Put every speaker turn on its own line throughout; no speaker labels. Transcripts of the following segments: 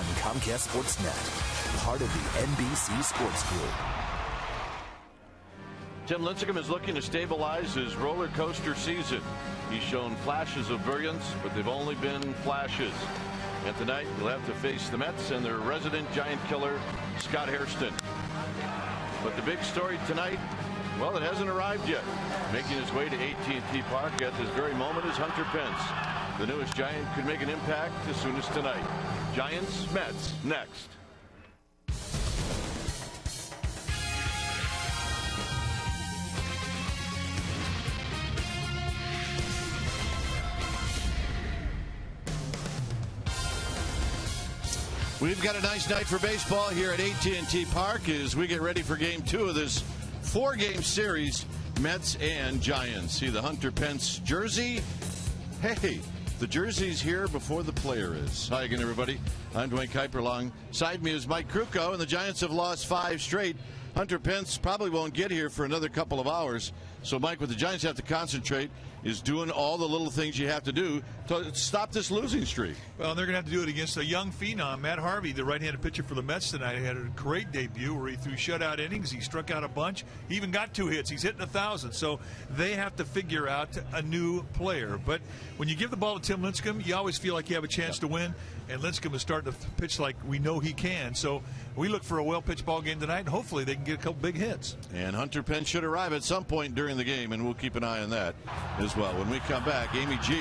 on Comcast Sportsnet, part of the NBC Sports Group.
Tim Lincecum is looking to stabilize his roller coaster season. He's shown flashes of brilliance, but they've only been flashes. And tonight, he'll have to face the Mets and their resident giant killer, Scott Hairston. But the big story tonight, well, it hasn't arrived yet. Making his way to AT&T Park at this very moment is Hunter Pence. The newest Giant could make an impact as soon as tonight. Giants, Mets, next.
We've got a nice night for baseball here at AT&T Park as we get ready for Game 2 of this 4-game series, Mets and Giants. See the Hunter Pence jersey? Hey, the jersey's here before the player is. Hi again, everybody. I'm Dwayne Kuiper. Alongside me is Mike Krukow, and the Giants have lost 5 straight. Hunter Pence probably won't get here for another couple of hours. So, Mike, what the Giants have to concentrate is doing all the little things you have to do to stop this losing streak.
Well, they're going to have to do it against a young phenom. Matt Harvey, the right-handed pitcher for the Mets tonight, had a great debut where he threw shutout innings. He struck out a bunch. He even got 2 hits. He's hitting 1,000. So they have to figure out a new player. But when you give the ball to Tim Lincecum, you always feel like you have a chance to win. And Lincecum is starting to pitch like we know he can. So we look for a well-pitched ball game tonight, and hopefully they can get a couple big hits.
And Hunter Pence should arrive at some point during the game, and we'll keep an eye on that as well. When we come back, Amy G,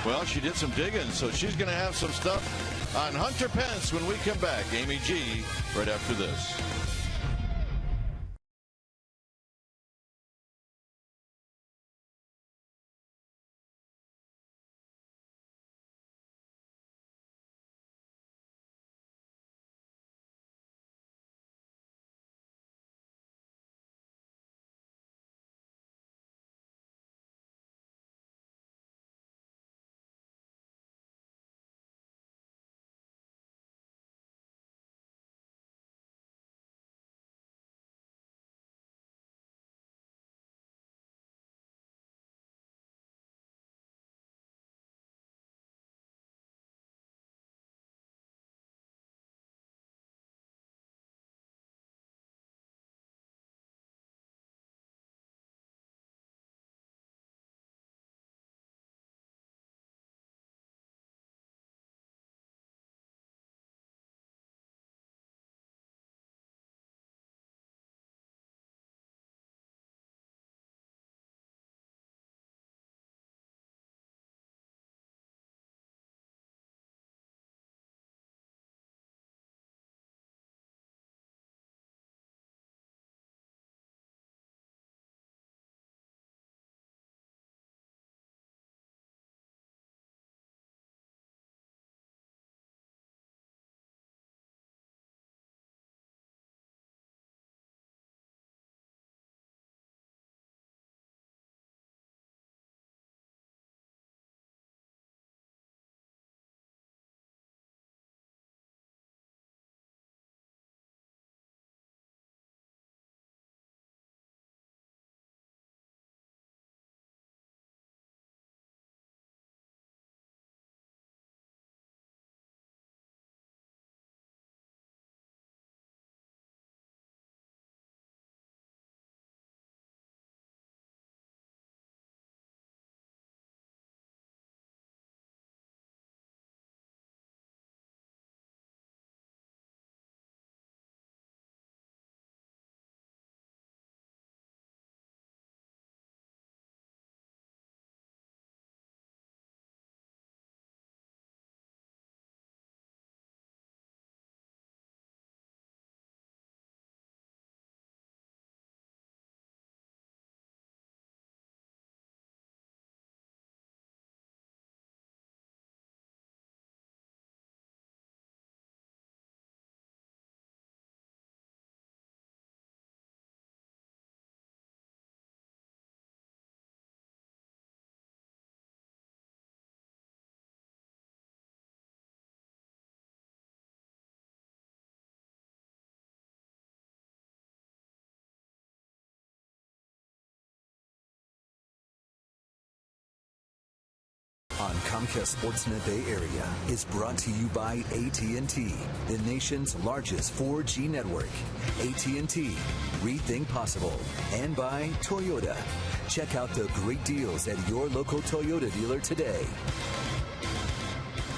well, she did some digging, so she's going to have some stuff on Hunter Pence when we come back. Amy G, right after this.
Comcast Sportsnet Bay Area is brought to you by AT&T, the nation's largest 4G network. AT&T, rethink possible. And by Toyota. Check out the great deals at your local Toyota dealer today.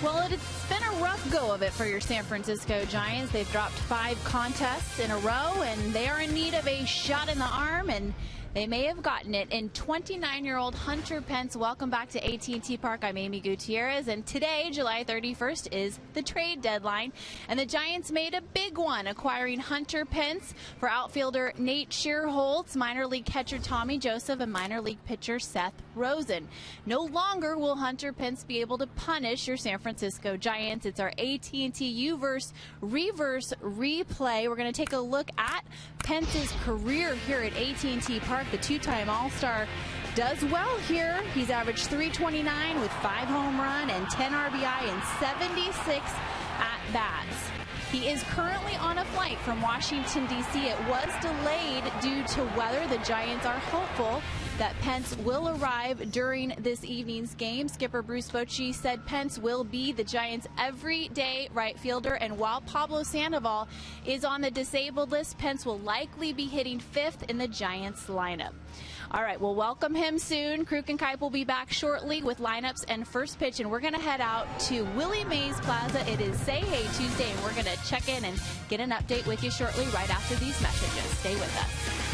Well, it's been a rough go of it for your San Francisco Giants. They've dropped 5 contests in a row, and they are in need of a shot in the arm, and they may have gotten it. And 29-year-old Hunter Pence, welcome back to AT&T Park. I'm Amy Gutierrez, and today, July 31st, is the trade deadline. And the Giants made a big one, acquiring Hunter Pence for outfielder Nate Shearholtz, minor league catcher Tommy Joseph, and minor league pitcher Seth Rosen. No longer will Hunter Pence be able to punish your San Francisco Giants. It's our AT&T U-verse reverse replay. We're going to take a look at Pence's career here at AT&T Park. The two-time All-Star does well here. He's averaged .329 with 5 home run and 10 RBI and 76 at-bats. He is currently on a flight from Washington, D.C. It was delayed due to weather. The Giants are hopeful that Pence will arrive during this evening's game. Skipper Bruce Bochy said Pence will be the Giants' everyday right fielder, and while Pablo Sandoval is on the disabled list, Pence will likely be hitting 5th in the Giants lineup. All right, we'll welcome him soon. Kruk and Kipe will be back shortly with lineups and first pitch, and we're going to head out to Willie Mays Plaza. It is Say Hey Tuesday, and we're going to check in and get an update with you shortly right after these messages. Stay with us.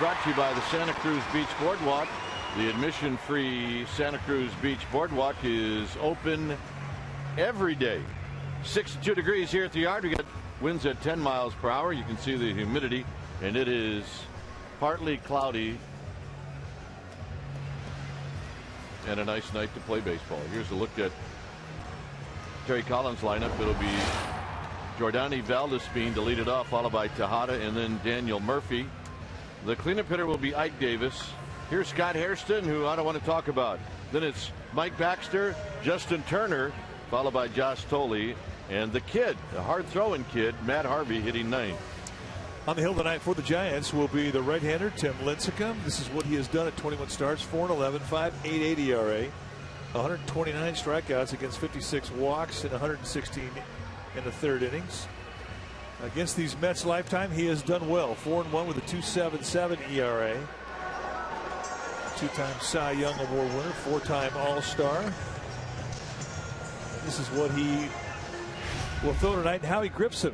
brought to you by the Santa Cruz Beach Boardwalk. The admission-free Santa Cruz Beach Boardwalk is open every day. 62 degrees here at the yard. We got winds at 10 miles per hour. You can see the humidity, and it is partly cloudy and a nice night to play baseball. Here's a look at Terry Collins' lineup. It'll be Jordany, Valdespin to lead it off, followed by Tejada and then Daniel Murphy. The cleanup hitter will be Ike Davis. Here's Scott Hairston, who I don't want to talk about. Then it's Mike Baxter, Justin Turner, followed by Josh THOLE, and the kid, the hard-throwing kid, Matt Harvey, hitting 9th.
On the hill tonight for the Giants will be the right-hander Tim Lincecum. This is what he has done at 21 starts, 4-11, 5.88 ERA, 129 strikeouts against 56 walks and 116 in the third innings. Against these Mets lifetime, he has done well. 4-1 with a 2.77 ERA. Two-time Cy Young Award winner, 4-time All-Star. This is what he will throw tonight and how he grips it.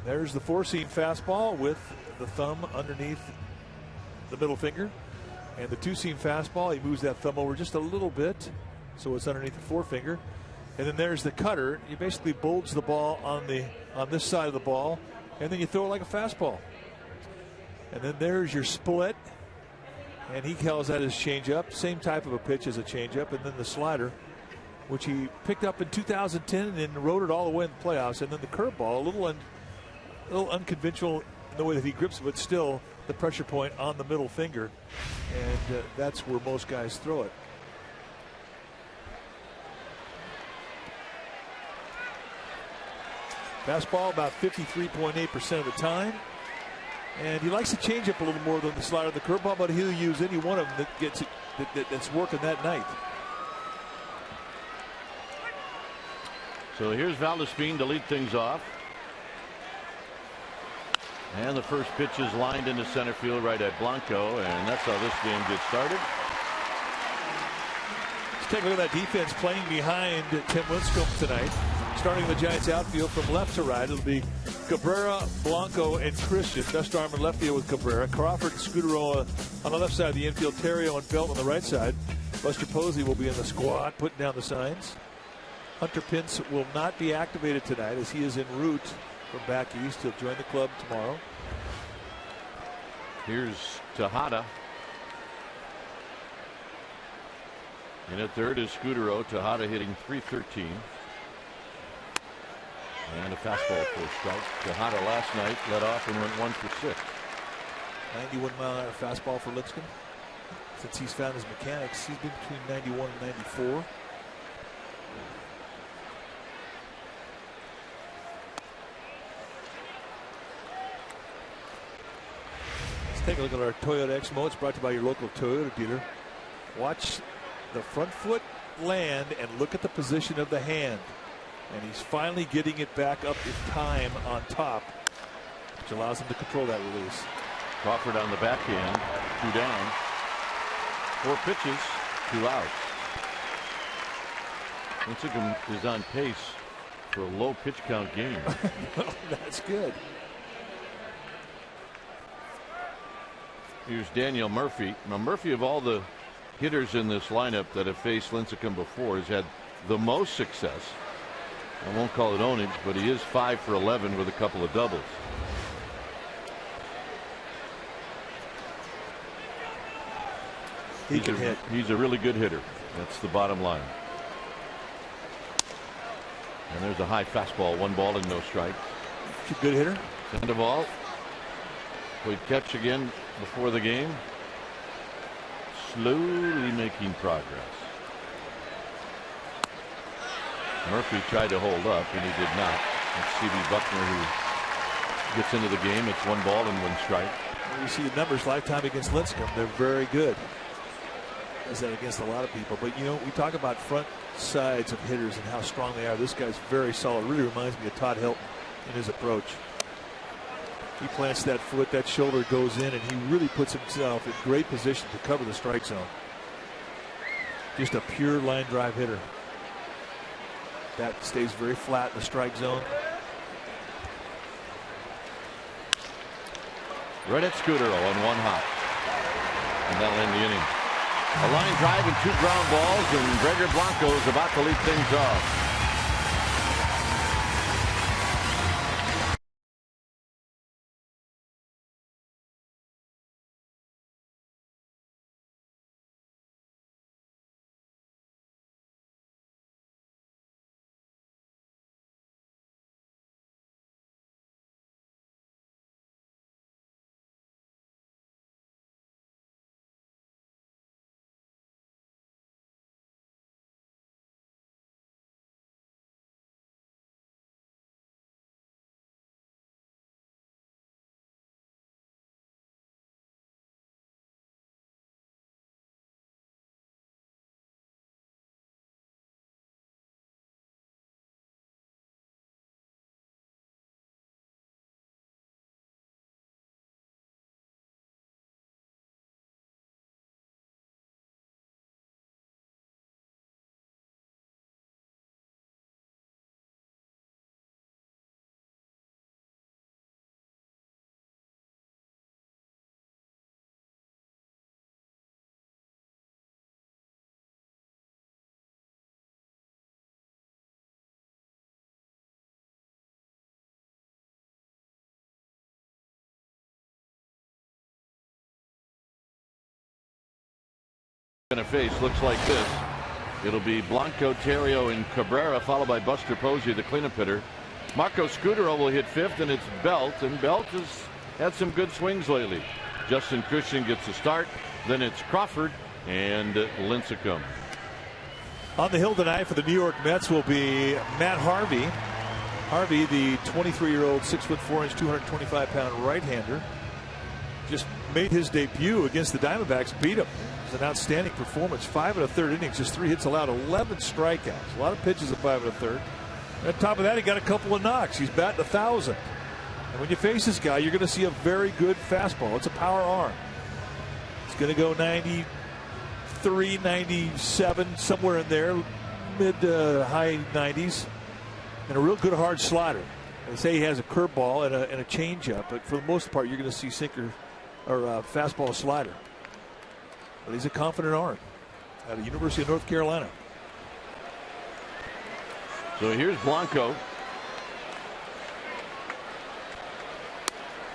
There's the four-seam fastball with the thumb underneath the middle finger. And the two-seam fastball, he moves that thumb over just a little bit so it's underneath the forefinger. And then there's the cutter. You basically bulge the ball on this side of the ball, and then you throw it like a fastball. And then there's your split, and he calls that his changeup. Same type of a pitch as a changeup. And then the slider, which he picked up in 2010 and then rode it all the way in the playoffs. And then the curveball, a little unconventional in the way that he grips it, but still the pressure point on the middle finger. And that's where most guys throw it. Fastball about 53.8% of the time. And he likes to change up a little more than the slider and the curveball, but he'll use any one of them that gets it, that's working that night.
So here's Valdespin to lead things off. And the first pitch is lined into center field right at Blanco, and that's how this game gets started.
Let's take a look at that defense playing behind Tim Lincecum tonight. Starting the Giants outfield from left to right, it'll be Cabrera, Blanco, and Christian. Best arm in left field with Cabrera. Crawford and Scudero on the left side of the infield. Terrio and Belt on the right side. Buster Posey will be in the squad, putting down the signs. Hunter Pence will not be activated tonight as he is en route from back east. He'll join the club tomorrow.
Here's Tejada. In at third is Scudero. Tejada hitting .313. And a fastball for a strike. Tejada last night led off and went 1 for 6.
91-mile-an-hour fastball for Lincecum. Since he's found his mechanics, he's been between 91 and 94. Let's take a look at our Toyota Exmo. It's brought to you by your local Toyota dealer. Watch the front foot land and look at the position of the hand. And he's finally getting it back up in time on top, which allows him to control that release.
Crawford on the backhand, 2 down. 4 pitches, 2 outs. Lincecum is on pace for a low pitch count game.
Well, that's good.
Here's Daniel Murphy. Now, Murphy, of all the hitters in this lineup that have faced Lincecum before, has had the most success. I won't call it ownage, but he is 5 for 11 with a couple of doubles.
He can hit.
He's a really good hitter. That's the bottom line. And there's a high fastball, 1 ball and no strikes.
He's a good hitter.
Sandoval played catch again before the game. Slowly making progress. Murphy tried to hold up, and he did not. It's C.B. Buckner who gets into the game. It's 1 ball and 1 strike.
You see the numbers lifetime against Lincecum. They're very good. Is that against a lot of people? But, you know, we talk about front sides of hitters and how strong they are. This guy's very solid. Really reminds me of Todd Helton in his approach. He plants that foot, that shoulder goes in, and he really puts himself in great position to cover the strike zone. Just a pure line drive hitter. That stays very flat in the strike zone.
Right at Scudero on 1 hop. And that'll end the inning. A line drive and 2 ground balls, and Gregor Blanco is about to lead things off. Going to face looks like this. It'll be Blanco, Terrio, and Cabrera, followed by Buster Posey, the cleanup hitter. Marco Scudero will hit 5th, and it's Belt, and Belt has had some good swings lately. Justin Christian gets the start, then it's Crawford and LINCECUM.
On the hill tonight for the New York Mets will be Matt Harvey. Harvey, the 23-year-old, 6'4", 225-pound right-hander, just made his debut against the Diamondbacks, beat him. It was an outstanding performance. 5 1/3 innings, just 3 hits allowed, 11 strikeouts. A lot of pitches at 5 1/3. And on top of that, he got a couple of knocks. He's batting 1,000. And when you face this guy, you're going to see a very good fastball. It's a power arm. It's going to go 93, 97, somewhere in there, mid to high 90s, and a real good hard slider. They say he has a curveball and a changeup, but for the most part, you're going to see sinker or fastball slider. But he's a confident arm out of the University of North Carolina.
So here's Blanco.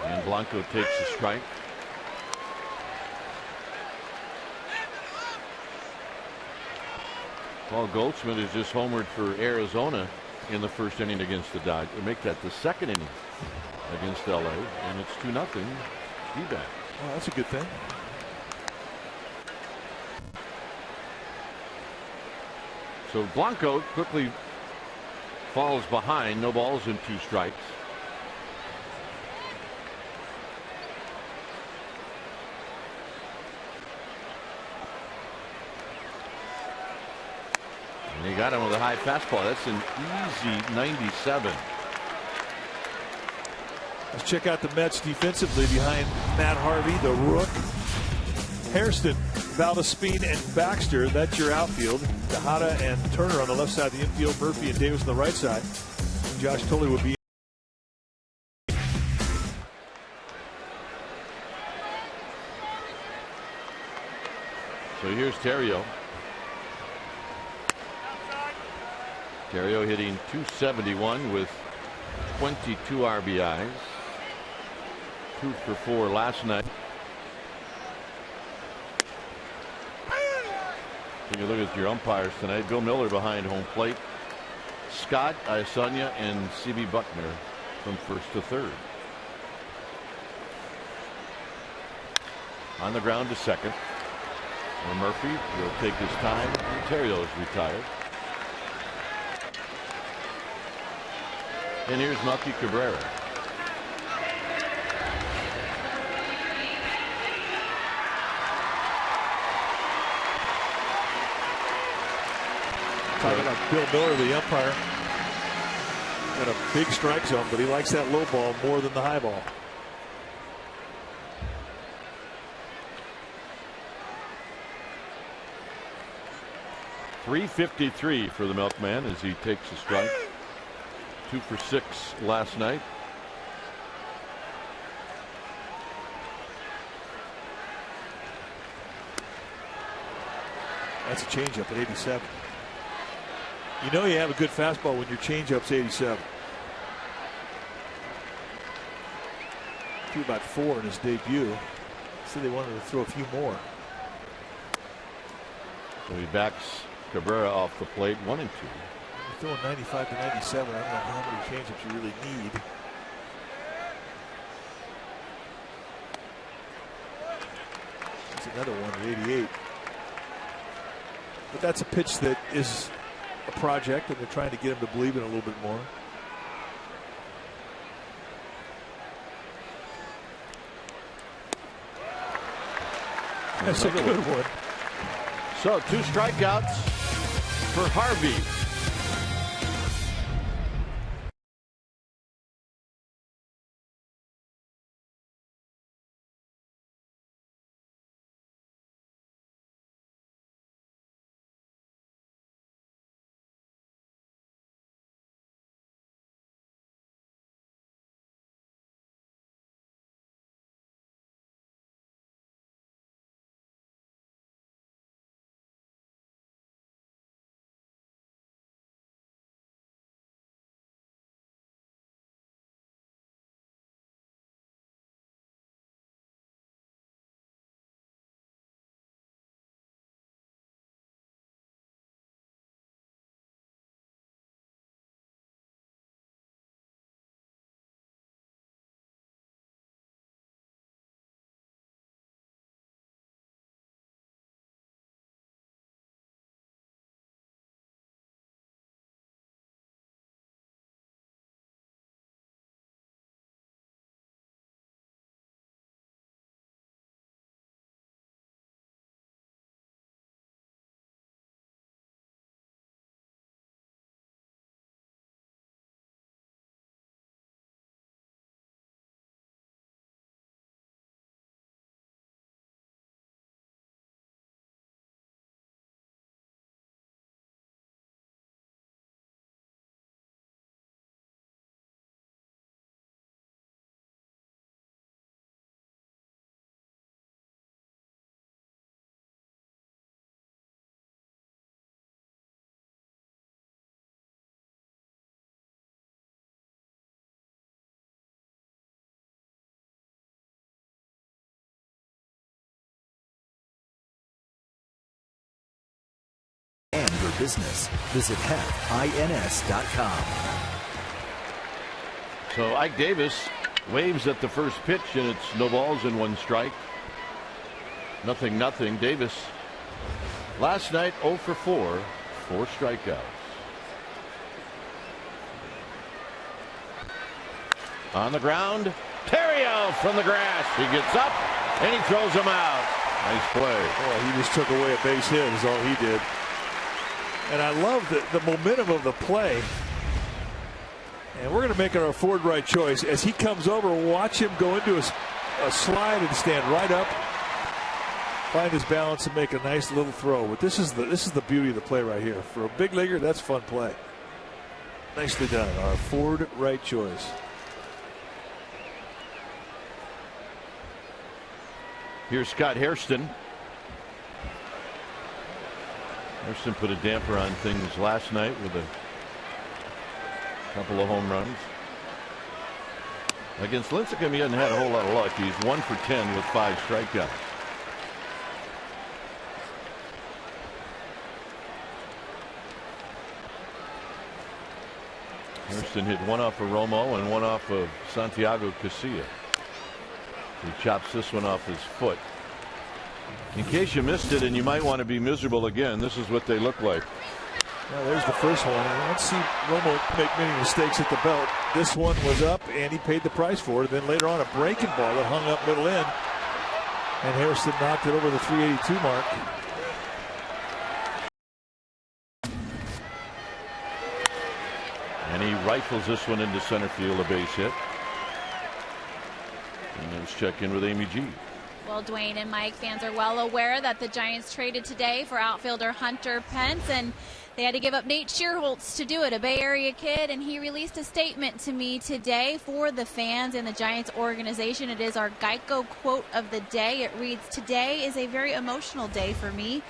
And Blanco takes a strike. Paul Goldschmidt has just homered for Arizona in the first inning against the Dodgers. They make that the second inning against LA, and it's 2-0 D-backs.
Well, that's a good thing.
So Blanco quickly falls behind. No balls and 2 strikes. And he got him with a high fastball. That's an easy 97.
Let's check out the Mets defensively behind Matt Harvey, the rook. Hairston, Valdespin, and Baxter. That's your outfield. TEJADA and Turner on the left side of the infield. Murphy and Davis on the right side. And Josh Thole would be.
So here's Terrio. Terrio hitting .271 with 22 RBIs. 2 for 4 last night. Take a look at your umpires tonight. Bill Miller behind home plate. Scott, Isanya, and C.B. Buckner from first to third. On the ground to second. And Murphy will take his time. Terrio is retired. And here's Melky Cabrera.
Talking about Bill Miller, the umpire, got a big strike zone, but he likes that low ball more than the high ball.
.353 for the Milkman as he takes a strike. 2 for 6 last night.
That's a changeup at 87. You know you have a good fastball when your changeup's 87. Threw about 4 in his debut. So they wanted to throw a few more.
So he backs Cabrera off the plate, 1-2.
You're throwing 95 to 97. I don't know how many changeups you really need. There's another one at 88. But that's a pitch that is a project, and they're trying to get him to believe in it a little bit more. That's a good one.
So 2 strikeouts for Harvey.
Business. Visit HEFINS.com.
So Ike Davis waves at the first pitch, and it's no balls and 1 strike. 0-0. Davis last night 0 for 4, 4 strikeouts. On the ground, Terrio from the grass. He gets up and he throws him out. Nice play.
Oh, he just took away a base hit is all he did. And I love the momentum of the play. And we're going to make our Ford right choice. As he comes over, watch him go into a slide and stand right up, find his balance and make a nice little throw. But this is the beauty of the play right here. For a big leaguer, that's fun play. Nicely done. Our Ford right choice.
Here's Scott Hairston. Hairston put a damper on things last night with a couple of home runs. Against Lincecum, he hasn't had a whole lot of luck. He's 1 for 10 with 5 strikeouts. Hairston hit 1 off of Romo and 1 off of Santiago Casilla. He chops this one off his foot. In case you missed it and you might want to be miserable again, this is what they look like.
Well, there's the first one. And let's see Romo make many mistakes at the belt. This one was up, and he paid the price for it. Then later on, a breaking ball that hung up middle in. And Hairston knocked it over the 382 mark.
And he rifles this one into center field, a base hit. And let's check in with Amy G.
Well, Dwayne and Mike, fans are well aware that the Giants traded today for outfielder Hunter Pence, and they had to give up Nate Schierholtz to do it, a Bay Area kid, and he released a statement to me today for the fans and the Giants organization. It is our Geico quote of the day. It reads, "Today is a very emotional day for me.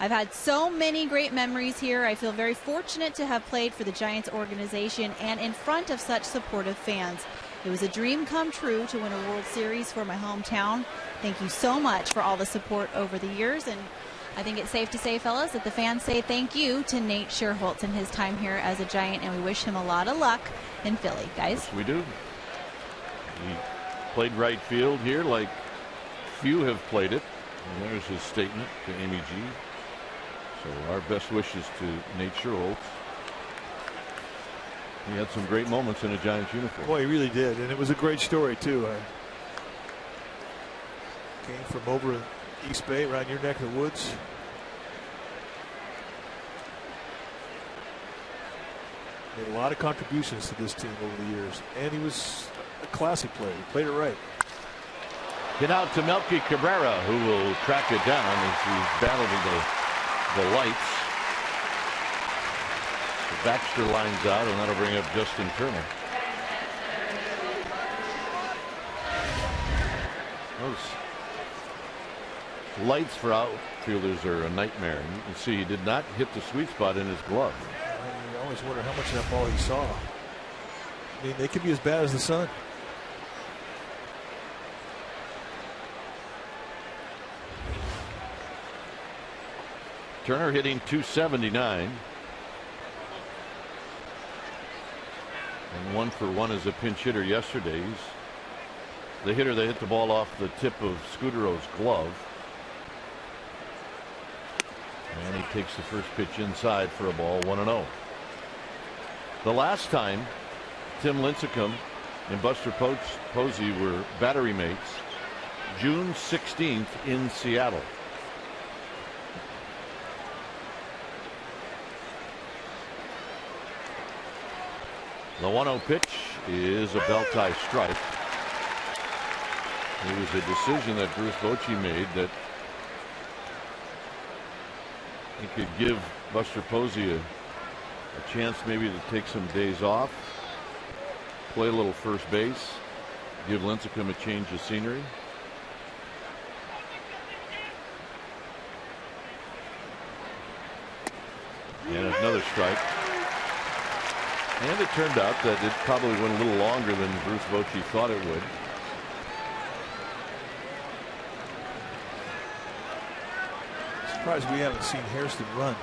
I've had so many great memories here. I feel very fortunate to have played for the Giants organization and in front of such supportive fans. It was a dream come true to win a World Series for my hometown. Thank you so much for all the support over the years. And I think it's safe to say, fellas, that the fans say thank you to Nate Scherholtz and his time here as a Giant, and we wish him a lot of luck in Philly, guys.
Yes, we do. He played right field here like few have played it. And there's his statement to Amy G. So our best wishes to Nate Scherholtz. He had some great moments in a Giants uniform.
Boy, he really did, and it was a great story too. Came from over in East Bay, around your neck of the woods. Made a lot of contributions to this team over the years, and he was a classic player. He played it right.
Get out to Melky Cabrera, who will track it down as he's battling the lights. Baxter lines out, and that'll bring up Justin Turner. Those lights for outfielders are a nightmare. And you can see he did not hit the sweet spot in his glove.
I always wonder how much of that ball he saw. I mean, they could be as bad as the sun.
Turner hitting .279. And 1 for 1 as a pinch hitter yesterday. He's the hitter that hit the ball off the tip of Scudero's glove. And he takes the first pitch inside for a ball, 1-0. The last time Tim Lincecum and Buster Posey were battery mates, June 16th in Seattle. The 1-0 pitch is a belt tie strike. It was a decision that Bruce Bochy made that he could give Buster Posey a chance maybe to take some days off, play a little first base, give Lincecum a change of scenery. And another strike. And it turned out that it probably went a little longer than Bruce Bochy thought it would.
Surprised we haven't seen Hairston run.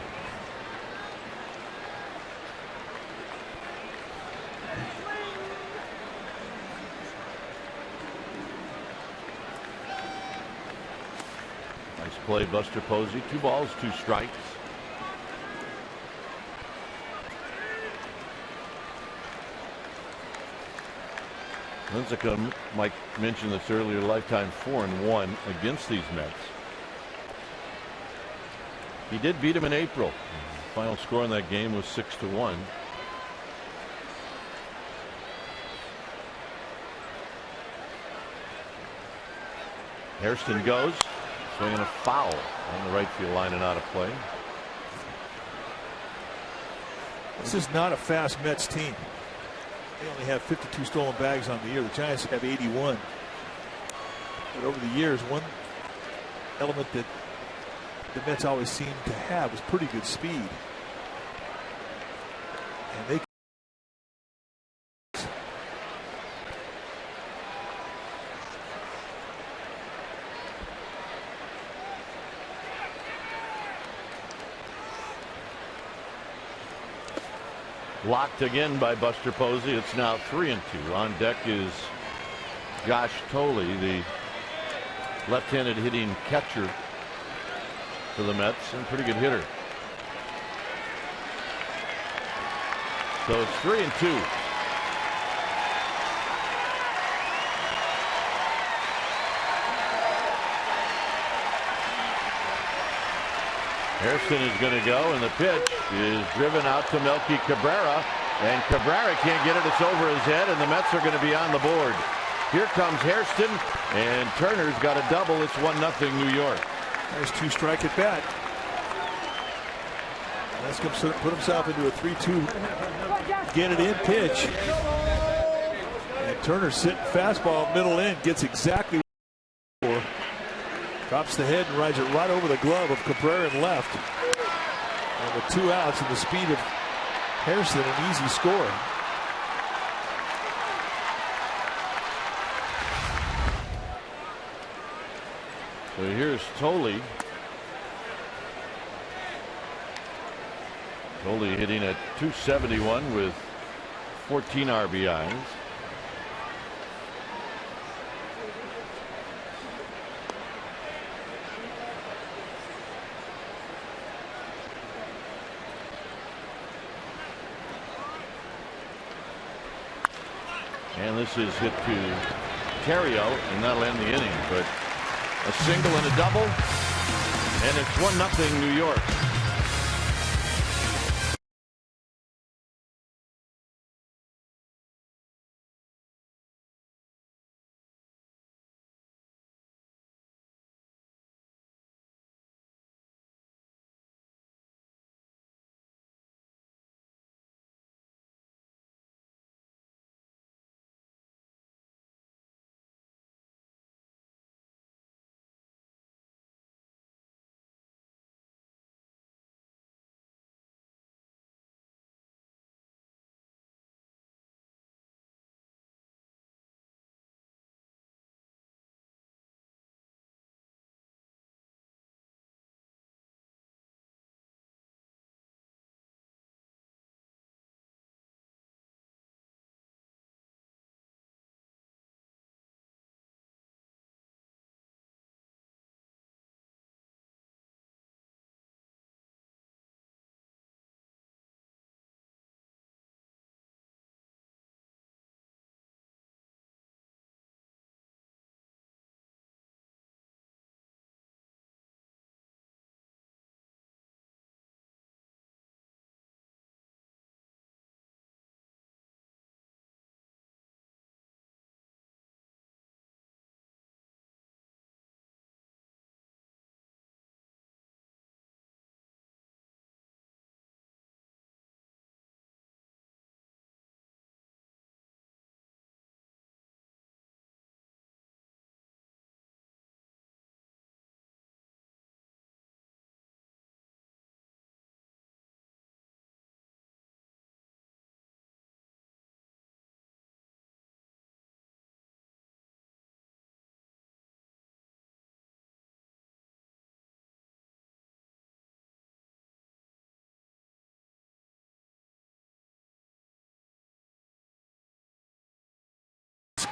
Nice play, Buster Posey. 2 balls, 2 strikes. Lincecum, Mike mentioned this earlier, lifetime 4-1 against these Mets. He did beat him in April. The final score in that game was 6-1. Hairston goes, swinging a foul on the right field line and out of play.
This is not a fast Mets team. They only have 52 stolen bags on the year. The Giants have 81. But over the years, one element that the Mets always seem to have was pretty good speed. And they
Blocked again by Buster Posey. It's now 3-2. On deck is Josh Thole, the left-handed hitting catcher for the Mets, and pretty good hitter. So it's 3-2. Hairston is going to go, and the pitch is driven out to Melky Cabrera, and Cabrera can't get it. It's over his head, and the Mets are going to be on the board. Here comes Hairston, and Turner's got a double. It's 1-0 New York.
There's 2 strike at bat. Let's put himself into a 3-2 get it in pitch. And Turner sitting fastball middle in, gets exactly for. Drops the head and rides it right over the glove of Cabrera in left. And with 2 outs and the speed of Hairston, an easy score.
So here's THOLE. THOLE hitting at .271 with 14 RBIs. And this is hit to Terrio, and that'll end the inning. But a single and a double, and it's 1-0 New York.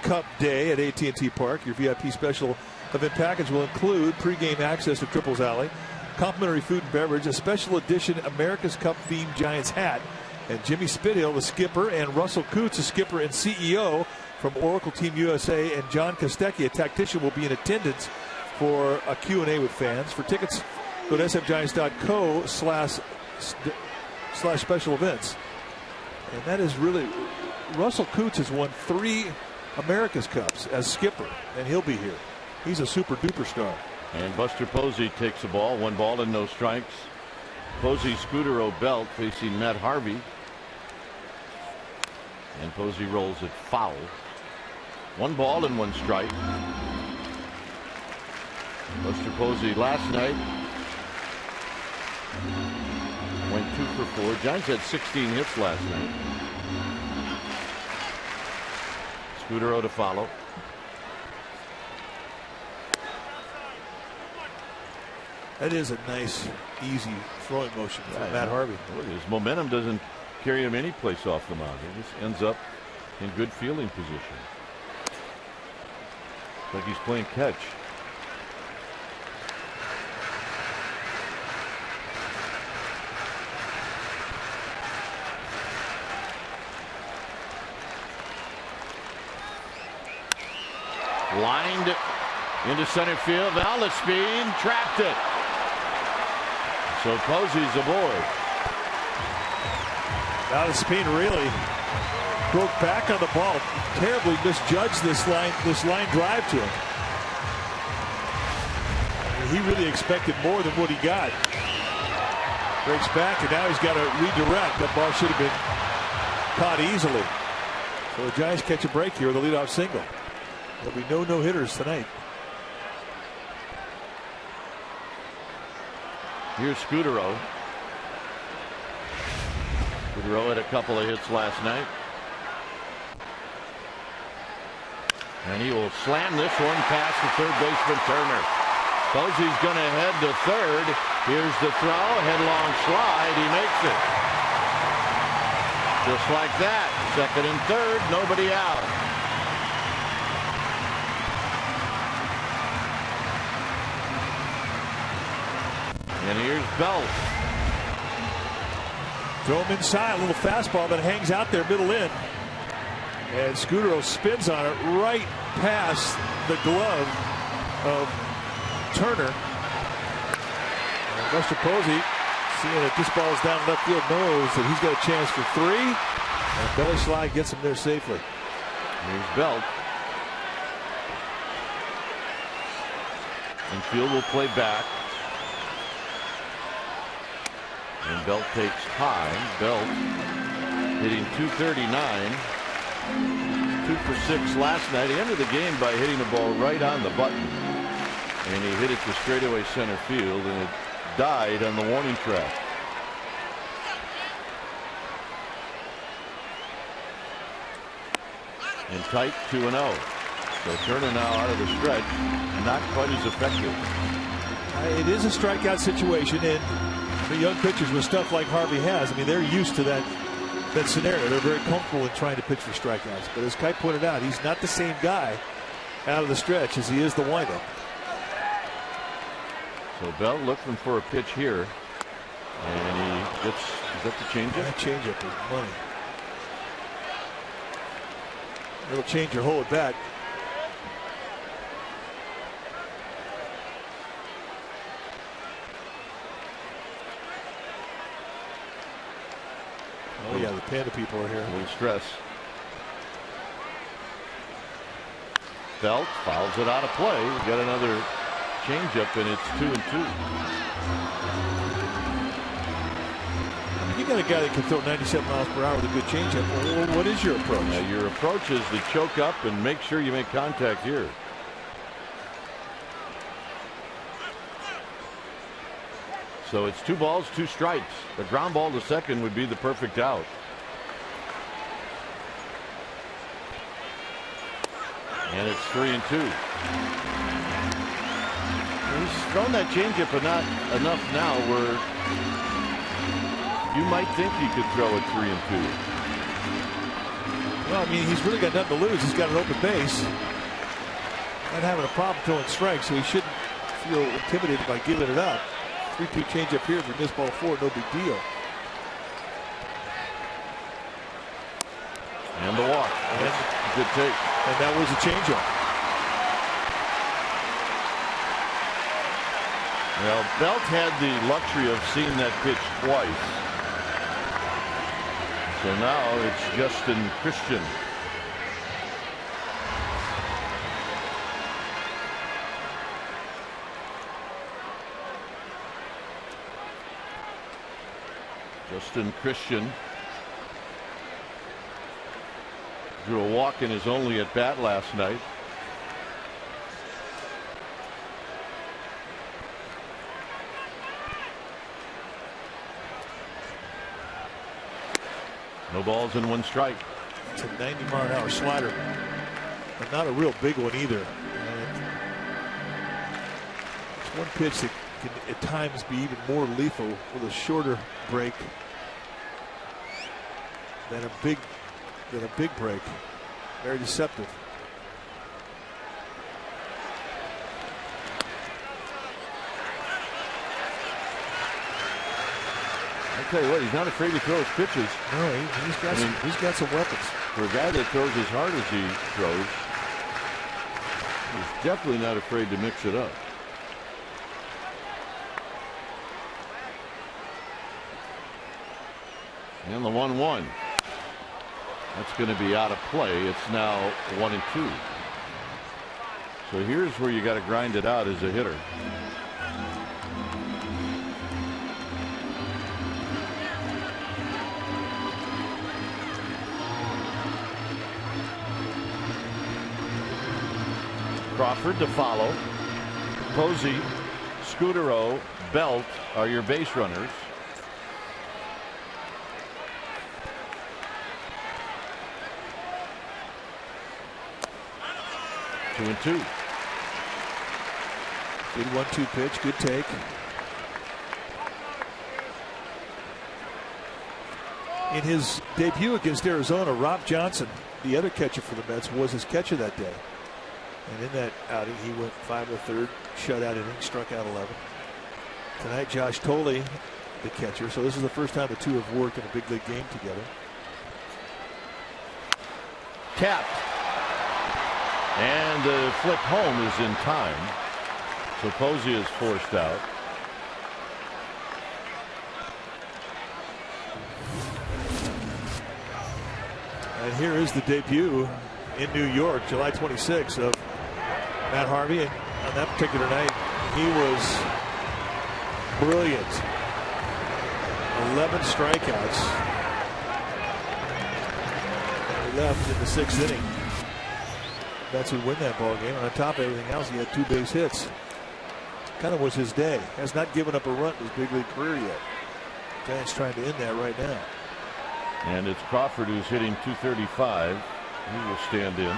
Cup Day at AT&T Park. Your VIP special event package will include pregame access to Triples Alley, complimentary food and beverage, a special edition America's Cup themed Giants hat, and Jimmy Spithill, the skipper, and Russell Coots, the skipper and CEO from Oracle Team USA, and John Kostecki, a tactician, will be in attendance for a Q&A with fans. For tickets, go to sfgiants.co/special events. And that is really, Russell Coots has won 3 America's Cups as skipper, and he'll be here. He's a super duper star.
And Buster Posey takes the ball, 1 ball and no strikes. Posey, Scudero, Belt facing Matt Harvey, and Posey rolls it foul. 1 ball and 1 strike. Buster Posey last night went 2 for 4. Giants had 16 hits last night. Scudero to follow.
That is a nice, easy throwing motion for Matt Harvey.
His momentum doesn't carry him any place off the mound. He just ends up in good fielding position. It's like he's playing catch. Lined into center field. VALDESPIN trapped it. So Posey's aboard.
VALDESPIN really broke back on the ball. Terribly misjudged this line drive to him. He really expected more than what he got. Breaks back, and now he's got to redirect. That ball should have been caught easily. So the Giants catch a break here with a leadoff single. There'll be no hitters tonight.
Here's Scudero. Scudero had a couple of hits last night. And he will slam this one past the third baseman Turner. Posey's going to head to third. Here's the throw, headlong slide. He makes it. Just like that. Second and third, nobody out. And here's Belt.
Throw him inside, a little fastball that hangs out there, middle in. And Scudero spins on it right past the glove of Turner. And Buster Posey, seeing that this ball is down left field, knows that he's got a chance for 3. And belly slide gets him there safely.
Here's Belt. Infield will play back. And Belt takes high. Belt hitting .239. 2 for 6 last night. He ended the game by hitting the ball right on the button. And he hit it to straightaway center field, and it died on the warning track. And tight 2-0. So Turner now out of the stretch, not quite as effective.
It is a strikeout situation, and the young pitchers with stuff like Harvey has, I mean, they're used to that scenario. They're very comfortable in trying to pitch for strikeouts. But as Kite pointed out, he's not the same guy out of the stretch as he is the windup.
So Bell looking for a pitch here, and he gets, is that the changeup?
That changeup is money. Little changer, hold it back. Oh yeah, the Panda people are here.
A little stress. Belt fouls it out of play. We've got another changeup, and it's 2-2.
You got a guy that can throw 97 miles per hour with a good changeup. Well, what is your approach?
Now, your approach is to choke up and make sure you make contact here. So it's 2 balls, 2 strikes. The ground ball to second would be the perfect out. And it's 3-2. He's thrown that changeup, but not enough now where you might think he could throw it 3-2.
Well, I mean, he's really got nothing to lose. He's got an open base. Not having a problem throwing strikes, so he shouldn't feel intimidated by giving it up. 3-2 changeup here for miss ball 4, no big deal.
And the walk. That's a good take.
And that was a changeup.
Well, Belt had the luxury of seeing that pitch twice. So now it's Justin Christian. Justin Christian drew a walk in his only at bat last night. No balls and 1 strike.
It's a 90-mile-an-hour slider, but not a real big one either. It's one pitch that can at times be even more lethal with a shorter break than a big break. Very deceptive.
I tell you what, he's not afraid to throw his pitches.
No, he's got some weapons.
For a guy that throws as hard as he throws, he's definitely not afraid to mix it up. And the 1-1. That's going to be out of play. It's now 1-2. So here's where you got to grind it out as a hitter. Crawford to follow. Posey Scudero, Belt are your base runners. Two and two.
Good 1-2 pitch. Good take. In his debut against Arizona, Rob Johnson, the other catcher for the Mets, was his catcher that day. And in that outing, he went 5 1/3, shutout inning, struck out 11. Tonight, Josh Thole, the catcher. So this is the first time the two have worked in a big league game together.
Tapped. And the flip home is in time. So Posey is forced out.
And here is the debut in New York, July 26th, of Matt Harvey. And on that particular night, he was brilliant. 11 strikeouts. He left in the 6th inning. Mets would win that ball game. And on top of everything else, he had 2 base hits. Kind of was his day. Has not given up a run in his big league career yet. Giants trying to end that right now.
And it's Crawford who's hitting .235. He will stand in.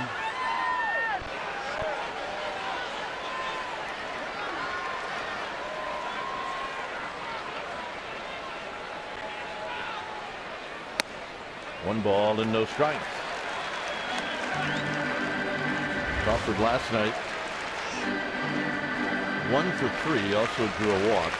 One ball and no strikes. Crawford last night 1 for 3, also drew a walk.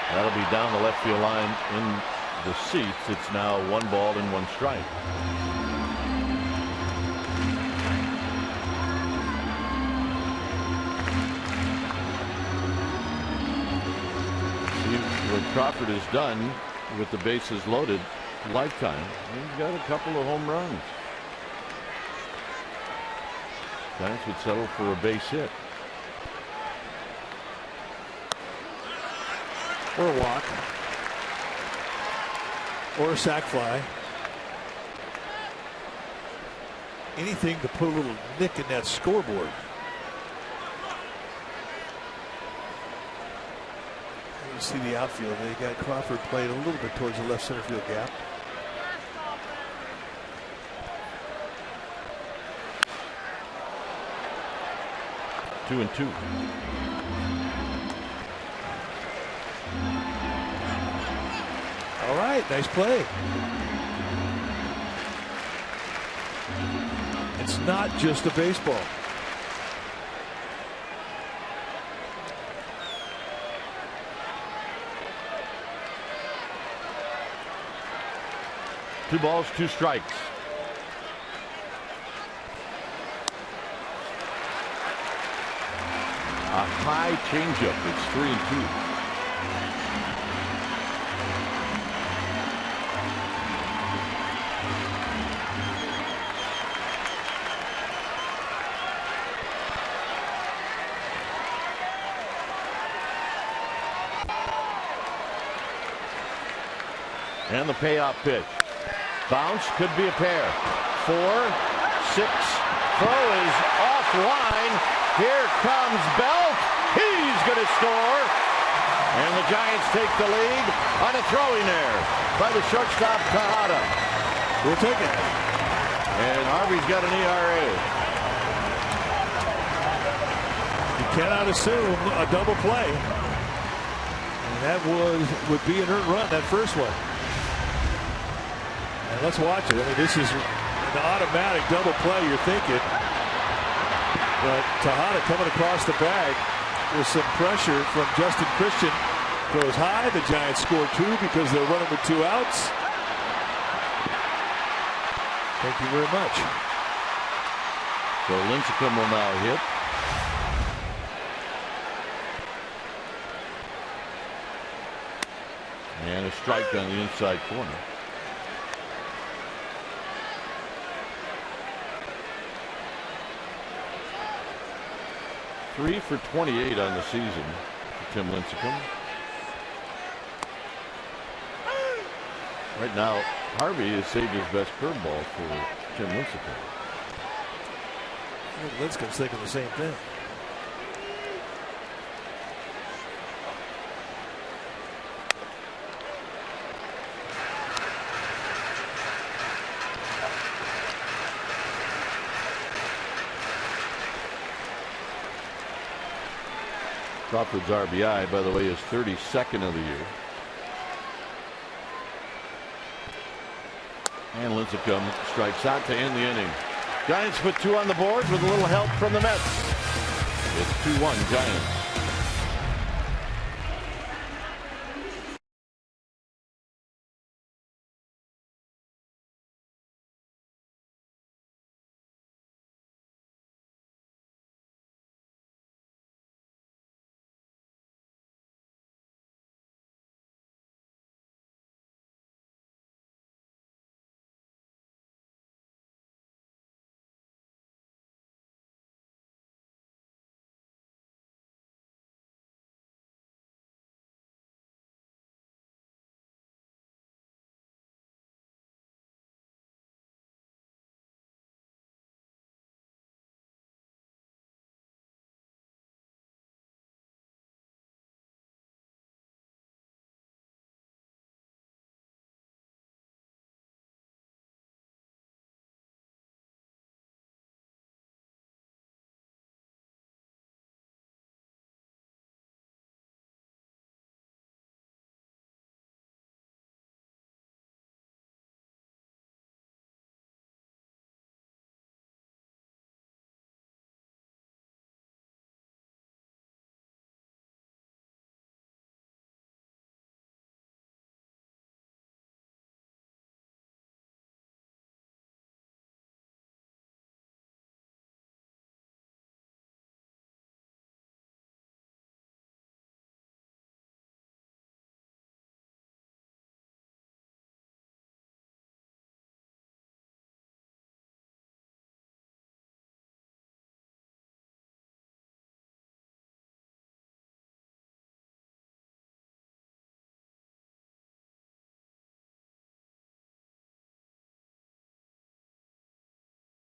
That'll be down the left field line in the seats. It's now 1 ball and 1 strike. What Crawford has done with the bases loaded lifetime. He's got a couple of home runs. Giants would settle for a base hit.
Or a walk. Or a sac fly. Anything to put a little nick in that scoreboard. You see the outfield. They got Crawford playing a little bit towards the left center field gap.
Two and two.
All right, nice play. It's not just a baseball.
Two balls, 2 strikes. A high changeup. It's 3 and 2. And the payoff pitch. Bounce, could be a pair. 4, 6. Throw is offline. Here comes Belt. He's going to score. And the Giants take the lead on a throwing error by the shortstop Tejada.
We'll take it.
And Harvey's got an ERA.
You cannot assume a double play. And that would be an earned run, that first one. And let's watch it. I mean, this is an automatic double play, you're thinking. But Tejada coming across the bag with some pressure from Justin Christian. Goes high. The Giants score 2 because they're running with 2 outs. Thank you very much.
So LINCECUM will now hit. And a strike on the inside corner. Three for 28 on the season for Tim LINCECUM. Right now, Harvey has saved his best curveball for Jim LINCECUM.
LINCECUM's thinking the same thing.
Crawford's RBI, by the way, is 32nd of the year. And LINCECUM strikes out to end the inning. Giants put 2 on the board with a little help from the Mets. It's 2-1 Giants.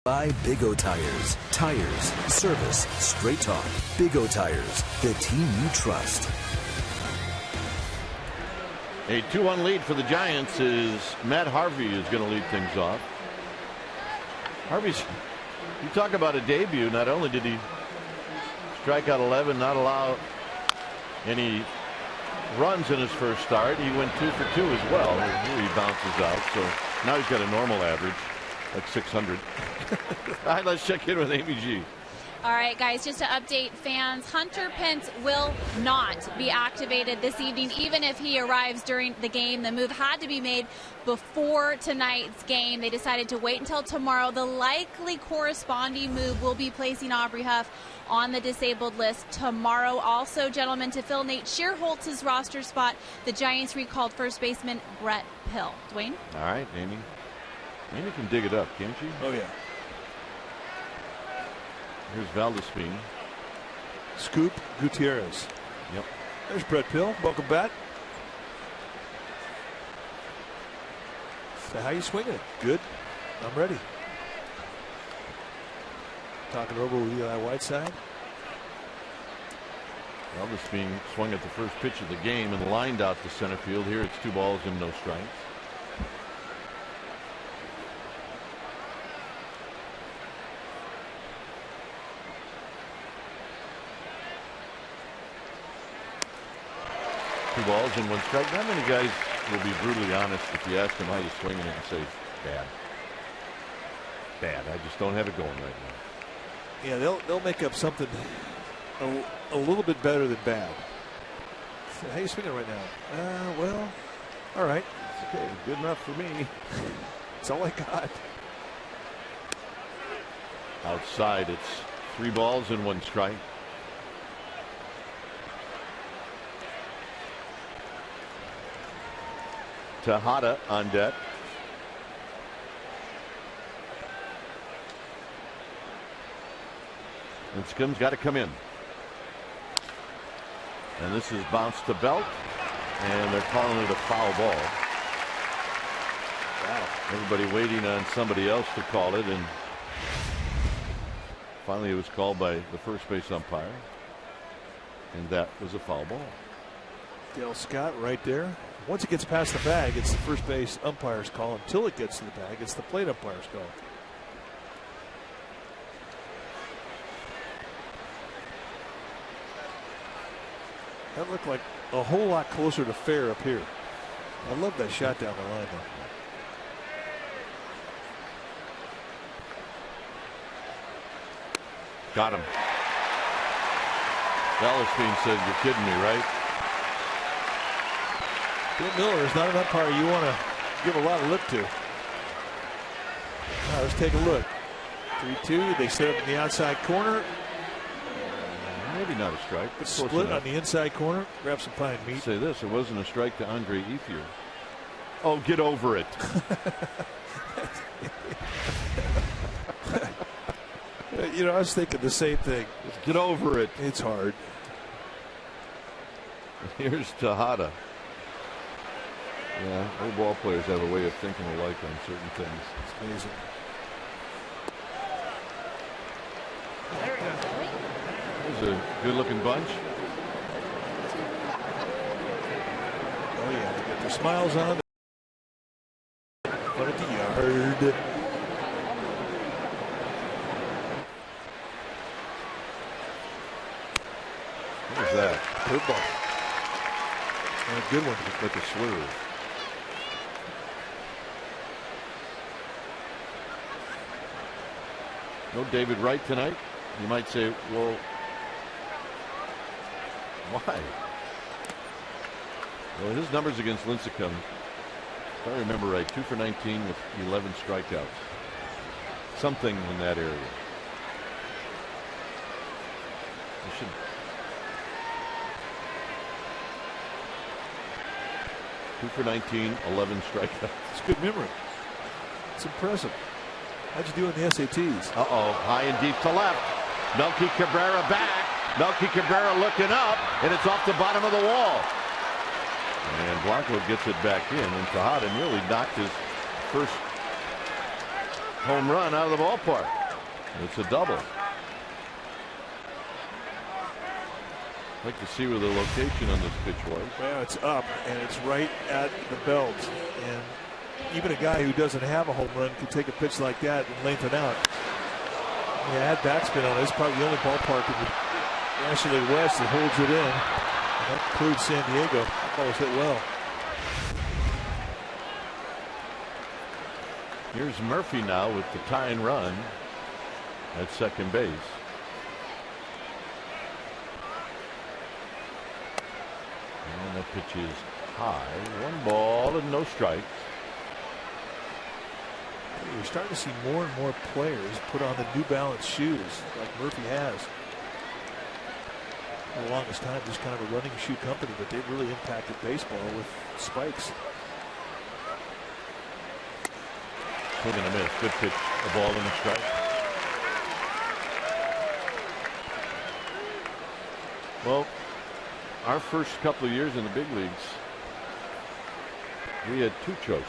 By Big O Tires. Tires, service, straight talk. Big O Tires, the team you trust.
A 2-1 lead for the Giants is Matt Harvey is going to lead things off. Harvey's, you talk about a debut, not only did he strike out 11, not allow any runs in his first start, he went 2 for 2 as well. Here he bounces out, so now he's got a normal average. Like 600. All right, let's check in with Amy G.
All right, guys, just to update fans, Hunter Pence will not be activated this evening, even if he arrives during the game. The move had to be made before tonight's game. They decided to wait until tomorrow. The likely corresponding move will be placing Aubrey Huff on the disabled list tomorrow. Also, gentlemen, to fill Nate Shearholtz's roster spot, the Giants recalled first baseman Brett Hill. Dwayne?
All right, Amy. Amy can dig it up, can't she?
Oh, yeah.
Here's Valdespin.
Scoop Gutierrez.
Yep.
There's Brett Hill. Welcome back. So how you swinging it? Good. I'm ready. Talking over with Eli Whiteside.
Valdespin swung at the first pitch of the game and lined out to center field. Here it's 2 balls and no strikes. Two balls and 1 strike. Not many guys will be brutally honest if you ask them how you're swinging it and say bad. Bad. I just don't have it going right now.
Yeah, they'll make up something a little bit better than bad. So how you swinging right now? Well, all right.
It's okay. Good enough for me.
It's all I got.
Outside, it's 3 balls and 1 strike. Tejada on deck. LINCECUM's got to come in. And this is bounced to Belt, and they're calling it a foul ball.
Wow.
Everybody waiting on somebody else to call it, and finally it was called by the first base umpire, and that was a foul ball.
Dale Scott right there. Once it gets past the bag, it's the first base umpire's call. Until it gets to the bag, it's the plate umpire's call. That looked like a whole lot closer to fair up here. I love that shot down the line, though.
Got him. Valdespin said, "You're kidding me, right?"
Bill Miller is not an umpire you want to give a lot of lip to. Let's take a look. 3-2. They set up in the outside corner.
Maybe not a strike, but
split on the inside corner. Grab some pine meat.
Say this: it wasn't a strike to Andre Ethier. Oh, get over it.
You know, I was thinking the same thing.
Just get over it.
It's hard.
Here's TEJADA. Yeah, old ball players have a way of thinking alike on certain things.
It's amazing.
There's a good-looking bunch.
Oh yeah, they got their smiles on. Fun at the yard.
What is that?
Curveball. And a good one.
Looks like a swerve. No David Wright tonight. You might say, well, why? Well, his numbers against Lincecum, if I remember right, 2 for 19 with 11 strikeouts. Something in that area. You should. Two for 19, 11 strikeouts.
It's good memory. It's impressive. How'd you do in the SATs?
Uh-oh, high and deep to left. Melky Cabrera back. Melky Cabrera looking up, and it's off the bottom of the wall. And Blanco gets it back in, and TEJADA nearly knocked his first home run out of the ballpark. It's a double. I'd like to see where the location on this pitch was.
Well, it's up, and it's right at the belt. And even a guy who doesn't have a home run could take a pitch like that and lengthen out. Yeah, had backspin on it. It's probably the only ballpark in the National League West that holds it in. And that includes San Diego. That ball was hit well.
Here's Murphy now with the tying run at second base. And that pitch is high. 1 ball and no strikes.
You're starting to see more and more players put on the New Balance shoes like Murphy has. For the longest time, just kind of a running shoe company, but they've really impacted baseball with spikes.
Swing and a miss. Good pitch. A ball and a strike. Well, our first couple of years in the big leagues, we had 2 choices.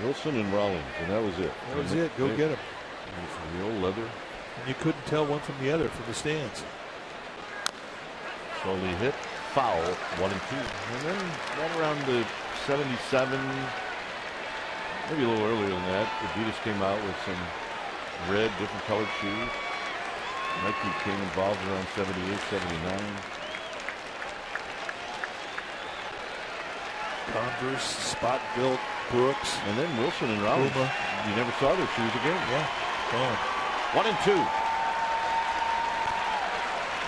Wilson and Rollins, and that was it.
That was it. Go get him.
The old leather.
And you couldn't tell one from the other from the stands.
Slowly hit, foul, 1 and 2. And then right around the 77, maybe a little earlier than that, Adidas came out with some red, different colored shoes. Nike came involved around 78, 79.
Converse, spot built, Brooks.
And then Wilson and Rollins.
Puma.
You never saw their shoes again.
Yeah, gone.
1 and 2.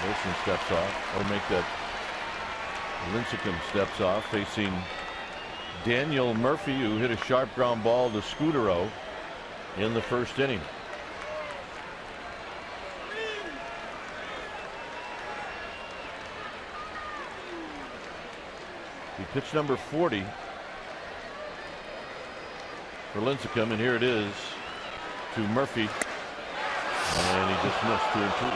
Wilson steps off. Or make that. Lincecum steps off, facing Daniel Murphy, who hit a sharp ground ball to Scudero in the first inning. He pitched number 40 for Lincecum, and here it is to Murphy, and he just missed 2 and 2.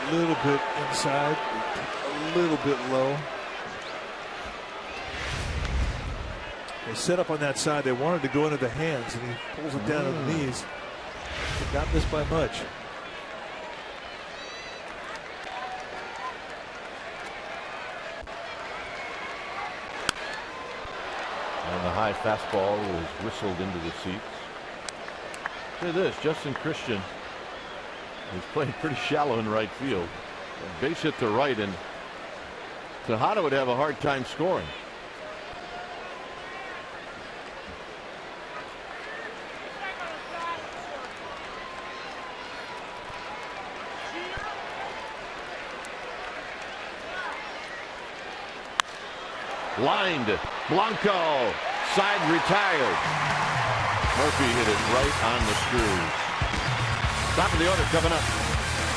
A little bit inside, a little bit low. They set up on that side. They wanted to go into the hands, and he pulls it down to the knees. But not missed by much.
And the high fastball was whistled into the seats. Look at this, Justin Christian is playing pretty shallow in right field. Base hit to right, and Tejada would have a hard time scoring. Lined, Blanco, side retired. Murphy hit it right on the screws. Top of the order coming up.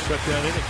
Shutdown inning.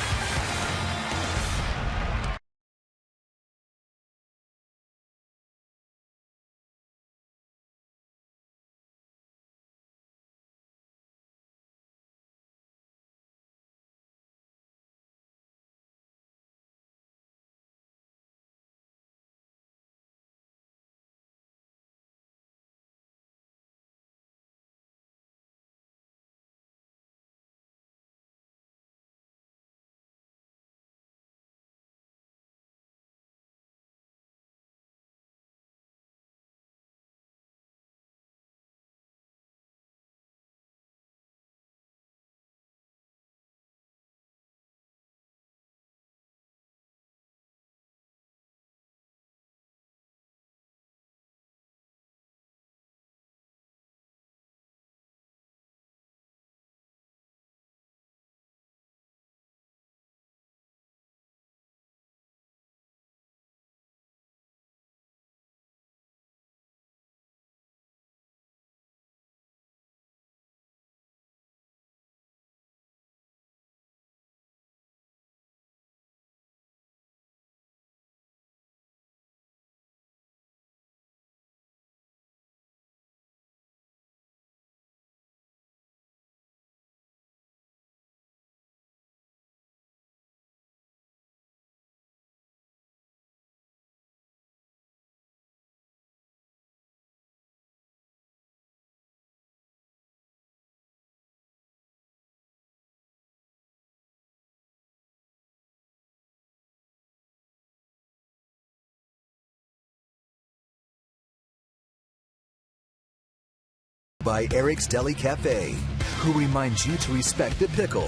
By Eric's Deli Cafe, who reminds you to respect the pickle,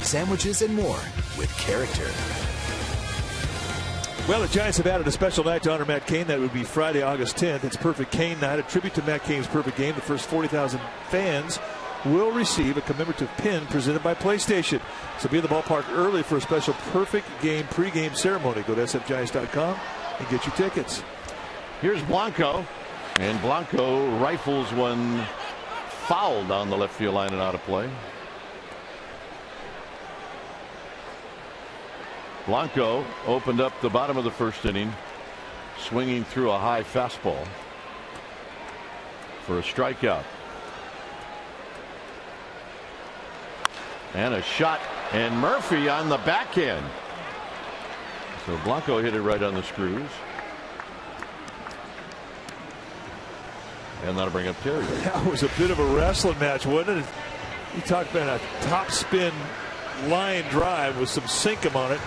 sandwiches, and more with character.
Well, the Giants have added a special night to honor Matt Cain. That would be Friday, August 10th. It's Perfect Cain Night, a tribute to Matt Cain's perfect game. The first 40,000 fans will receive a commemorative pin presented by PlayStation. So be in the ballpark early for a special Perfect Game pregame ceremony. Go to sfgiants.com and get your tickets.
Here's Blanco, and Blanco rifles one foul down the left field line and out of play. Blanco opened up the bottom of the first inning, swinging through a high fastball for a strikeout. And a shot, and Murphy on the backhand. So Blanco hit it right on the screws. And that'll bring up Terry.
That was a bit of a wrestling match, wasn't it? You talked about a top spin line drive with some sinkum on it.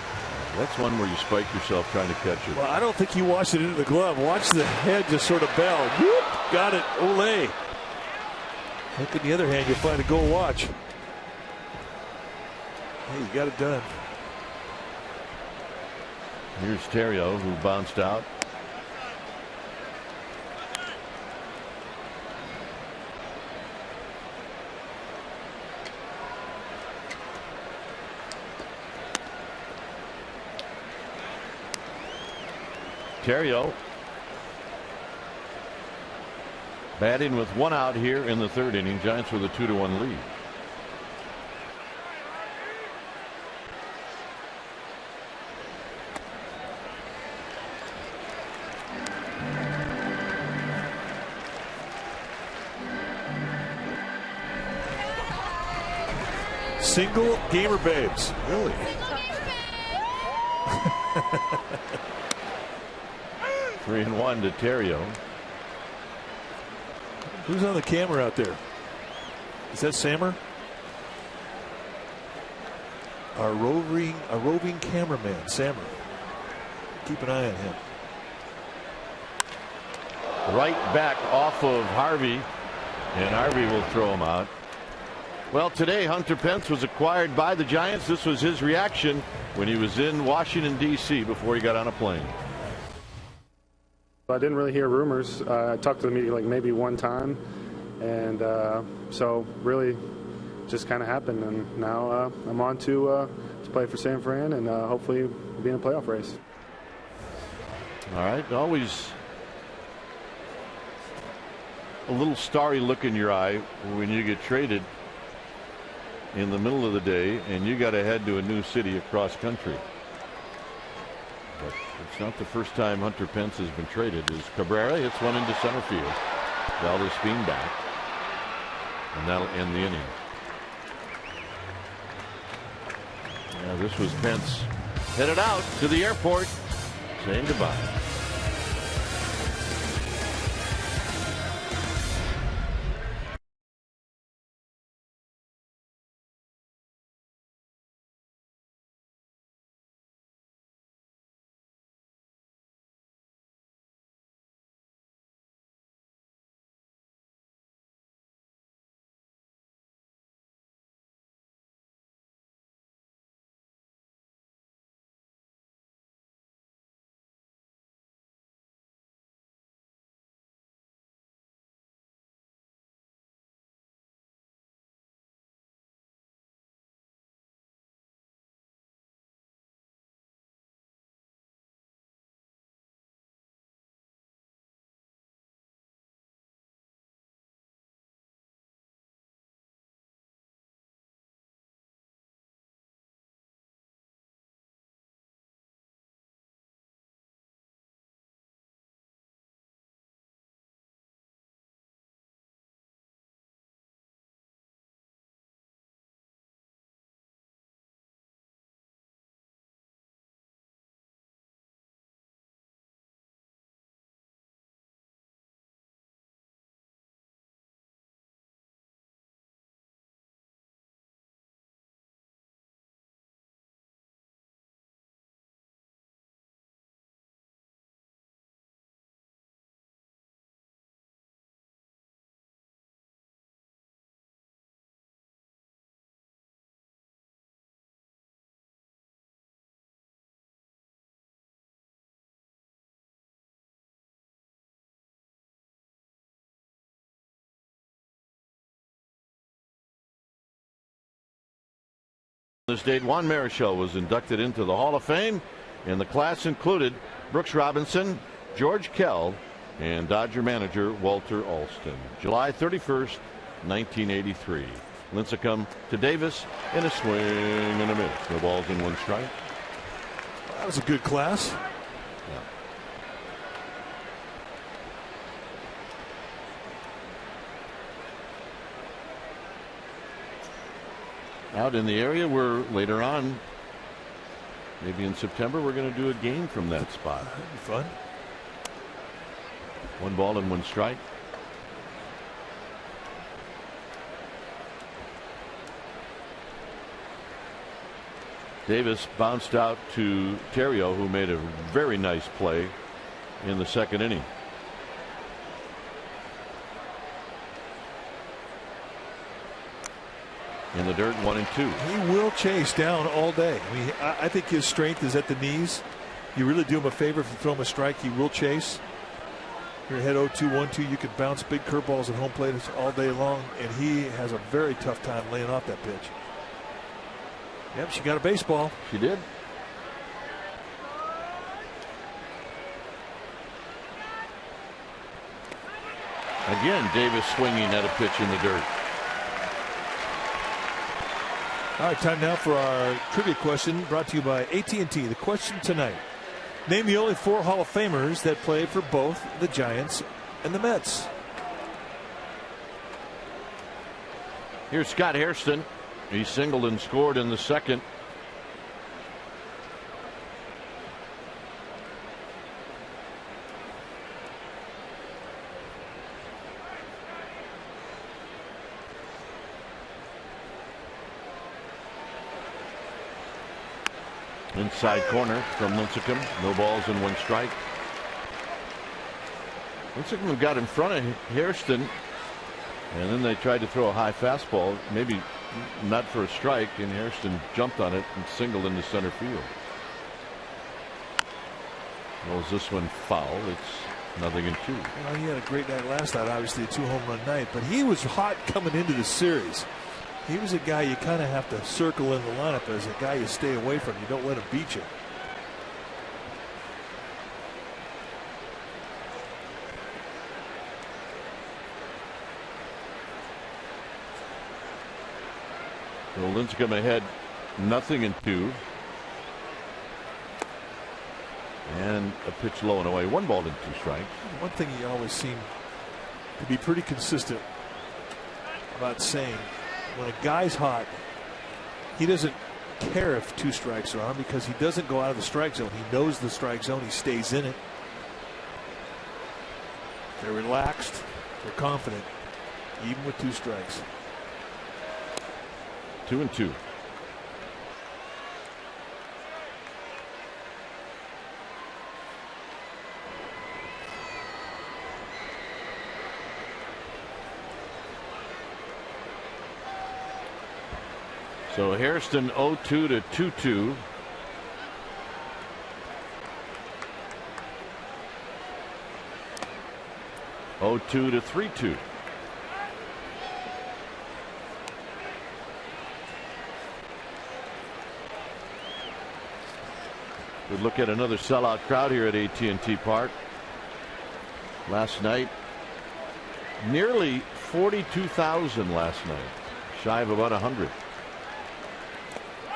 That's one where you spike yourself trying to catch it.
Well, I don't think he watched it into the glove. Watch the head just sort of bell. Whoop, got it. Ole. I think on the other hand, you'll find a goal watch. Hey, you got it done.
Here's Terrio, who bounced out. Terrio batting with one out here in the third inning. Giants with a 2-1 lead.
Single gamer babes.
Really? 3-1 to Terrio.
Who's on the camera out there? Is that Sammer? Our roving cameraman, Sammer. Keep an eye on him.
Right back off of Harvey, and Harvey will throw him out. Well, today Hunter Pence was acquired by the Giants. This was his reaction when he was in Washington, D.C. before he got on a plane.
I didn't really hear rumors. I talked to the media like maybe one time, and so really just kind of happened. And now I'm on to play for San Fran and hopefully be in a playoff race.
All right, always a little starry look in your eye when you get traded in the middle of the day and you got to head to a new city across country. But it's not the first time Hunter Pence has been traded. As Cabrera hits one into center field, VALDESPIN back, and that'll end the inning. Yeah, this was Pence headed out to the airport, saying goodbye. This date, Juan Marichal was inducted into the Hall of Fame, and the class included Brooks Robinson, George Kell, and Dodger manager Walter Alston. July 31st, 1983. Lincecum to Davis in a swing and a miss. No balls and one strike.
That was a good class.
Out in the area where later on, maybe in September, we're going to do a game from that spot.
That'd be fun.
1 ball and 1 strike. Davis bounced out to Terrio, who made a very nice play in the second inning. In the dirt, 1 and 2.
He will chase down all day. I mean, I think his strength is at the knees. You really do him a favor if you throw him a strike. He will chase. You're ahead 0-2, 1-2. You can bounce big curveballs at home plate all day long, and he has a very tough time laying off that pitch. Yep, she got a baseball.
She did. Again, Davis swinging at a pitch in the dirt.
All right, time now for our trivia question brought to you by AT&T. The question tonight: name the only 4 Hall of Famers that play for both the Giants and the Mets.
Here's Scott Hairston. He singled and scored in the second. Inside corner from Lincecum. No balls and 1 strike. Lincecum got in front of Hairston, and then they tried to throw a high fastball, maybe not for a strike, and Hairston jumped on it and singled into center field. Rolls this one foul. It's 0-2.
Well, he had a great night last night, obviously a 2-home run night, but he was hot coming into the series. He was a guy you kind of have to circle in the lineup as a guy you stay away from. You don't let him beat you.
So Lincecum ahead 0-2. And a pitch low and away. 1 ball and 2 strikes.
One thing he always seemed to be pretty consistent about saying, when a guy's hot, he doesn't care if 2 strikes are on because he doesn't go out of the strike zone. He knows the strike zone. He stays in it. They're relaxed. They're confident, even with 2 strikes.
2-2. So Hairston 0-2 to 2-2. Oh, 2 to 3-2. We look at another sellout crowd here at AT&T Park. Last night, nearly 42,000 last night, shy of about 100.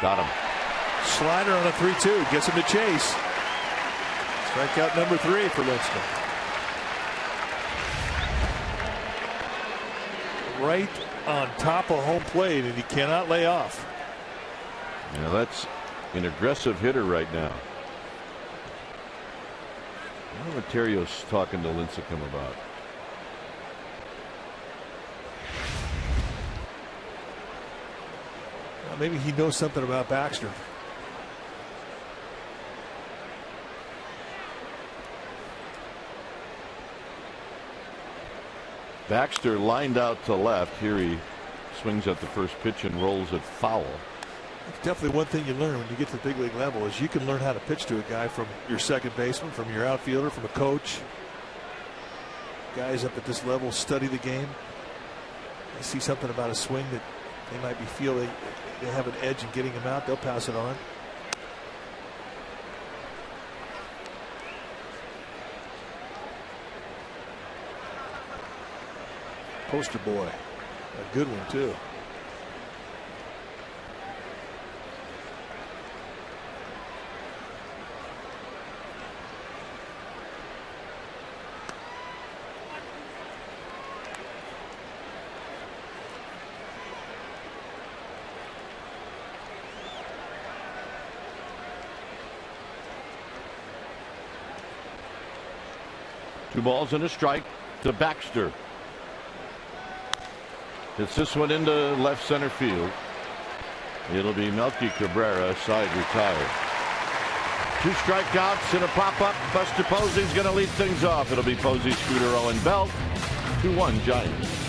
Got him.
Slider on a 3-2 gets him to chase. Strikeout number 3 for Lincecum. Right on top of home plate, and he cannot lay off.
Yeah, that's an aggressive hitter right now. I don't know what Terrios talking to Lincecum about.
Well, maybe he knows something about Baxter.
Baxter lined out to left. Here he swings at the first pitch and rolls it foul.
Definitely one thing you learn when you get to the big league level is you can learn how to pitch to a guy from your second baseman, from your outfielder, from a coach. Guys up at this level study the game. They see something about a swing that they might feel they have an edge in getting him out. They'll pass it on. Poster boy, a good one too.
Two balls and a strike to Baxter. Hits this one into left center field. It'll be Melky Cabrera, side retired. 2 strikeouts and a pop-up. Buster Posey's going to lead things off. It'll be Posey, Scooter, Owen, Belt. 2-1 Giants.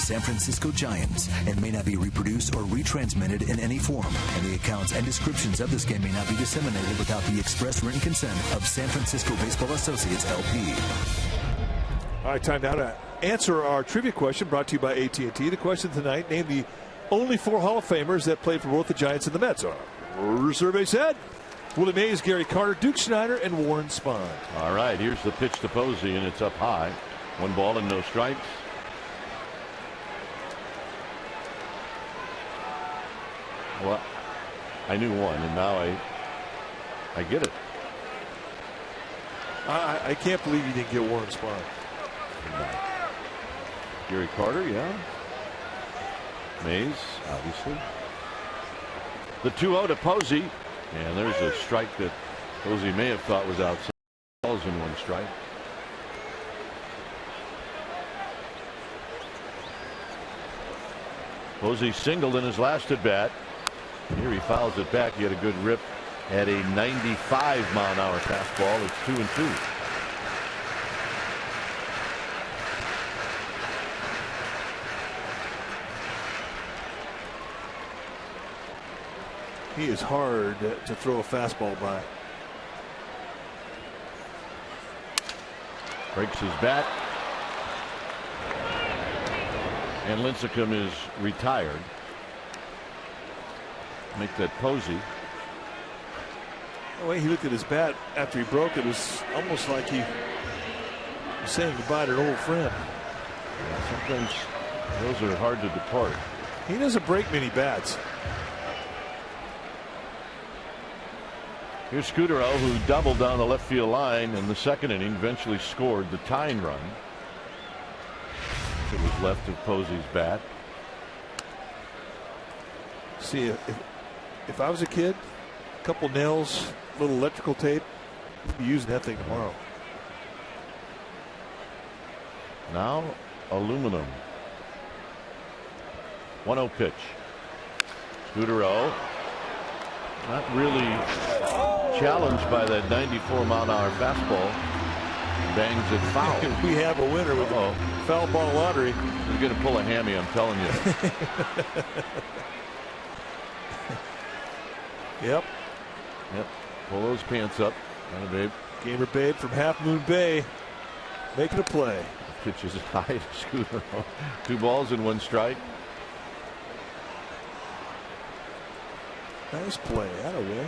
San Francisco Giants and may not be reproduced or retransmitted in any form. And the accounts and descriptions of this game may not be disseminated without the express written consent of San Francisco Baseball Associates, LP.
All right, time now to answer our trivia question brought to you by AT&T. The question tonight, name the only 4 Hall of Famers that played for both the Giants and the Mets. Our survey said Willie Mays, Gary Carter, Duke Snider, and Warren Spahn.
All right, here's the pitch to Posey, and it's up high. 1 ball and no strikes. Well, I knew one, and now I get it.
I can't believe you didn't get Warren Spahn.
Gary Carter, yeah. Mays, obviously. The 2-0 to Posey, and there's a strike that Posey may have thought was outside. Balls in 1 strike. Posey singled in his last at bat. Here he fouls it back. He had a good rip at a 95-mile-an-hour fastball. It's 2-2.
He is hard to throw a fastball by.
Breaks his bat. And Lincecum is retired. Make that Posey.
The way he looked at his bat after he broke it was almost like he was saying goodbye to an old friend.
Yeah, sometimes those are hard to depart.
He doesn't break many bats.
Here's Scudero, who doubled down the left field line in the 2nd inning, eventually scored the tying run. It was left of Posey's bat.
See, if I was a kid, a couple nails, a little electrical tape, I'd be using that thing tomorrow.
Now aluminum. 1-0 pitch. Scudero not really challenged by that 94-mile-an-hour fastball. Bangs it foul.
We have a winner with the foul ball lottery.
He's going to pull a hammy, I'm telling you.
Yep.
Pull those pants up. Babe.
Gamer Babe from Half Moon Bay making a play.
Pitch is high to Scudero. 2 balls and 1 strike.
Nice play. That away.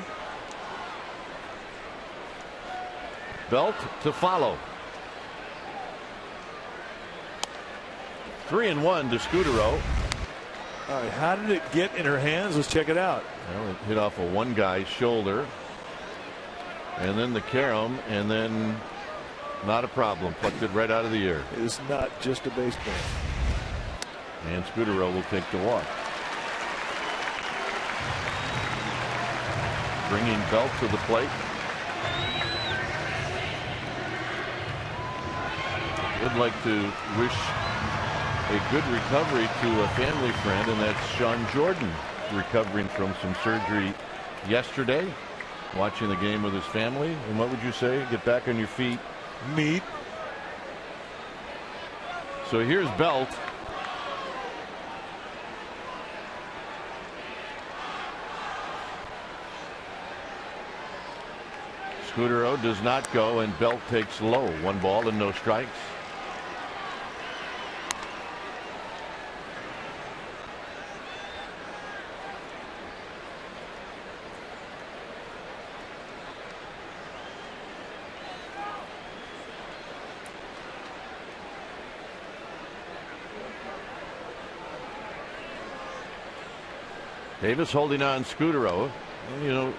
Belt to follow. 3-1 to Scudero.
All right, how did it get in her hands? Let's check it out.
Well, it hit off of one guy's shoulder, and then the carom, and then not a problem. Plucked it right out of the air.
It is not just a baseball.
And Scudero will take the walk. Bringing Belt to the plate. Would like to wish a good recovery to a family friend, and that's Sean Jordan, recovering from some surgery yesterday, watching the game with his family. And what would you say? Get back on your feet.
Meat.
So here's Belt. Scudero does not go, and Belt takes low. 1 ball and no strikes. Davis holding on Scudero. You know,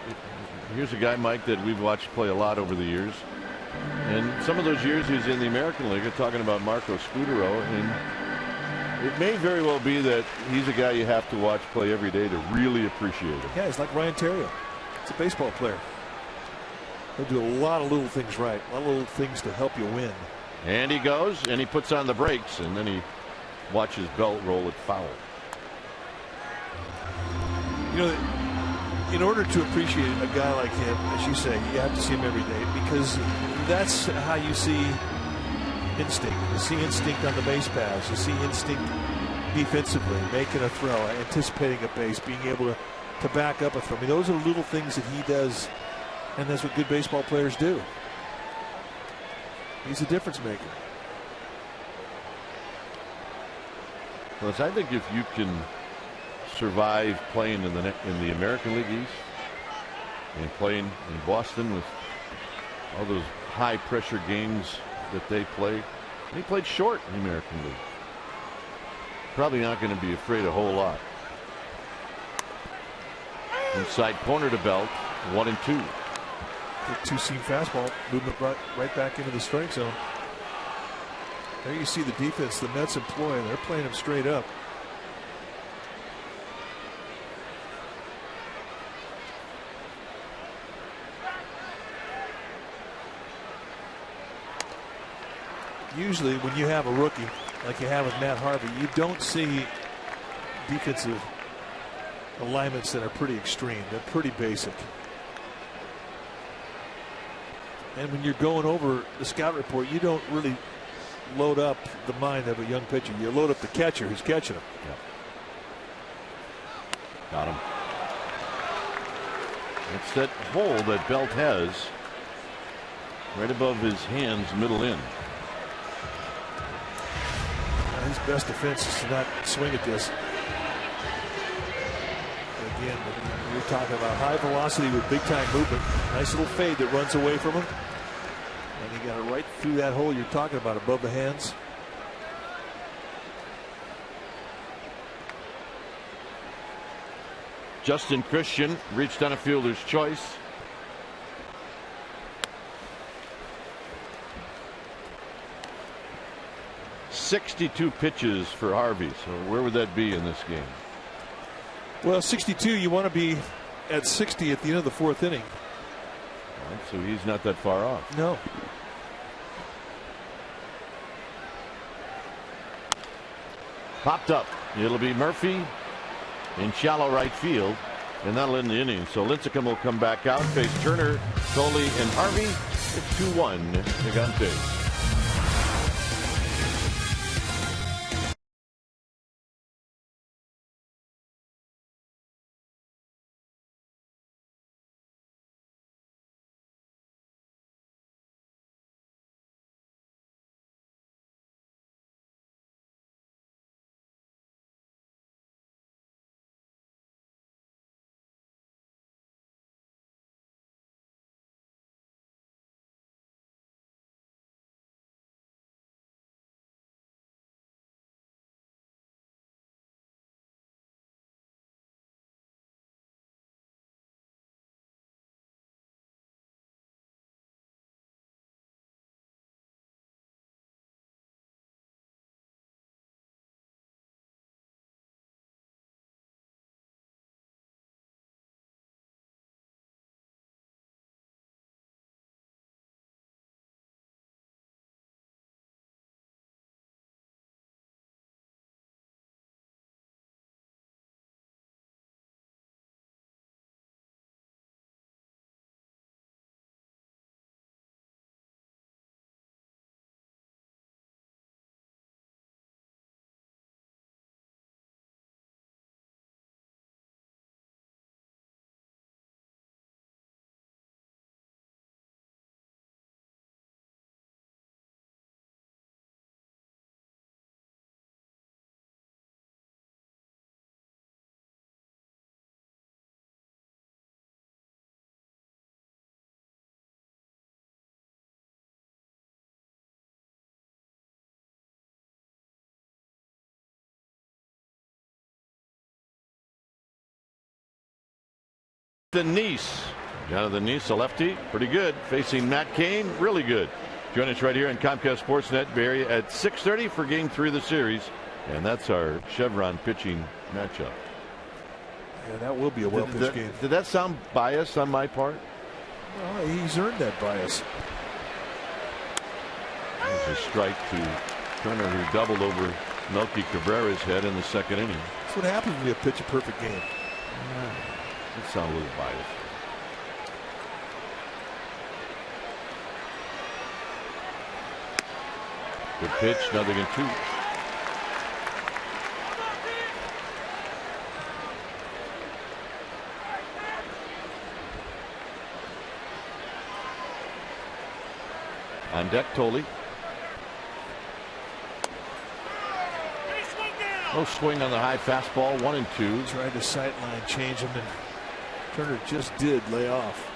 here's a guy, Mike, that we've watched play a lot over the years. And some of those years he was in the American League. We're talking about Marco Scudero. And it may very well be that he's a guy you have to watch play every day to really appreciate him.
Yeah, he's like Ryan Terrio. He's a baseball player. He'll do a lot of little things right. A lot of little things to help you win.
And he goes, and he puts on the brakes, and then he watches Belt roll it foul.
You know, in order to appreciate a guy like him, as you say, you have to see him every day, because that's how you see instinct. You see instinct on the base paths. You see instinct defensively, making a throw, anticipating a base, being able to back up a throw. I mean, those are little things that he does, and that's what good baseball players do. He's a difference maker.
Well, I think if you can survive playing in the American League East and playing in Boston with all those high pressure games that they play, he played short in the American League. Probably not going to be afraid a whole lot. Inside corner to Belt, 1-2.
The two-seam fastball movement right back into the strike zone. There you see the defense the Mets employ. They're playing him straight up. Usually when you have a rookie like you have with Matt Harvey, you don't see defensive alignments that are pretty extreme. They're pretty basic. And when you're going over the scout report, you don't really load up the mind of a young pitcher. You load up the catcher who's catching him.
Yep. Got him. It's that hole that Belt has right above his hands, middle in.
His best defense is to not swing at this. Again, we're talking about high velocity with big time movement. Nice little fade that runs away from him. And he got it right through that hole you're talking about above the hands.
Justin Christian reached on a fielder's choice. .62 pitches for Harvey. So where would that be in this game?
Well, 62, you want to be at 60 at the end of the fourth inning.
Right, so he's not that far off.
No.
Popped up. It'll be Murphy in shallow right field, and that'll end the inning. So Lincecum will come back out, face Turner, Thole, and Harvey. It's 2-1 Gigante. Jonathan Neese, a lefty, pretty good. Facing Matt Cain, really good. Join us right here on Comcast Sportsnet Bay Area at 6:30 for Game 3 of the series, and that's our Chevron pitching matchup.
Yeah, that will be a well-pitched game.
Did that sound biased on my part?
Well, he's earned that bias.
There's a strike to Turner, who doubled over Melky Cabrera's head in the second inning.
That's what happens when you pitch a perfect game.
Yeah. That sounds a little biased. Good pitch, 0-2. On deck, Thole. No swing on the high fastball, 1-2.
Tried to sightline change him, and Turner just did lay off.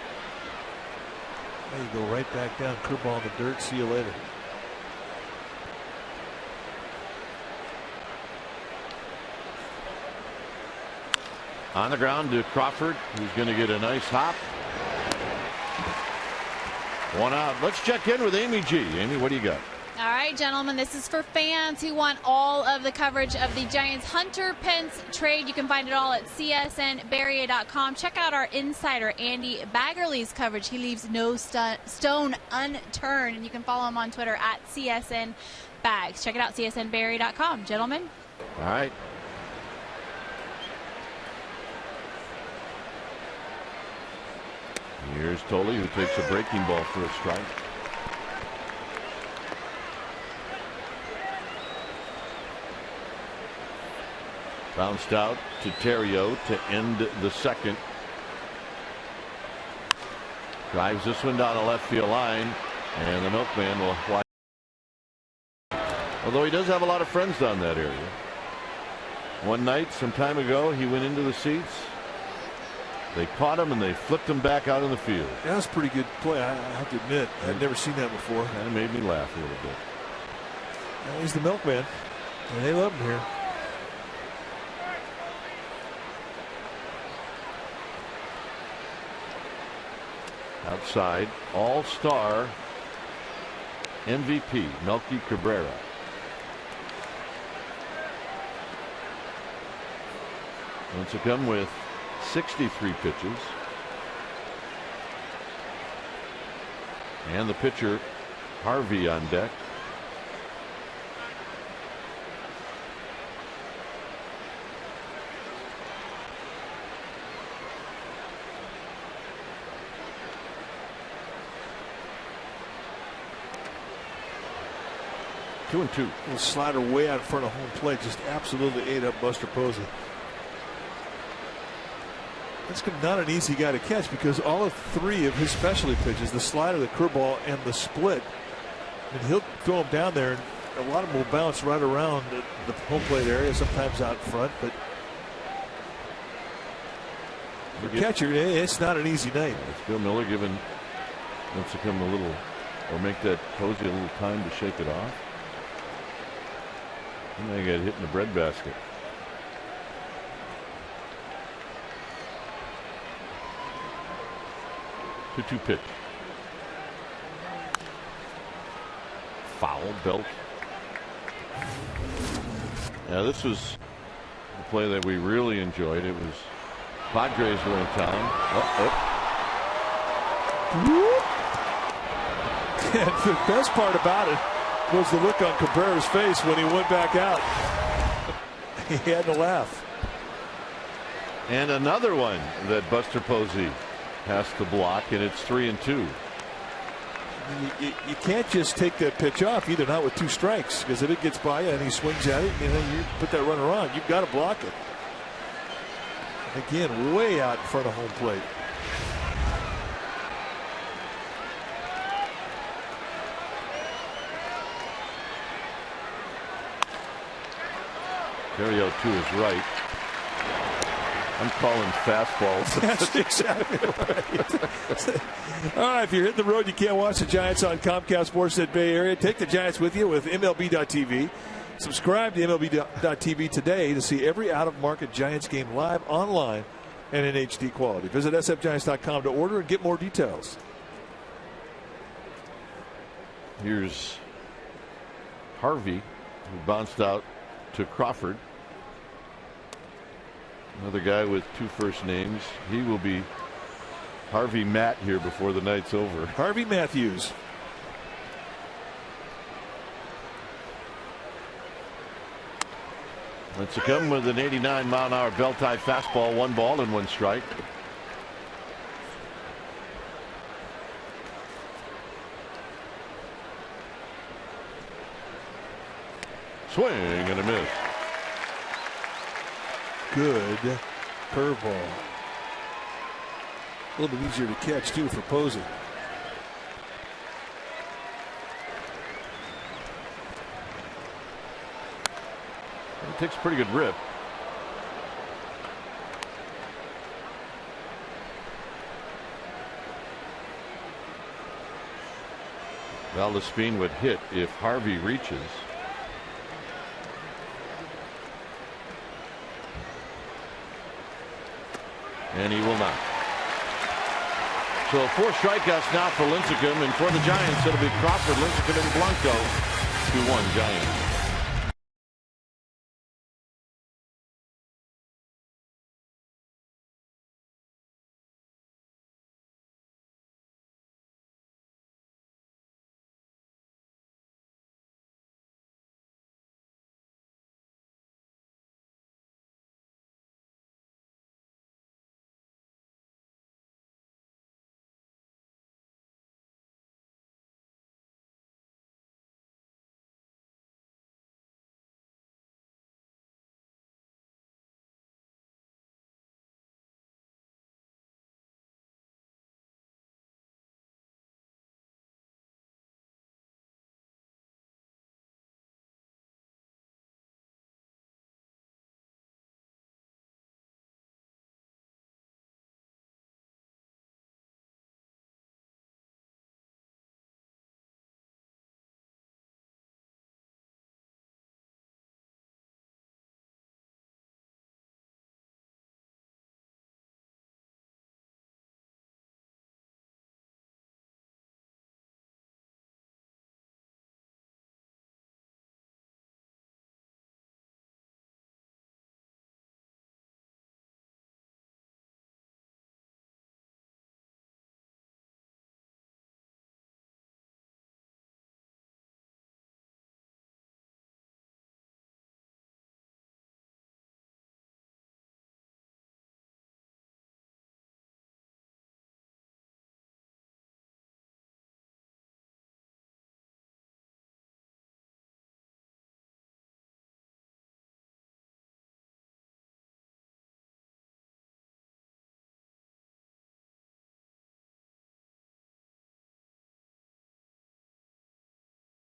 There you go, right back down, curveball in the dirt. See you later.
On the ground to Crawford, who's going to get a nice hop. 1 out. Let's check in with Amy G. Amy, what do you got?
All right, gentlemen, this is for fans who want all of the coverage of the Giants Hunter Pence trade. You can find it all at csnbarrier.com. Check out our insider, Andy Baggerly's coverage. He leaves no stone unturned, and you can follow him on Twitter at csnbags. Check it out, csnbarrier.com. Gentlemen.
All right. Here's Thole, who takes a breaking ball for a strike. Bounced out to Terrio to end the second. Drives this one down the left field line, and the milkman will fly. Although he does have a lot of friends down that area. One night, some time ago, he went into the seats. They caught him and they flipped him back out in the field.
That was a pretty good play, I have to admit. I'd never seen that before.
And it made me laugh a little bit.
Well, he's the milkman, and they love him here.
Outside, all-star MVP, Melky Cabrera. LINCECUM with 63 pitches. And the pitcher, Harvey, on deck. Two and two.
Little slider way out in front of home plate, just absolutely ate up Buster Posey. That's not an easy guy to catch because all of three of his specialty pitches, the slider, the curveball, and the split, and he'll throw them down there, and a lot of them will bounce right around the home plate area, sometimes out front. But for catcher, it's not an easy night.
It's Bill Miller giving LINCECUM a little, or make that Posey a little time to shake it off. And they get hit in the breadbasket. Two pitch. Foul belt. Now this was the play that we really enjoyed. It was Padres were in town.
And the best part about it was the look on Cabrera's face when he went back out. He had to laugh.
And another one that Buster Posey has to block, and it's 3-2.
You can't just take that pitch off either, not with two strikes, because if it gets by you and he swings at it, you put that runner on. You've got to block it. Again, way out in front of home plate.
Terrio to his right. I'm calling fastballs.
That's exactly right. All right, if you're hitting the road, you can't watch the Giants on Comcast Sportsnet Bay Area. Take the Giants with you with MLB.TV. Subscribe to MLB.TV today to see every out-of-market Giants game live online and in HD quality. Visit sfgiants.com to order and get more details.
Here's Harvey, who bounced out to Crawford. Another guy with two first names. He will be Harvey Matt here before the night's over.
Harvey Matthews.
LINCECUM with an 89-mile-an-hour belt-high fastball, 1 ball and 1 strike. Swing and a miss.
Good curveball. A little bit easier to catch, too, for Posey.
takes a pretty good rip. Valdespin would hit if Harvey reaches. And he will not. So 4 strikeouts now for Lincecum, and for the Giants it'll be Crawford, Lincecum, and Blanco. 2-1 Giants.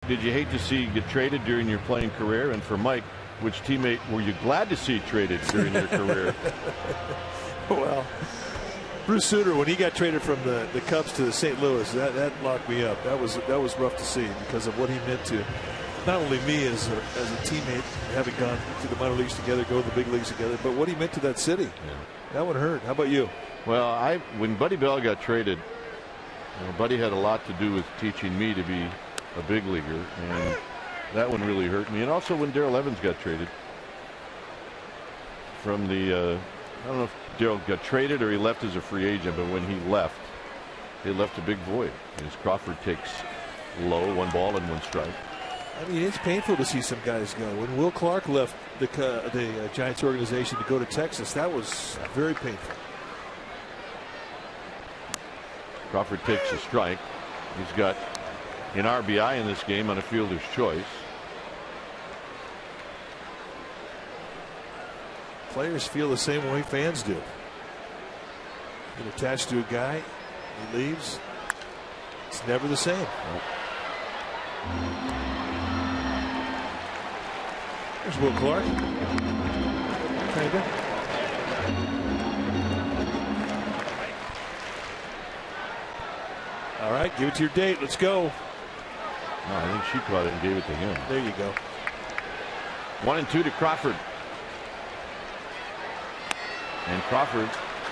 Did you hate to see you get traded during your playing career? And for Mike, which teammate were you glad to see traded during your career?
Well, Bruce Sutter, when he got traded from the Cubs to the St. Louis, that locked me up. That was rough to see because of what he meant to not only me as a teammate, having gone to the minor leagues together, go to the big leagues together, but what he meant to that city. Yeah. That one hurt. How about you?
Well, when Buddy Bell got traded, Buddy had a lot to do with teaching me to be a big leaguer, and that one really hurt me. And also when Darrell Evans got traded from the I don't know if Darrell got traded or he left as a free agent, but when he left, they left a big void as Crawford takes low, 1 ball and 1 strike.
I mean, it's painful to see some guys go. When Will Clark left the Giants organization to go to Texas, that was very painful.
Crawford takes a strike. He's got an RBI in this game on a fielder's choice.
Players feel the same way fans do. Get attached to a guy, he leaves, it's never the same. There's Will Clark. All right, give it to your date. Let's go.
No, I think she caught it and gave it to him.
There you go.
1-2 to Crawford. And Crawford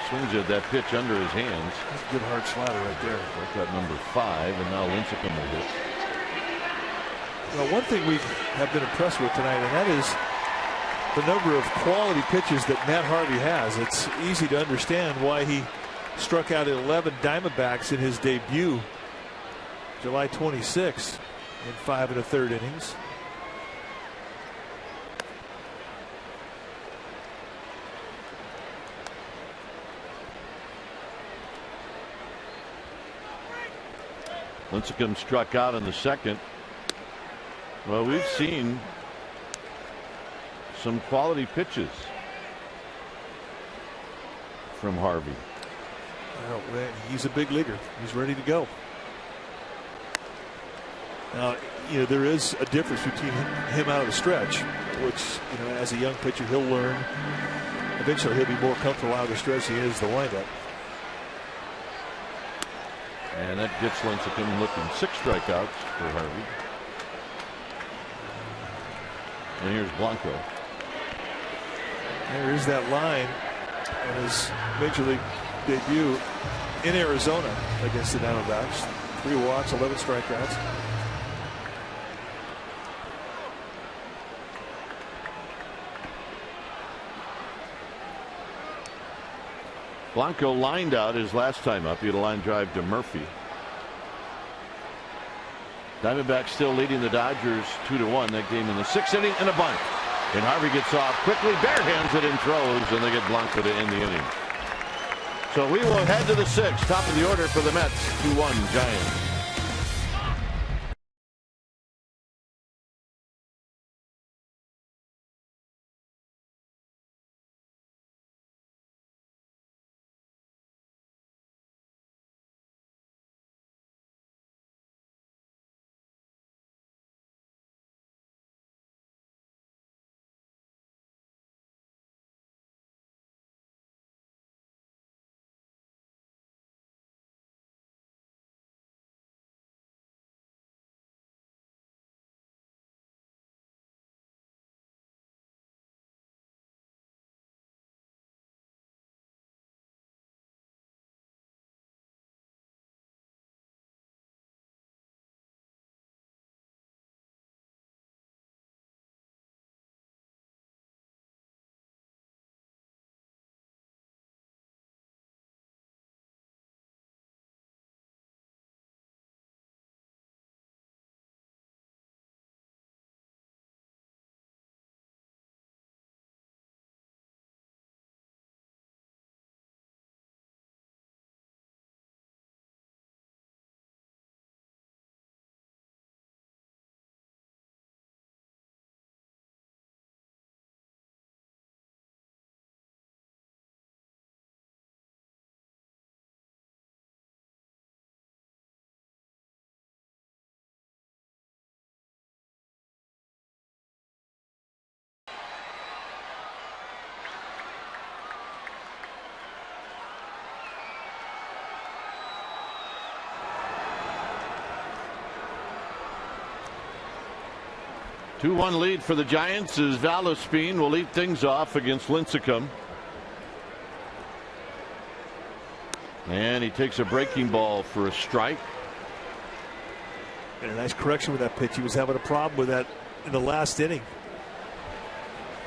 swings at that pitch under his hands.
That's a good hard slider right there.
That's got number 5, and now Lincecum will hit.
Well, one thing we have been impressed with tonight, and that is the number of quality pitches that Matt Harvey has. It's easy to understand why he struck out 11 Diamondbacks in his debut July 26 in 5 1/3 innings.
Lincecum struck out in the second. Well, we've seen some quality pitches from Harvey.
Well, he's a big leaguer. He's ready to go. Now, there is a difference between him out of the stretch which, you know, as a young pitcher, he'll learn. Eventually, he'll be more comfortable out of the stretch he is the windup.
And that gets Lincecum looking 6 strikeouts for Harvey. And here's Blanco.
There is that line on his Major League debut in Arizona against the Diamondbacks. 3 walks, 11 strikeouts.
Blanco lined out his last time up. He had a line drive to Murphy. Diamondbacks still leading the Dodgers 2-1. That game in the 6th inning, and a bunt. And Harvey gets off quickly, barehands it and throws, and they get Blanco to end the inning. So we will head to the 6th, top of the order for the Mets, 2-1 Giants. A 2-1 lead for the Giants as VALDESPIN will lead things off against Lincecum. And he takes a breaking ball for a strike.
And a nice correction with that pitch. He was having a problem with that in the last inning.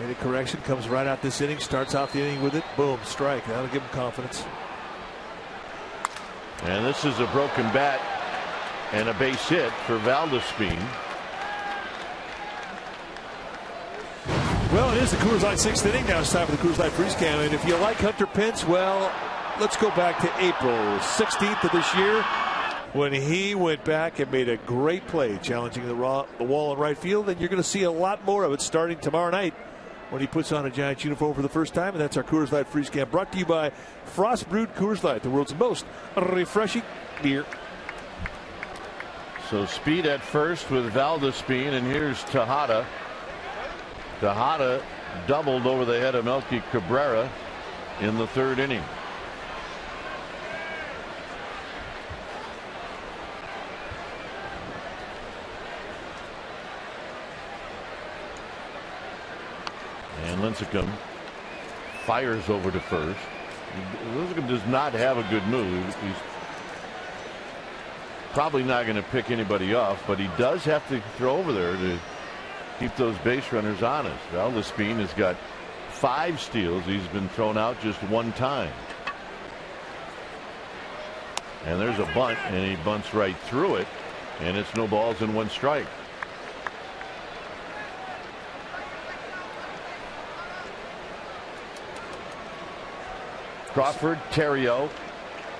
And a correction, comes right out this inning, starts off the inning with it. Boom, strike. That'll give him confidence.
And this is a broken bat and a base hit for VALDESPIN.
Well, it is the Coors Light 6th inning. Now it's time for the Coors Light Freeze Cam. And if you like Hunter Pence, well, let's go back to April 16th of this year when he went back and made a great play challenging the wall in right field. And you're going to see a lot more of it starting tomorrow night when he puts on a Giants uniform for the first time. And that's our Coors Light Freeze Cam, brought to you by Frost Brewed Coors Light, the world's most refreshing beer.
So speed at first with VALDESPIN, and here's TEJADA. TEJADA doubled over the head of MELKY CABRERA in the 3rd inning. And Lincecum fires over to first. Lincecum does not have a good move. He's probably not going to pick anybody off, but he does have to throw over there to keep those base runners honest. VALDESPIN has got 5 steals. He's been thrown out just 1 time. And there's a bunt, and he bunts right through it, and it's no balls and 1 strike. Crawford, Terrio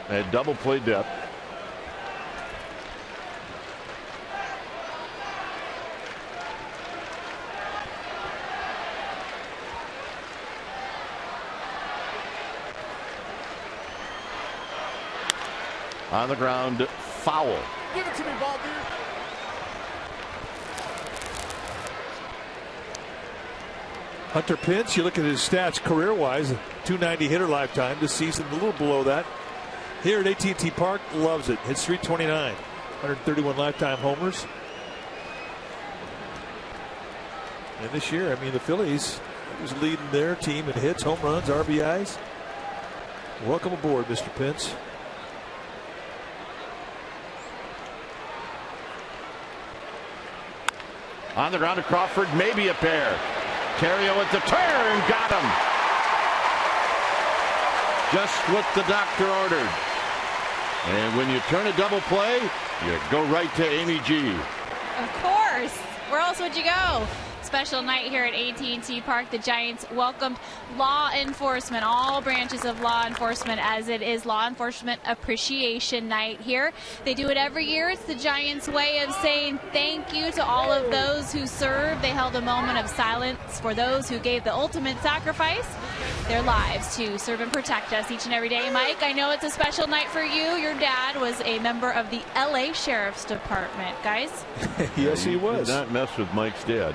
at double play depth. On the ground, foul.
Give it to me, ball dude.
Hunter Pence, you look at his stats career-wise, 290 hitter lifetime this season, a little below that. Here at AT&T Park, loves it. Hits 329, 131 lifetime homers. And this year, I mean, the Phillies, he was leading their team in hits, home runs, RBIs. Welcome aboard, Mr. Pence.
On the ground to Crawford, maybe a pair. Terrio at the turn, got him. Just what the doctor ordered. And when you turn a double play, you go right to Amy G.
Of course. Where else would you go? Special night here at AT&T Park. The Giants welcomed law enforcement, all branches of law enforcement, as it is Law Enforcement Appreciation Night here. They do it every year. It's the Giants' way of saying thank you to all of those who serve. They held a moment of silence for those who gave the ultimate sacrifice, their lives, to serve and protect us each and every day. Mike, I know it's a special night for you. Your dad was a member of the LA Sheriff's Department, guys.
Yes, he was.
Did not mess with Mike's dad.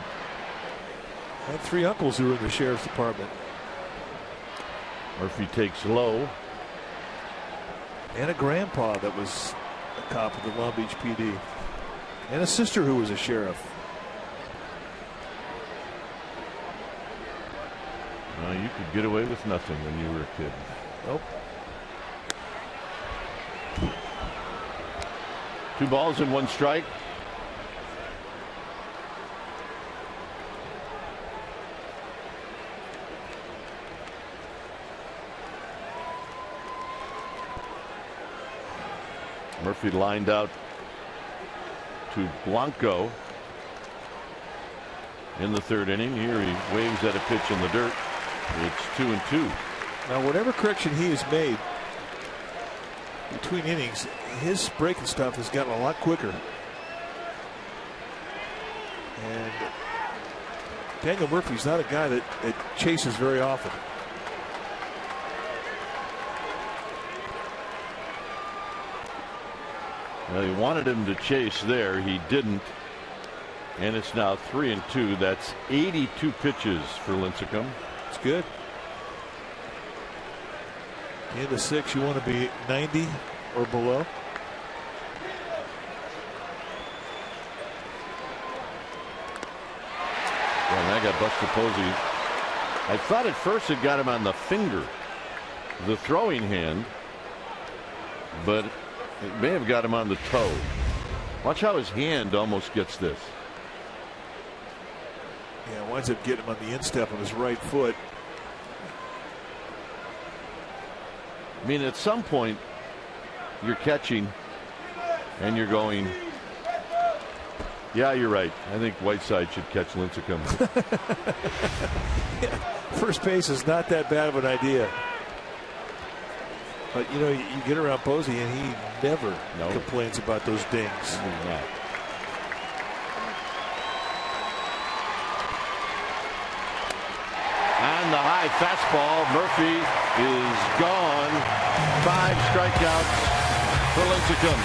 I had 3 uncles who were in the Sheriff's Department.
Murphy takes low.
And a grandpa that was a cop at the Long Beach PD. And a sister who was a sheriff.
You could get away with nothing when you were a kid.
Nope.
2 balls and 1 strike. Murphy lined out to Blanco in the 3rd inning. Here he waves at a pitch in the dirt. It's 2-2.
Now, whatever correction he has made between innings, his breaking stuff has gotten a lot quicker. And Daniel Murphy's not a guy that chases very often.
Well, he wanted him to chase there. He didn't. And it's now 3-2. That's 82 pitches for Lincecum.
It's good. In the 6, you want to be 90 or below.
Well, that got Buster Posey. I thought at first it got him on the finger, the throwing hand, but it may have got him on the toe. Watch how his hand almost gets this.
Yeah, winds up getting him on the instep of his right foot.
I mean, at some point, you're catching and you're going, yeah, you're right. I think Whiteside should catch Lincecum.
Yeah, first base is not that bad of an idea. But, you know, you get around Posey and he never complains about those dings.
And the high fastball. Murphy is gone. 5 strikeouts for Lincecum.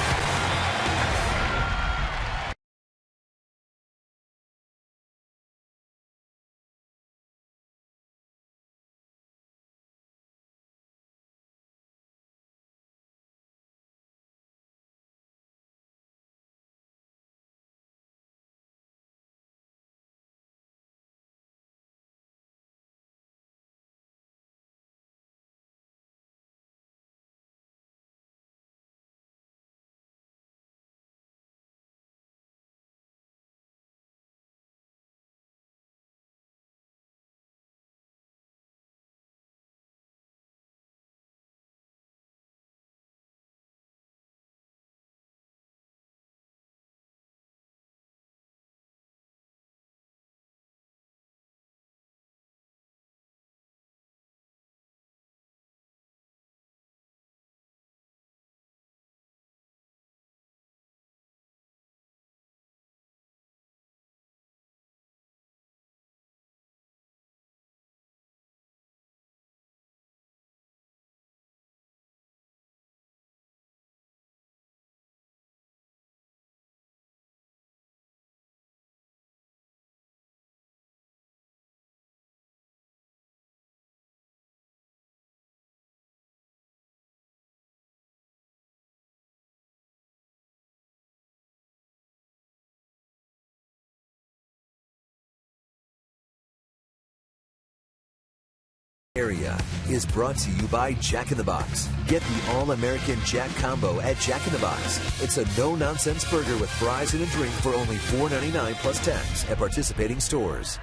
Area is brought to you by Jack in the Box. Get the All-American Jack Combo at Jack in the Box. It's a no-nonsense burger with fries and a drink for only $4.99 plus tax at participating stores.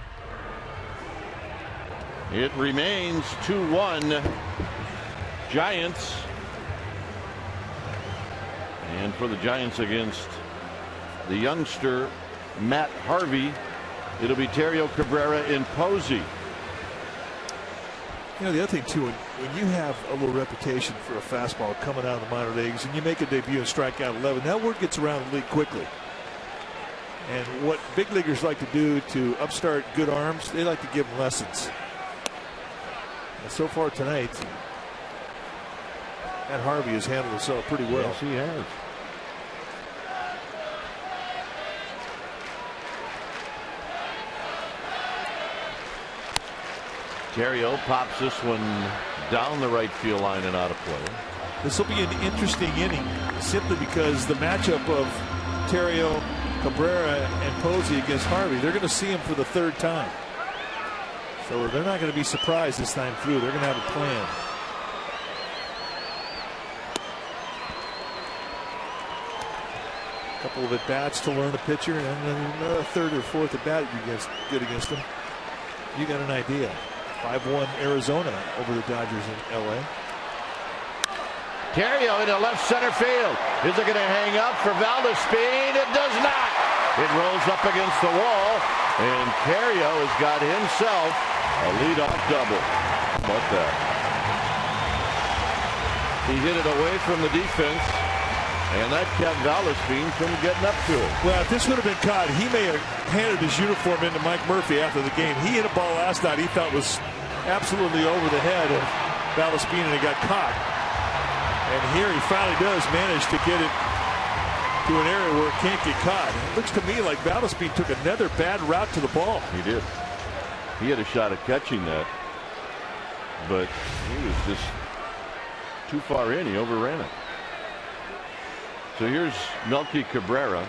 It remains 2-1 Giants. And for the Giants against the youngster Matt Harvey, it'll be Terrio, Cabrera, and Posey.
You know, the other thing, too, when you have a little reputation for a fastball coming out of the minor leagues and you make a debut and strike out 11, that word gets around the league quickly. And what big leaguers like to do to upstart good arms, they like to give them lessons. And so far tonight, Matt Harvey has handled himself pretty well.
Yes, he has. Terrio pops this one down the right field line and out of play.
This will be an interesting inning simply because the matchup of Terrio, Cabrera, and Posey against Harvey, they're going to see him for the third time. So they're not going to be surprised this time through. They're going to have a plan. A couple of at-bats to learn the pitcher, and then another third or fourth at-bat good against him. You got an idea. 5-1 Arizona over the Dodgers in L.A.
Terrio into left center field. Is it going to hang up for Valdespian? It does not. It rolls up against the wall, and Terrio has got himself a leadoff double. How about that? He hit it away from the defense, and that kept Valdespian from getting up to it.
Well, if this would have been caught, he may have handed his uniform into Mike Murphy after the game. He hit a ball last night he thought was absolutely over the head of Valdespian, and it got caught. And here he finally does manage to get it to an area where it can't get caught. It looks to me like Valdespian took another bad route to the ball.
He did. He had a shot at catching that, but he was just too far in. He overran it. So here's Melky Cabrera.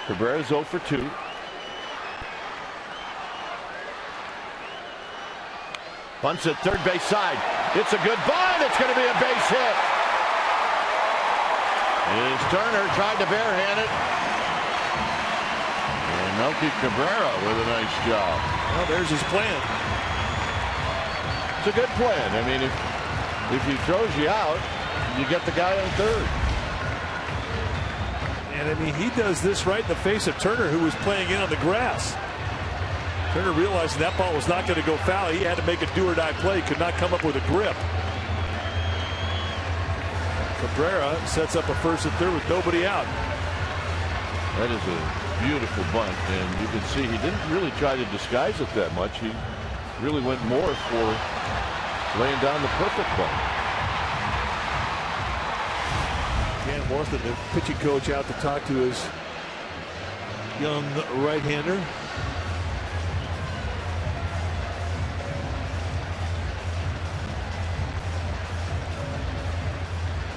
Cabrera's 0 for 2. Bunts at third base side. It's a good ball. It's going to be a base hit. Is Turner tried to barehand it. And Melky Cabrera with a nice job.
Well, there's his plan.
It's a good plan. I mean, if he throws you out, you get the guy on third.
And I mean, he does this right in the face of Turner, who was playing in on the grass. Turner realized that ball was not going to go foul. He had to make a do-or-die play. Could not come up with a grip. Cabrera sets up a first and third with nobody out.
That is a beautiful bunt, and you can see he didn't really try to disguise it that much. He really went more for laying down the perfect bunt.
Dan Morton, the pitching coach, out to talk to his young right-hander.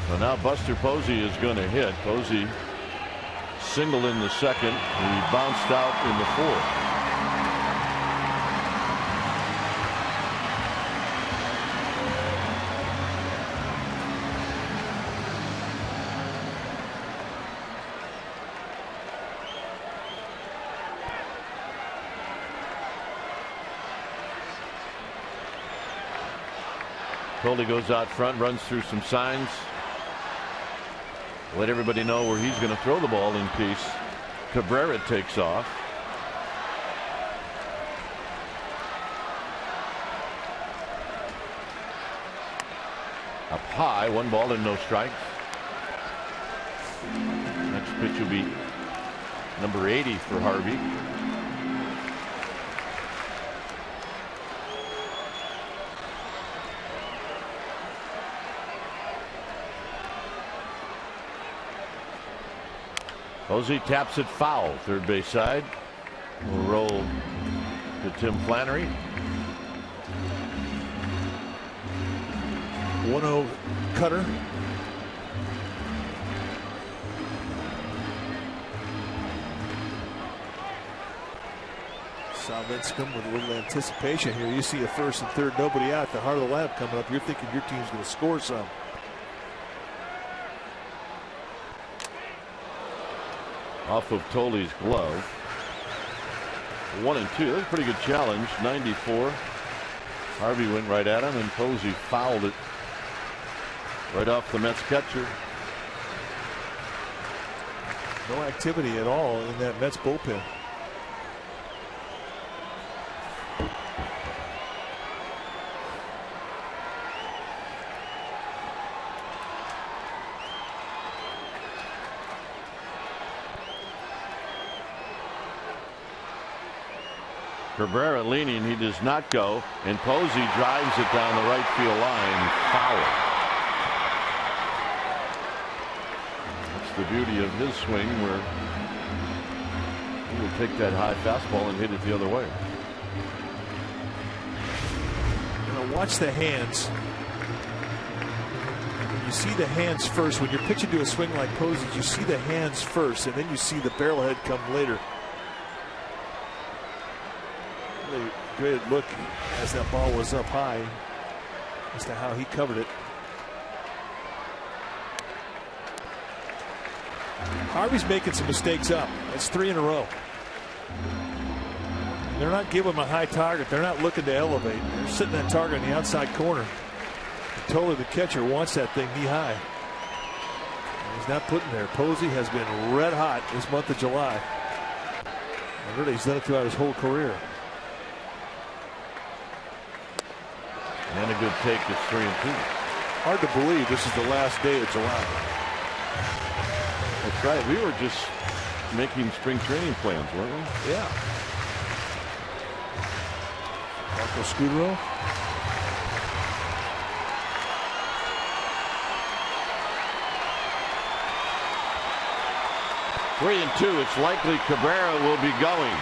So now Buster Posey is going to hit. Posey singled in the second. He bounced out in the fourth. Thole goes out front, runs through some signs. Let everybody know where he's going to throw the ball in peace. Cabrera takes off. Up high, 1 ball and no strikes. Next pitch will be number 80 for Harvey. Posey taps it foul, third base side. Will roll to Tim Flannery.
1-0 cutter. Saw LINCECUM with a little anticipation here. You see a first and third, nobody out. The heart of the lineup coming up. You're thinking your team's going to score some.
Off of Thole's glove. 1 and 2. That's a pretty good challenge. 94. Harvey went right at him, and Posey fouled it right off the Mets catcher.
No activity at all in that Mets bullpen.
Cabrera leaning, he does not go, and Posey drives it down the right field line, foul. That's the beauty of his swing, where he will take that high fastball and hit it the other way.
Now watch the hands. You see the hands first. When you're pitching to a swing like Posey's, you see the hands first, and then you see the barrelhead come later. Really good look as that ball was up high as to how he covered it. Harvey's making some mistakes up. That's 3 in a row. They're not giving him a high target. They're not looking to elevate. They're sitting that target in the outside corner. Thole, the catcher, wants that thing knee high. And he's not putting there. Posey has been red hot this month of July. And really, he's done it throughout his whole career.
And a good take. It's 3 and 2.
Hard to believe this is the last day of July.
That's right. We were just making spring training plans, weren't we?
Yeah. Marco Scudero.
Three and 2. It's likely Cabrera will be going.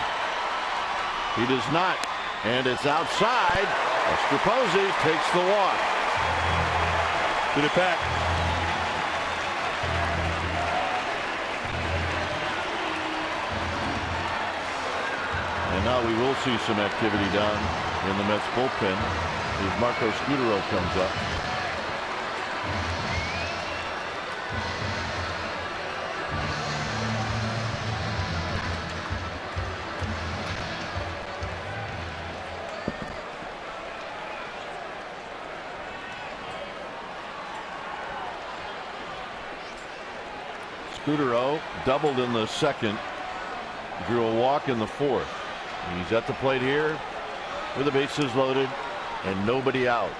He does not. And it's outside. Mr. Posey takes the walk.
Good at bat.
And now we will see some activity down in the Mets bullpen as Marco Scudero comes up. Scudero doubled in the second, drew a walk in the fourth. He's at the plate here with the bases loaded and nobody out.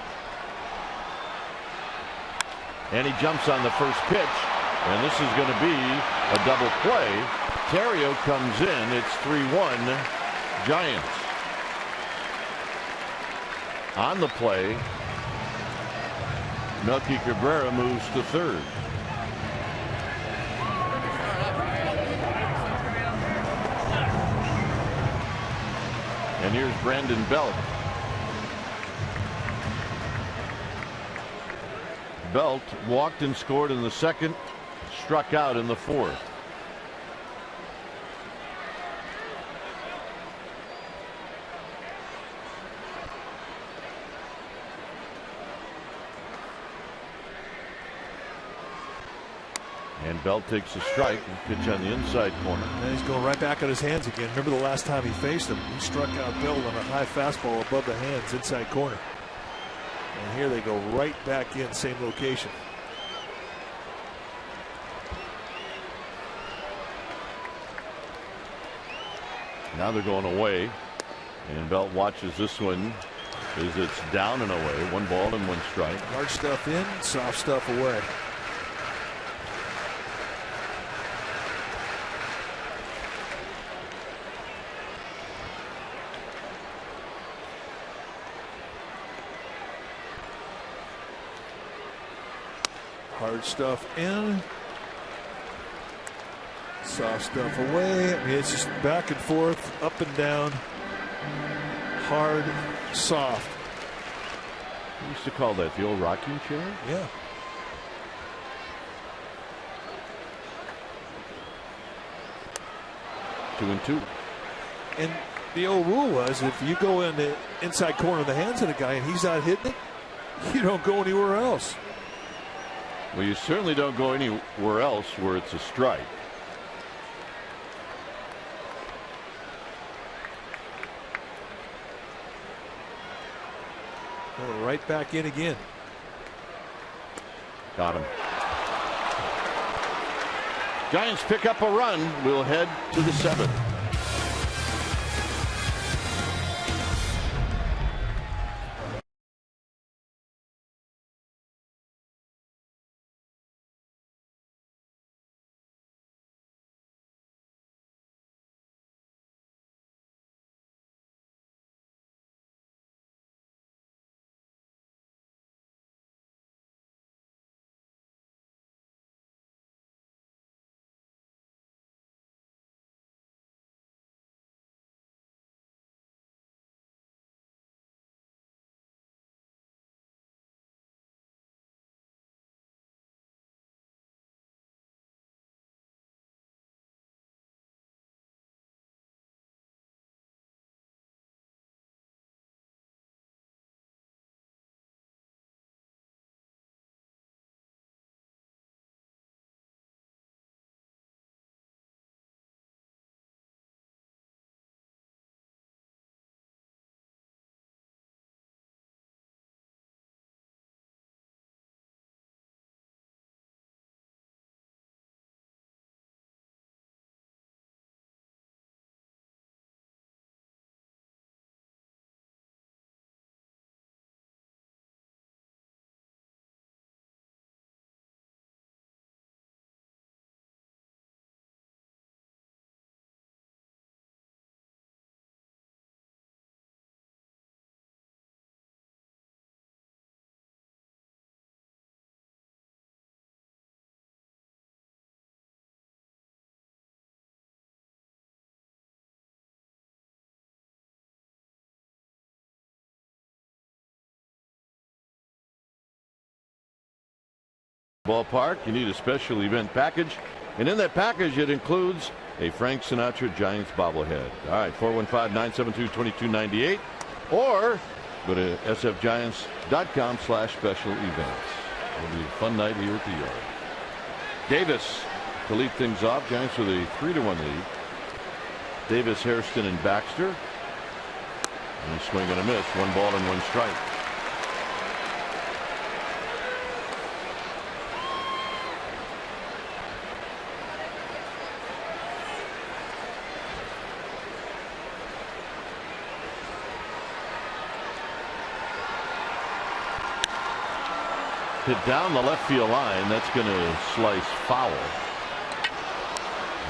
And he jumps on the first pitch, and this is going to be a double play. Terrio comes in. It's 3-1 Giants. On the play, Melky Cabrera moves to third. And here's Brandon Belt. Belt walked and scored in the second, struck out in the fourth. And Belt takes a strike and pitch on the inside corner.
And he's going right back on his hands again. Remember the last time he faced him, he struck out Belt on a high fastball above the hands, inside corner. And here they go right back in, same location.
Now they're going away, and Belt watches this one as it's down and away. 1 ball and 1 strike.
Hard stuff in, soft stuff away. Hard stuff in, soft stuff away. I mean, it's just back and forth, up and down, hard, soft.
We used to call that the old rocking chair.
Yeah.
Two and two.
And The old rule was if you go in the inside corner of the hands of the guy and he's not hitting it, you don't go anywhere else.
Well, you certainly don't go anywhere else where it's a strike.
Well, right back in again.
Got him. Giants pick up a run. We'll head to the 7th. Ballpark, you need a special event package, and in that package it includes a Frank Sinatra Giants bobblehead. All right, 415-972-2298, or go to sfgiants.com/special events. It'll be a fun night here at the Yard. Davis to lead things off. Giants with a 3-1 lead. Davis, Hairston, and Baxter. And a swing and a miss. 1 ball and 1 strike. Hit down the left field line. That's going to slice foul.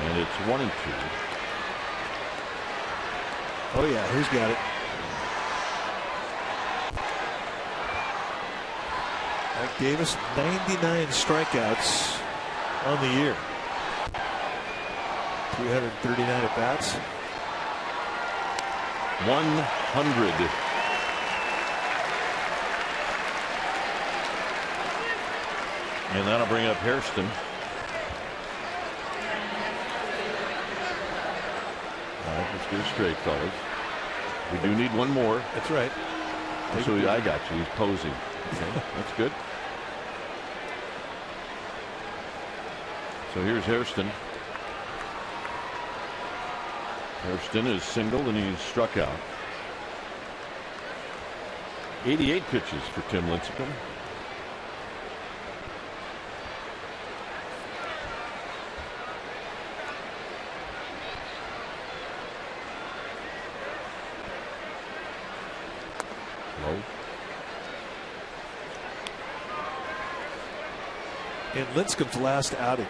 And it's 1-2.
Oh yeah, who's got it? Mike Davis, 99 strikeouts on the year. 339 at bats.
100. And that'll bring up Hairston. All right, let's get it straight, fellas. We do need one more.
That's right.
So I got you. He's posing. Okay, that's good. So here's Hairston. Hairston is singled and he's struck out. 88 pitches for Tim Lincecum.
In Lincecum's last outing,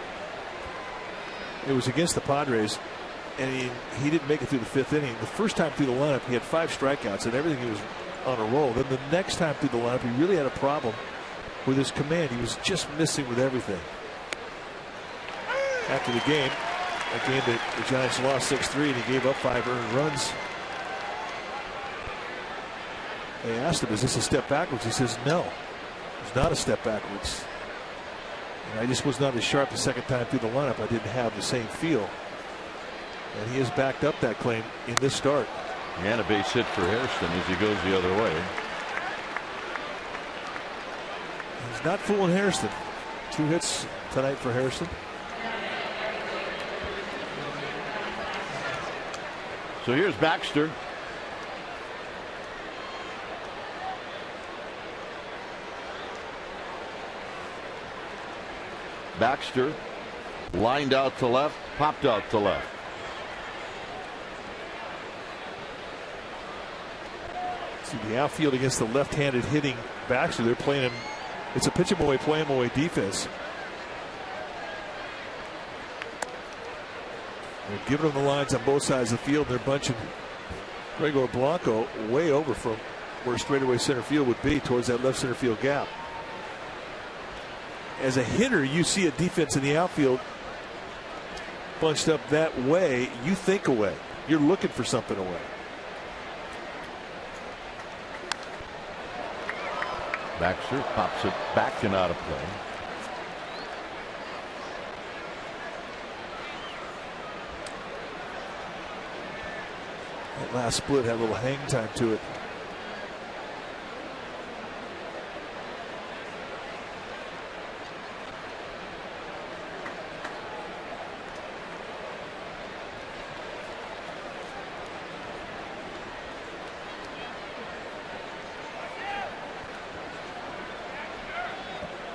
it was against the Padres, and he didn't make it through the 5th inning. The first time through the lineup, he had 5 strikeouts, and everything was on a roll. Then the next time through the lineup, he really had a problem with his command. He was just missing with everything. After the game, a game that the Giants lost 6-3, and he gave up 5 earned runs. They asked him, is this a step backwards? He says, no, it's not a step backwards. And I just was not as sharp the second time through the lineup. I didn't have the same feel. And he has backed up that claim in this start.
And a base hit for Hairston as he goes the other way.
He's not fooling Hairston. 2 hits tonight for Hairston.
So here's Baxter. Baxter lined out to left, popped out to left.
See the outfield against the left-handed hitting Baxter. They're playing him. It's a pitch him away, play him away defense. They're giving him the lines on both sides of the field. They're bunching Gregor Blanco way over from where straightaway center field would be, towards that left center field gap. As a hitter, you see a defense in the outfield bunched up that way, you think away. You're looking for something away.
Baxter pops it back and out of play.
That last split had a little hang time to it.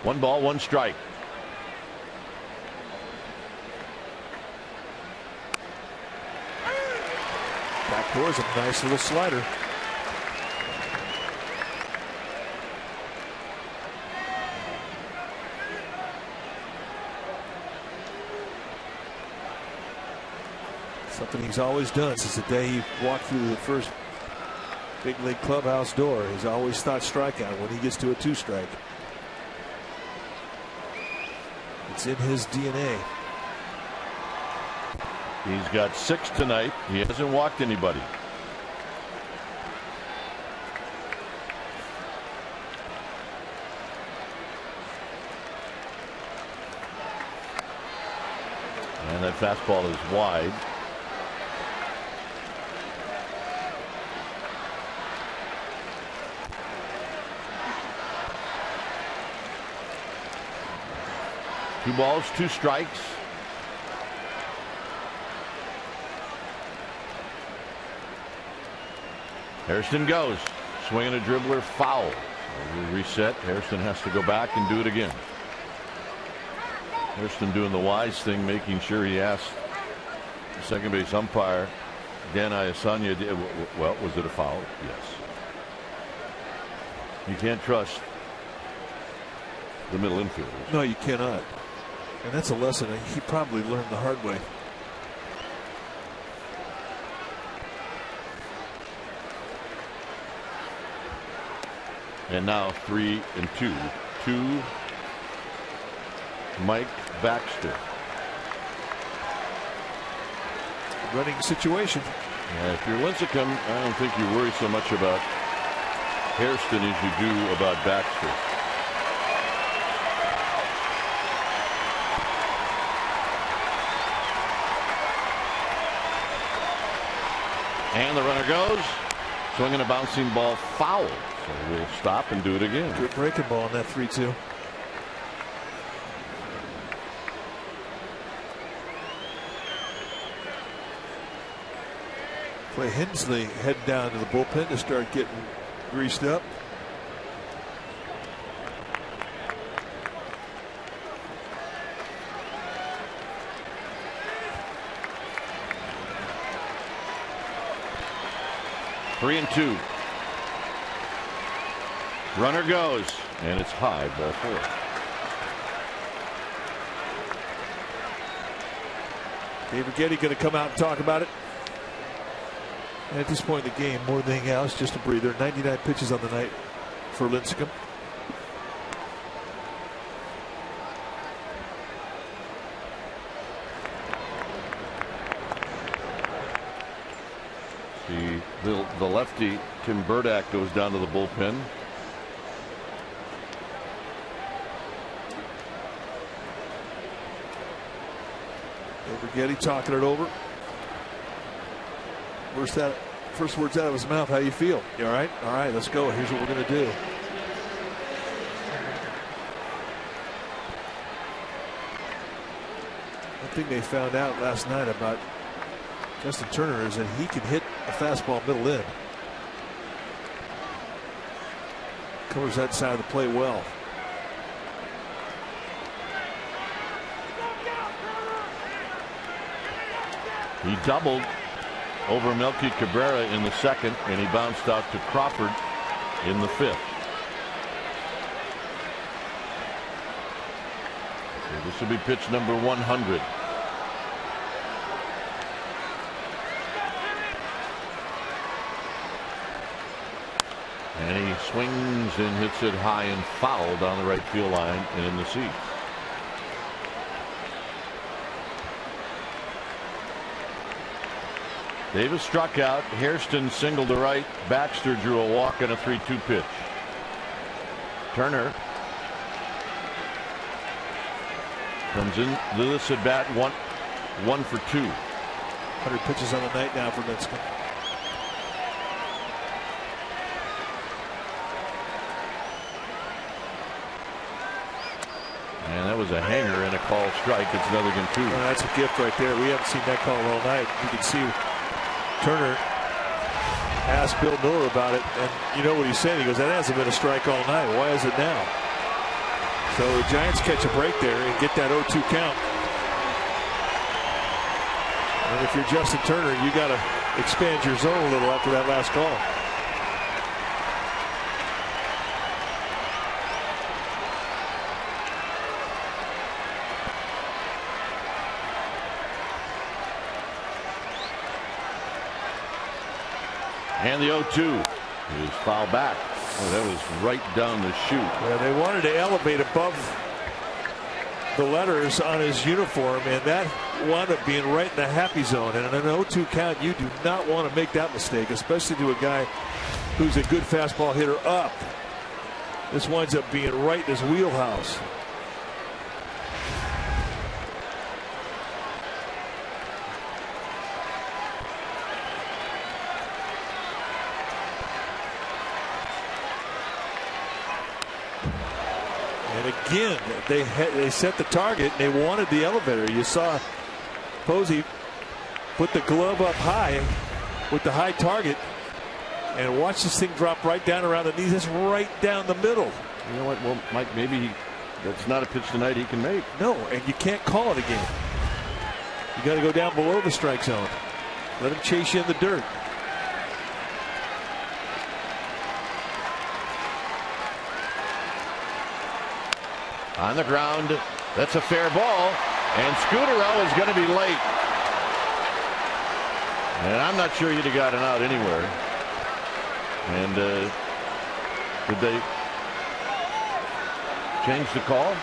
One ball, one strike.
Backdoor's a nice little slider. Something he's always done since the day he walked through the first big league clubhouse door. He's always thought strikeout when he gets to a 2-strike. It's in his DNA.
He's got 6 tonight. He hasn't walked anybody. And that fastball is wide. Two balls, 2 strikes. Hairston goes. Swinging a dribbler, foul. So reset. Hairston has to go back and do it again. Hairston doing the wise thing, making sure he asked the second base umpire, Dan Iasanya, well, was it a foul? Yes. You can't trust the middle infielders.
No, you cannot. And that's a lesson he probably learned the hard way.
And now 3-2 to Mike Baxter.
Running situation.
Yeah, if you're Lincecum, I don't think you worry so much about Hairston as you do about Baxter. And the runner goes. Swinging a bouncing ball, foul. So we'll stop and do it again.
Good breaking ball on that 3-2. Play Hensley head down to the bullpen to start getting greased up.
Three and 2. Runner goes, and it's high, ball 4.
Dave Righetti going to come out and talk about it. And at this point in the game, more than anything else, just a breather. 99 pitches on the night for Lincecum.
The lefty Tim Burdack goes down to the bullpen.
Righetti talking it over. First words out of his mouth, how you feel? You all right? All right, let's go. Here's what we're going to do. One thing they found out last night about Justin Turner is that he can hit a fastball middle in. Covers that side of the plate well.
He doubled over MELKY Cabrera in the second, and he bounced out to Crawford in the fifth. So this will be pitch number 100. And he swings and hits it high and foul down the right field line and in the seats. Davis struck out. Hairston singled to right. Baxter drew a walk and a 3-2 pitch. Turner comes in this at bat, one for 2.
100 pitches on the night now for LINCECUM.
And that was a hanger and a called strike. It's Nethergan 2.
Well, that's a gift right there. We haven't seen that call all night. You can see Turner asked Bill Miller about it, and you know what he said? He goes, that hasn't been a strike all night. Why is it now? So the Giants catch a break there and get that 0-2 count. And if you're Justin Turner, you got to expand your zone a little after that last call.
And the 0-2 is foul back. Oh, that was right down the chute.
Yeah, they wanted to elevate above the letters on his uniform, and that wound up being right in the happy zone. And in an 0-2 count, you do not want to make that mistake, especially to a guy who's a good fastball hitter up. This winds up being right in his wheelhouse. And again, they set the target and they wanted the elevator. You saw Posey put the glove up high with the high target and watch this thing drop right down around the knees. It's right down the middle.
You know what? Well, Mike, maybe that's not a pitch tonight he can make.
No, and you can't call it again. You got to go down below the strike zone. Let him chase you in the dirt.
On the ground, that's a fair ball, and Scudero is going to be late. And I'm not sure he'd have gotten out anywhere. And did they change the call?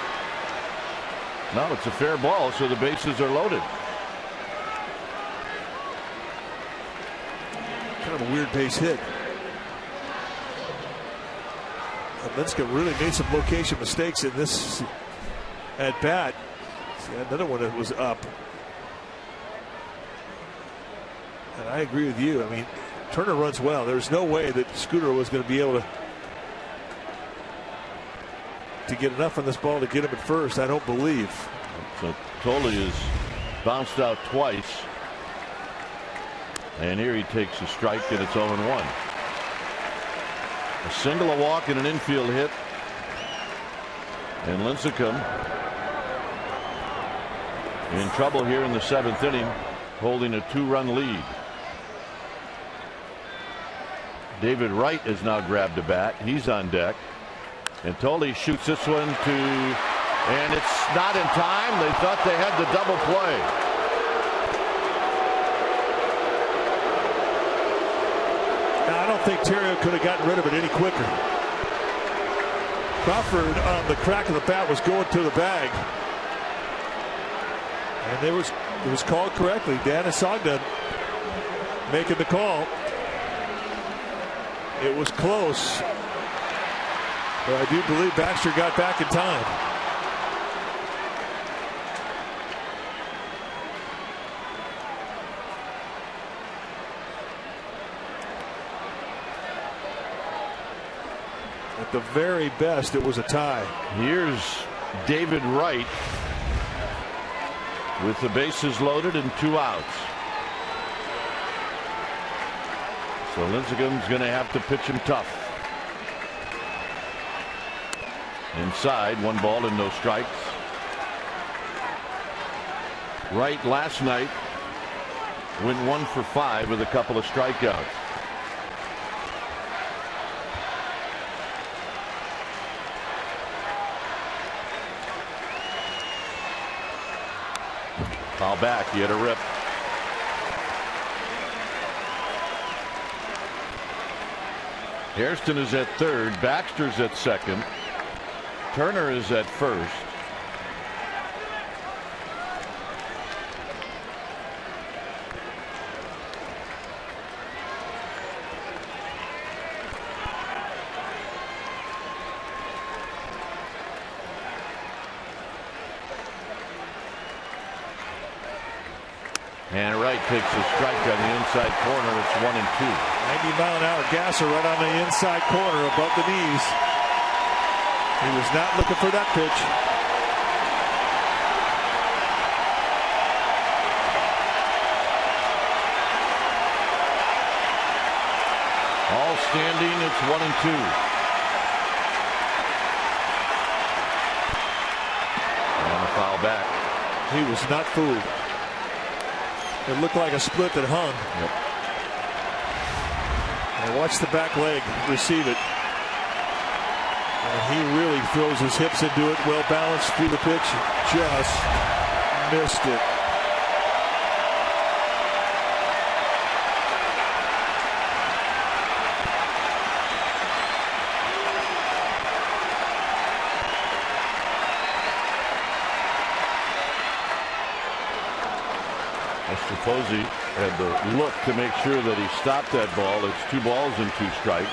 No, it's a fair ball, so the bases are loaded.
Kind of a weird base hit. LINCECUM really made some location mistakes in this at bat. See, another one that was up. And I agree with you. I mean, Turner runs well. There's no way that Scudero was going to be able to get enough on this ball to get him at first. I don't believe.
So THOLE is bounced out twice. And here he takes a strike, and it's 0-1. A single, a walk, and an infield hit. And LINCECUM in trouble here in the 7th inning, holding a 2-run lead. David Wright has now grabbed a bat. He's on deck. And THOLE shoots this one to, and it's not in time. They thought they had the double play.
Now, I don't think Terrio could have gotten rid of it any quicker. Crawford on the crack of the bat was going to the bag. And it was called correctly. Dan Asagna making the call. It was close. But I do believe Baxter got back in time. At the very best, it was a tie.
Here's David Wright with the bases loaded and 2 outs. So LINCECUM's going to have to pitch him tough. Inside, 1 ball and no strikes. Wright last night went 1 for 5 with a couple of strikeouts. Foul back, he had a rip. Hairston is at third, Baxter's at second, Turner is at first. And Wright takes a strike on the inside corner. It's 1-2.
90-mile-an-hour gasser right on the inside corner above the knees. He was not looking for that pitch.
All standing. It's 1-2. And a foul back.
He was not fooled. It looked like a split that hung.
Yep.
And watch the back leg receive it. And he really throws his hips into it. Well balanced through the pitch. Just missed it.
Posey had the look to make sure that he stopped that ball. It's 2 balls and 2 strikes.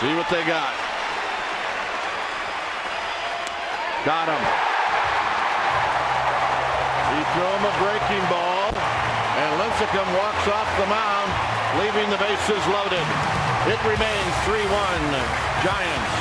See what they got. Got him. He threw him a breaking ball, and LINCECUM walks off the mound, leaving the bases loaded. It remains 3-1 Giants.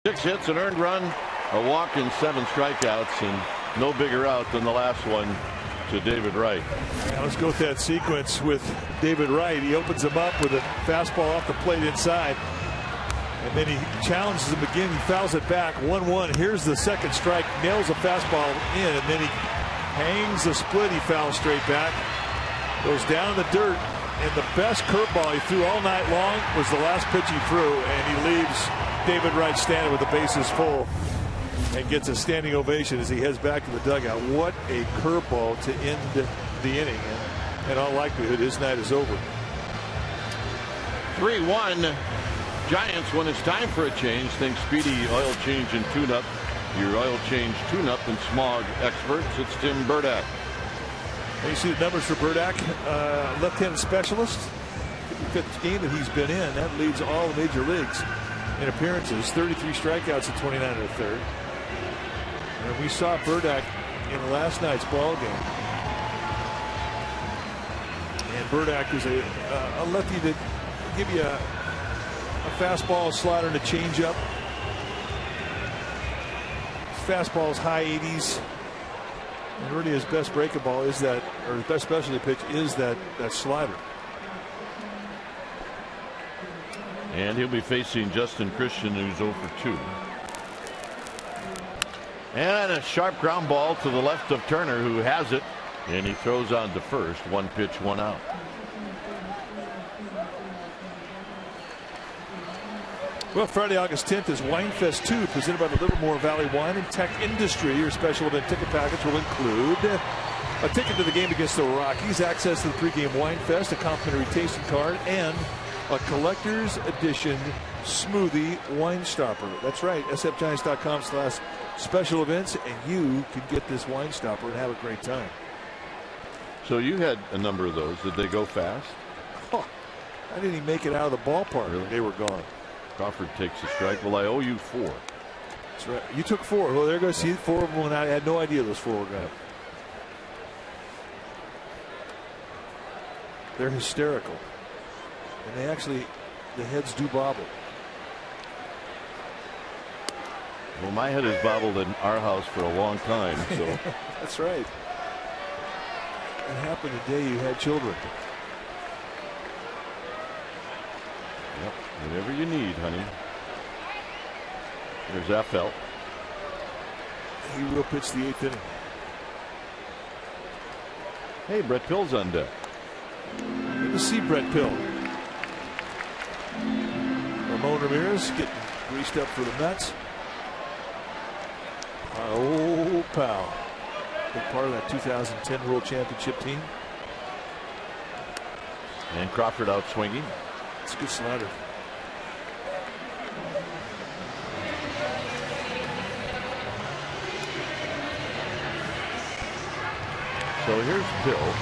Six hits, an earned run, a walk, and 7 strikeouts, and no bigger out than the last one to David Wright.
Now let's go with that sequence with David Wright. He opens him up with a fastball off the plate inside. And then he challenges him again. He fouls it back. 1-1. Here's the second strike. Nails a fastball in. And then he hangs the split. He fouls straight back. Goes down in the dirt. And the best curveball he threw all night long was the last pitch he threw. And he leaves David Wright standing with the bases full. And gets a standing ovation as he heads back to the dugout. What a curveball to end the inning. And in all likelihood, his night is over.
3-1. Giants, when it's time for a change, think Speedy Oil Change and Tune-Up. Your oil change tune-up and smog experts. It's Tim Burdack.
And you see the numbers for Burdack, left-handed specialist. 55th game that he's been in. That leads all the major leagues in appearances. 33 strikeouts at 29 and a third. And we saw Burdack in last night's ball game. And Burdack is a lefty that give you a fastball, a slider, and a changeup. Fastball's high 80s. And really his best breaking ball is that, or his best specialty pitch is that slider.
And he'll be facing Justin Christian, who's 0 for 2. And a sharp ground ball to the left of Turner, who has it. And he throws on to first. 1 pitch, 1 out.
Well, Friday, August 10th is Winefest 2, presented by the Livermore Valley Wine and Tech Industry. Your special event ticket package will include a ticket to the game against the Rockies, access to the pregame Winefest, a complimentary tasting card, and a collector's edition smoothie wine stopper. That's right, sfgiants.com/special events, and you can get this wine stopper and have a great time.
So you had a number of those. Did they go fast?
Oh, I didn't even make it out of the ballpark.
Really?
They were gone.
Crawford takes a strike. Well, I owe you 4.
That's right. You took 4. Well, there goes. See, 4 of them went out. I had no idea those 4 were gone. They're hysterical. And they actually, the heads do bobble.
Well, my head has bobbled in our house for a long time. So
that's right. It happened the day you had children.
Yep, whatever you need, honey. There's FL.
He will pitch the 8th inning.
Hey, Brett Pill's on deck.
Good to see Brett Pill. Ramon Ramirez getting greased up for the Mets. Our old pal. Big part of that 2010 World Championship team.
And Crawford out swinging.
It's a good slider.
So here's Pill.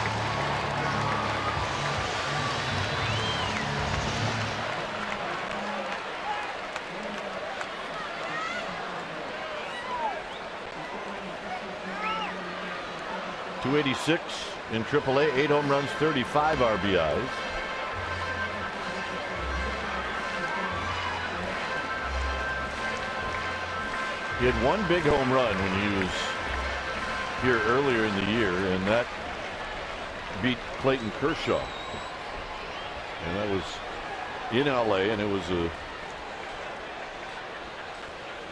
.286 in AAA, 8 home runs, 35 RBIs. He had 1 big home run when he was here earlier in the year, and that beat Clayton Kershaw. And that was in LA, and it was a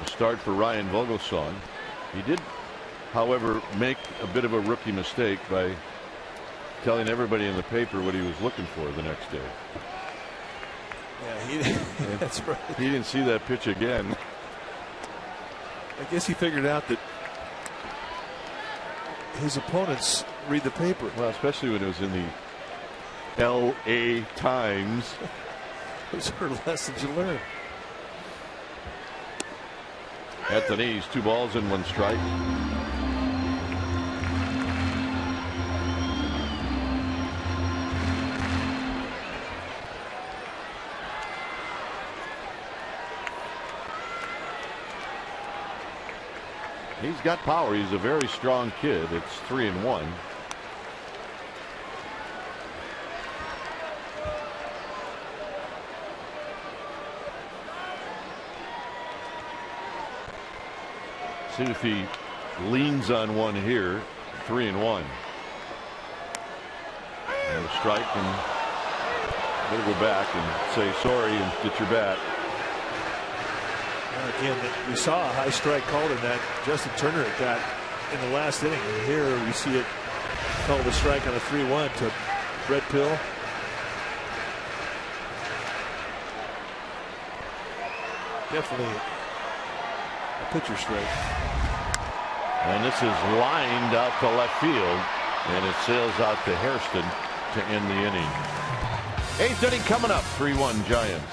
start for Ryan Vogelsong. He did, however, make a bit of a rookie mistake by telling everybody in the paper what he was looking for the next day.
Yeah, that's right.
He didn't see that pitch again.
I guess he figured out that his opponents read the paper.
Well, especially when it was in the LA Times.
Those are lessons you learn.
At the knees, 2 balls and 1 strike. He's got power. He's a very strong kid. It's 3-1. See if he leans on one here. 3-1. a strike, and better go back and say sorry and get your bat.
Again, we saw a high strike called in that Justin Turner at that in the last inning. And here we see it called a strike on a 3-1 to Brett Pill. Definitely a pitcher strike.
And this is lined out to left field, and it sails out to Hairston to end the inning. 8th inning coming up, 3-1 Giants.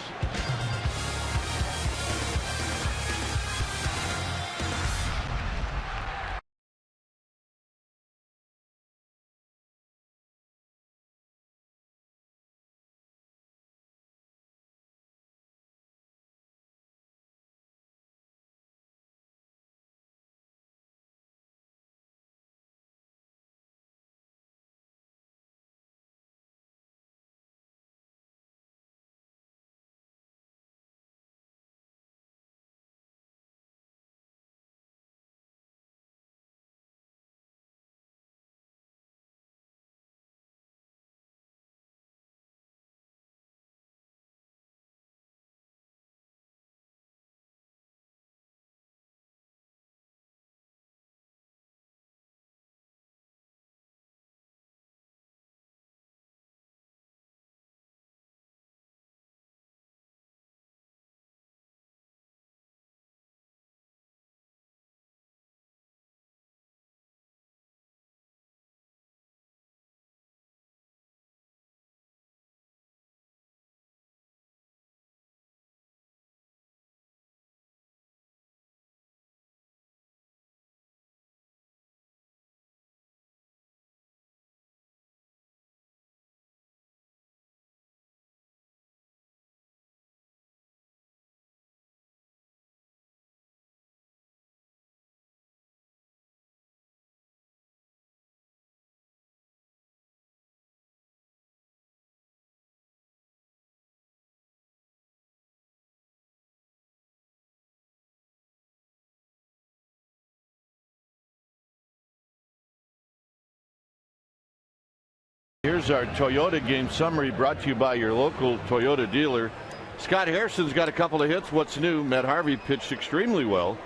Here's our Toyota game summary brought to you by your local Toyota dealer. Scott Harrison's got a couple of hits. What's new? Matt Harvey pitched extremely well.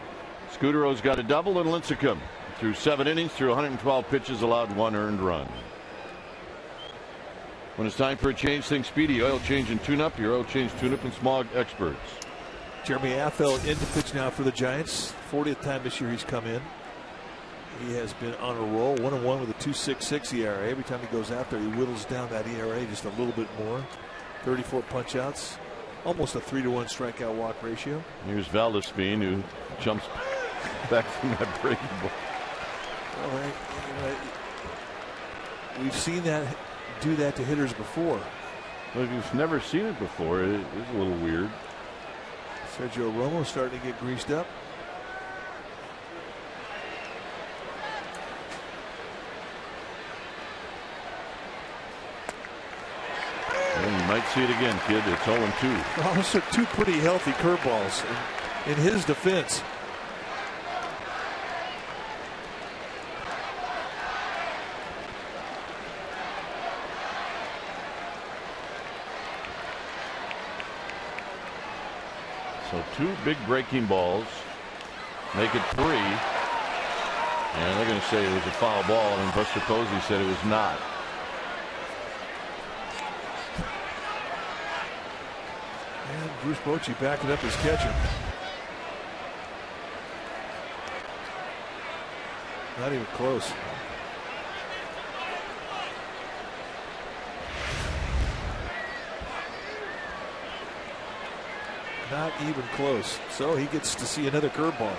Scudero's got a double, and Lincecum through 7 innings, through 112 pitches, allowed 1 earned run. When it's time for a change, think Speedy Oil Change and Tune-Up. Your oil change, tune-up, and smog experts.
Jeremy Affeldt in to pitch now for the Giants. 40th time this year he's come in. He has been on a roll, 1-1 with a 2.66 ERA. Every time he goes out there, he whittles down that ERA just a little bit more. 34 punch-outs, almost a 3-to-1 strikeout walk ratio.
Here's Valdespin, who jumps back from that breaking ball.
Well, we've seen that do that to hitters before.
Well, if you've never seen it before, it is a little weird.
Sergio Romo starting to get greased up.
And you might see it again, kid. It's 0-2.
Well, those are 2 pretty healthy curveballs in his defense.
So 2 big breaking balls make it 3. And they're going to say it was a foul ball, and Buster Posey said it was not.
And Bruce Bochy backing up his catcher. Not even close. Not even close. So he gets to see another curveball.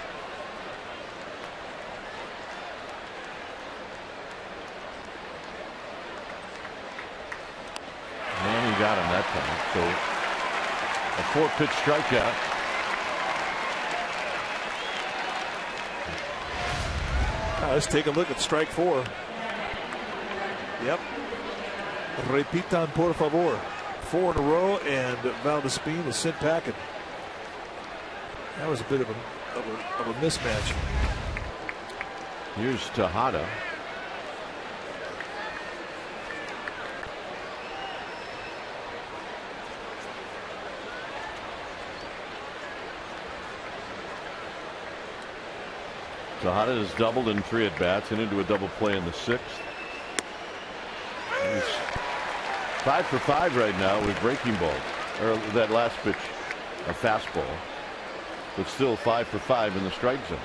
And he got him that time. So a 4-pitch strikeout.
Let's take a look at strike 4. Yep. Repitan por favor. 4 in a row, and Valdespin is sent packing. That was a bit of a mismatch.
Here's Tejada. Tejada has doubled in 3 at-bats and into a double play in the 6th. He's 5 for 5 right now with breaking balls, or that last pitch, a fastball, but still 5 for 5 in the strike zone.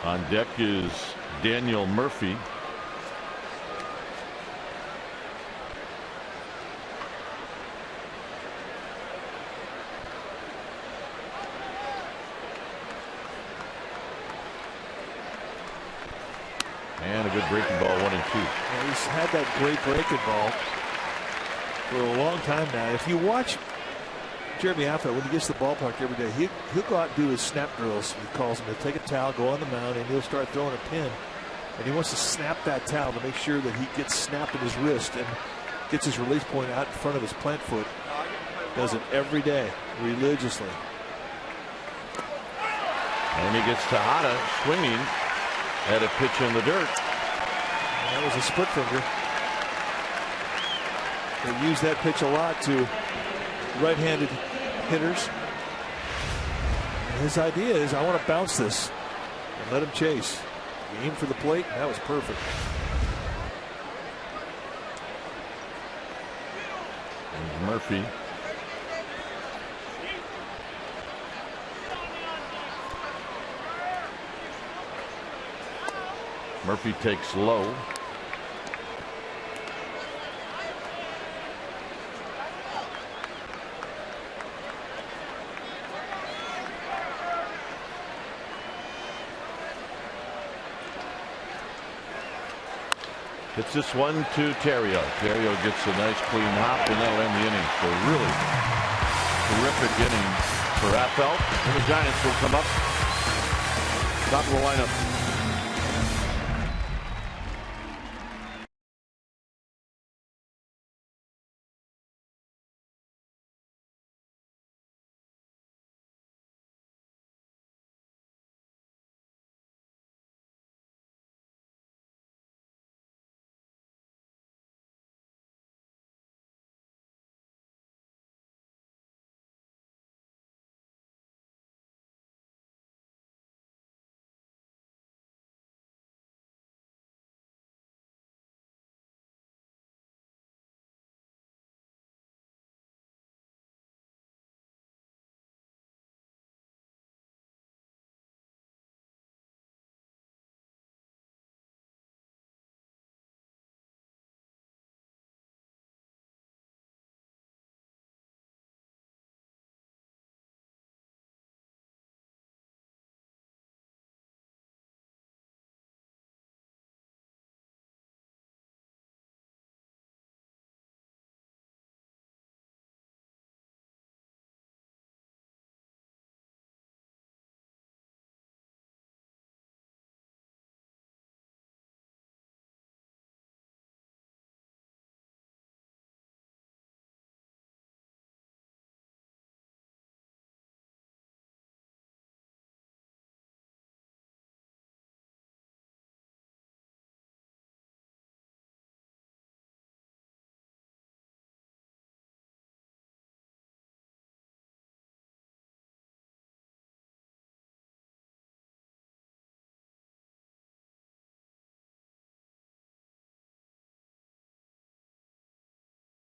On deck is Daniel Murphy. And a good breaking ball, 1 and 2.
Yeah, he's had that great breaking ball for a long time now. If you watch Jeremy Affeldt, when he gets to the ballpark every day, he'll go out and do his snap drills. He calls him to take a towel, go on the mound, and he'll start throwing a pin. And he wants to snap that towel to make sure that he gets snapped in his wrist and gets his release point out in front of his plant foot. Does it every day, religiously.
And he gets Tejada swinging at a pitch in the dirt.
That was a split finger. They use that pitch a lot to right-handed hitters. And his idea is, I want to bounce this and let him chase. He aimed for the plate, and that was perfect.
There's Murphy. Murphy takes low. Hits this one to Theriot. Theriot gets a nice clean hop, and that'll end the inning. So really terrific inning for Affeldt. And the Giants will come up top of the lineup.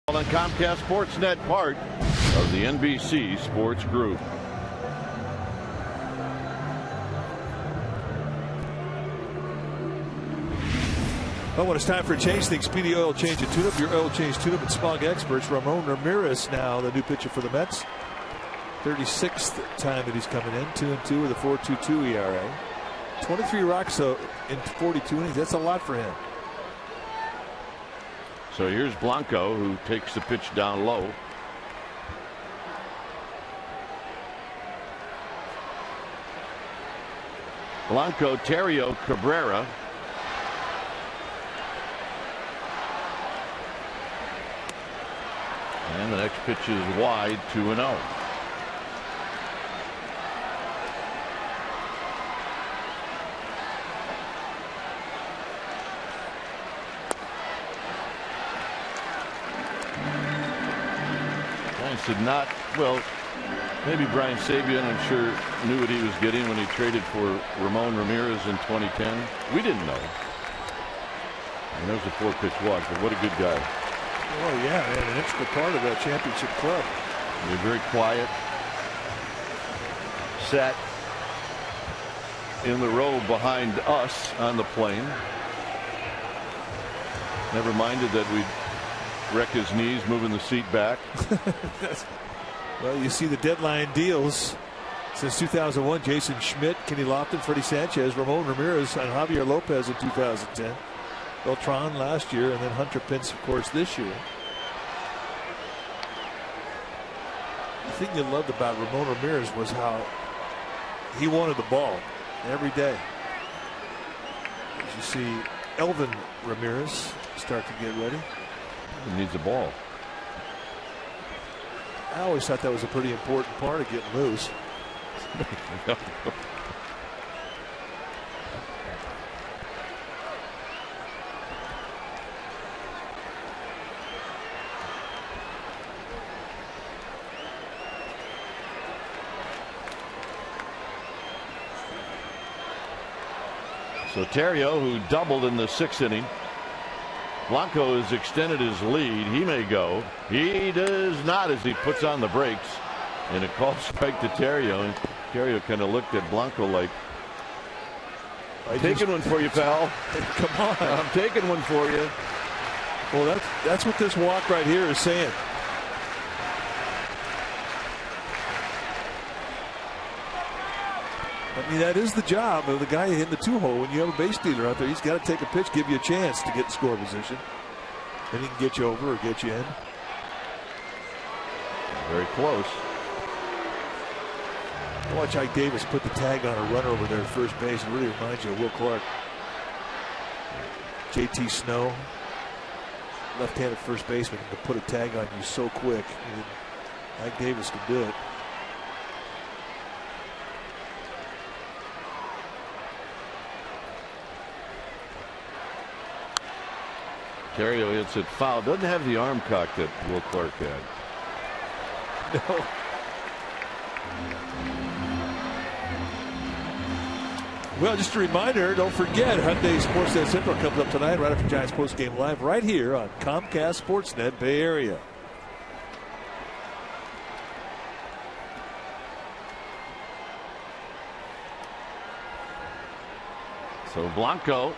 On Comcast Sportsnet, part of the NBC Sports Group.
Well, when it's time for a change, the Expedia Oil Change and Tune-Up, your oil change tune-up and smog experts. Ramon Ramirez now the new pitcher for the Mets. 36th time that he's coming in, 2-2 with a 4.22 ERA. 23 rocks so in 42 innings. That's a lot for him.
So here's Blanco, who takes the pitch down low. Blanco, Theriot, Cabrera. And the next pitch is wide, 2-0. Giants did not, well, maybe Brian Sabian, I'm sure, knew what he was getting when he traded for Ramon Ramirez in 2010. We didn't know. And there was a 4-pitch walk, but what a good guy.
Oh, yeah, man, an integral part of that championship club.
They're very quiet. Sat in the row behind us on the plane. Never minded that we'd wreck his knees moving the seat back.
Well, you see the deadline deals since 2001. Jason Schmidt, Kenny Lofton, Freddie Sanchez, Ramon Ramirez, and Javier Lopez in 2010. Beltran last year, and then Hunter Pence, of course, this year. The thing you loved about Ramon Ramirez was how he wanted the ball every day. As you see Elvin Ramirez start to get ready.
He needs a ball.
I always thought that was a pretty important part of getting loose.
So Terrio, who doubled in the 6th inning. Blanco has extended his lead. He may go. He does not, as he puts on the brakes. And a called strike to Terrio. And Terrio kind of looked at Blanco like, taking one for you, pal.
Come on.
I'm taking one for you.
Well, that's what this walk right here is saying. I mean, that is the job of the guy hitting the 2-hole. When you have a base stealer out there, he's got to take a pitch, give you a chance to get in score position. Then he can get you over or get you in.
Very close.
Watch Ike Davis put the tag on a runner over there at first base. It really reminds you of Will Clark. JT Snow, left-handed first baseman, can put a tag on you so quick. Ike Davis can do it.
Terrio hits it foul. Doesn't have the arm cock that Will Clark had.
No. Well, just a reminder, don't forget, Hyundai Sportsnet Central comes up tonight right after Giants postgame live right here on Comcast Sportsnet Bay Area.
So Blanco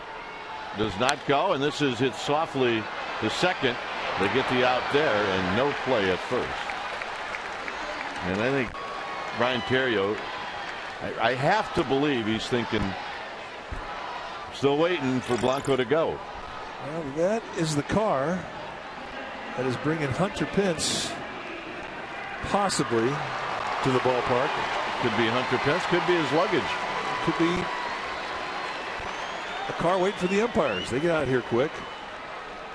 does not go, and this is hit softly to second. They get the out there, and no play at first. And I think Brian Terrio, I have to believe he's thinking, still waiting for Blanco to go.
Well, that is the car that is bringing Hunter Pence possibly to the ballpark.
Could be Hunter Pence, could be his luggage.
Could be a car waiting for the umpires. They get out here quick.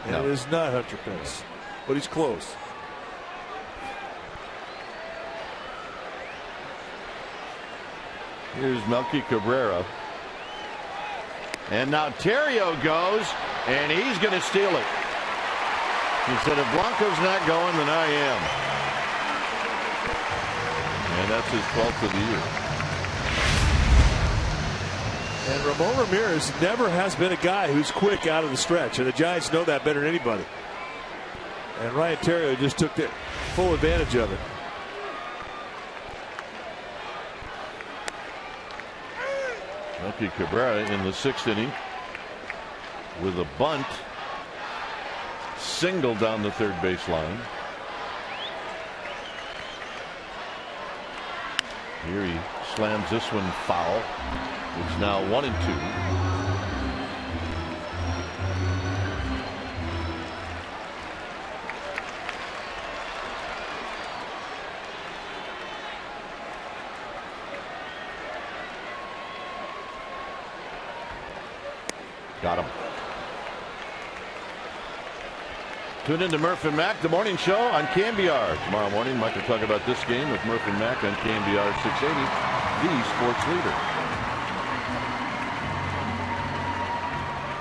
And
no.
It is not Hunter Pence, but he's close.
Here's Melky Cabrera. And now Terrio goes, and he's going to steal it. He said, if Blanco's not going, then I am. And that's his 12th of the year.
And Ramon Ramirez never has been a guy who's quick out of the stretch, and the Giants know that better than anybody. And Ryan Terrio just took the full advantage of it.
Melky Cabrera in the 6th inning with a bunt, single down the third baseline. Here he slams this one foul. It's now 1-2. Got him. Tune in to Murph and Mack, the morning show on KMBR. Tomorrow morning, Mike will talk about this game with Murph and Mack on KMBR 680, the sports leader.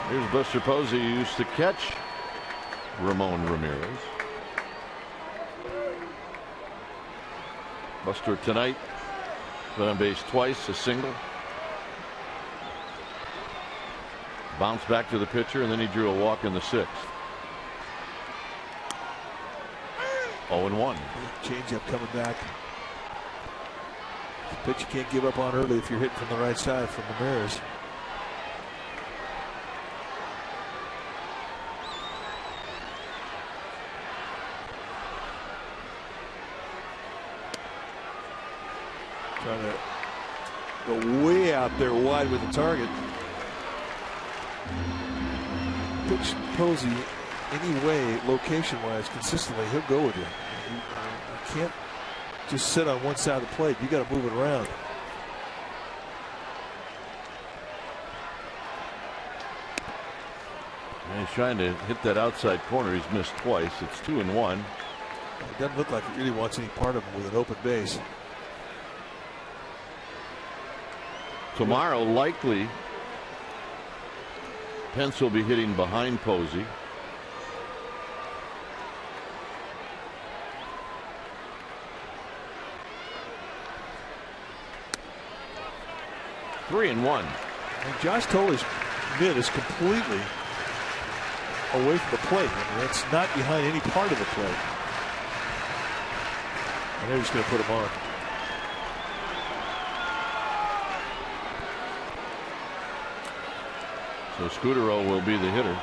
Here's Buster Posey, who used to catch Ramon Ramirez. Buster tonight been on base twice, a single. Bounced back to the pitcher, and then he drew a walk in the 6th. 0-1.
Changeup coming back. Pitch you can't give up on early if you're hitting from the right side from Ramirez. Trying to go way out there wide with the target. Pitch Posey any way, location-wise, consistently, he'll go with you. You can't just sit on one side of the plate. You got to move it around.
And he's trying to hit that outside corner. He's missed twice. It's 2-1.
It doesn't look like he really wants any part of him with an open base.
Tomorrow, likely, Pence will be hitting behind Posey. Three and one.
And Josh Thole's mitt is completely away from the plate. I mean, it's not behind any part of the plate. And they're just going to put him on.
So Scudero will be the hitter.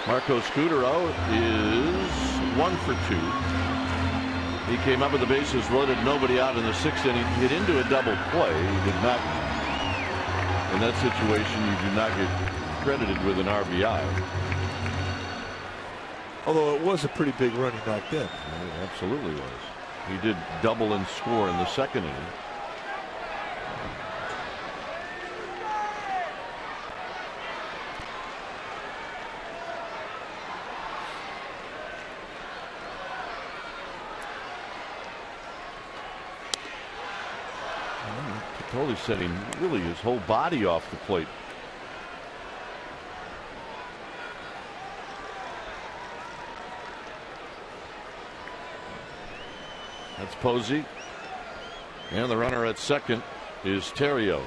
Marco Scudero is 1 for 2. He came up with the bases loaded, nobody out in the 6th inning. Hit into a double play. He did not. In that situation, you do not get credited with an RBI.
Although it was a pretty big run he knocked in.
It absolutely was. He did double and score in the 2nd inning. Totally setting really his whole body off the plate. That's Posey. And the runner at second is Terrio.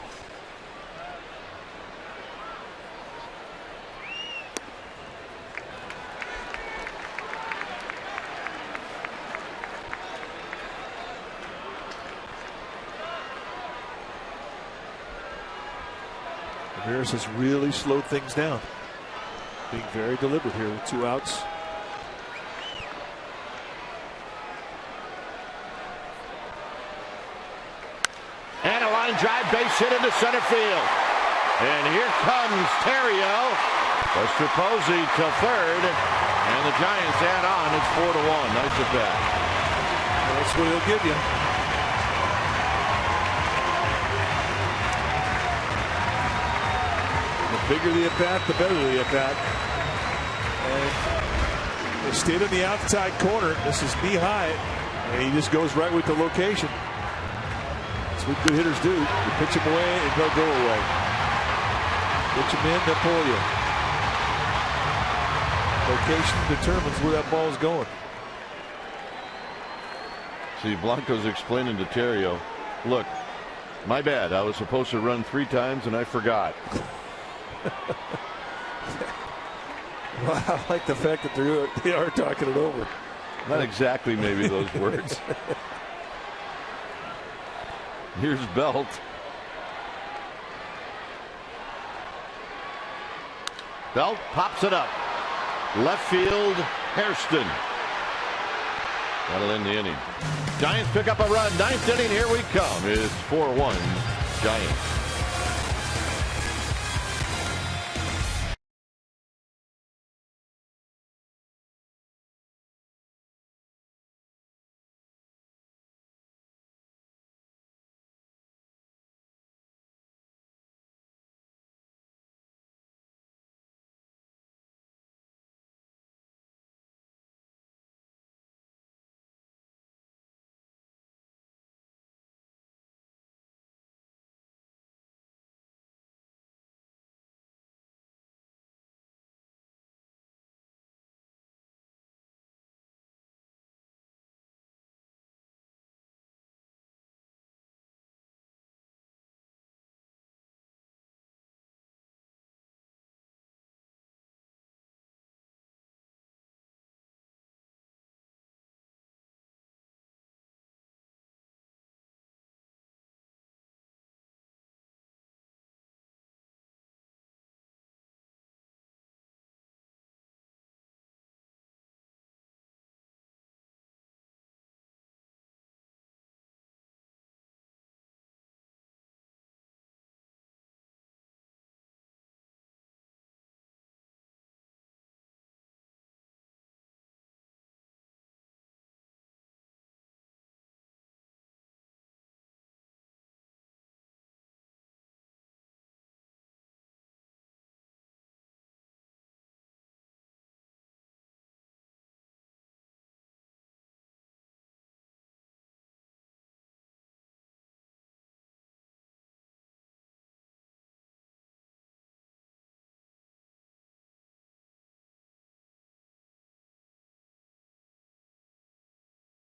Ramirez has really slowed things down. Being very deliberate here with 2 outs.
And a line drive, base hit into center field. And here comes Terrio. Buster Posey to third. And the Giants add on. It's 4-1. Nice at bat.
That's what he'll give you. The bigger the at-bat, the better the at-bat. And they stayed in the outside corner. This is knee high. And he just goes right with the location. That's what good hitters do. You pitch them away and they'll go away. Pitch them in, they'll pull you. Location determines where that ball is going.
See, Blanco's explaining to Terrio, look, my bad. I was supposed to run 3 times and I forgot.
Well, I like the fact that they are talking it over.
Not exactly maybe those words. Here's Belt. Belt pops it up. Left field, Hairston. That'll end the inning. Giants pick up a run. 9th inning, here we come. It's 4-1 Giants.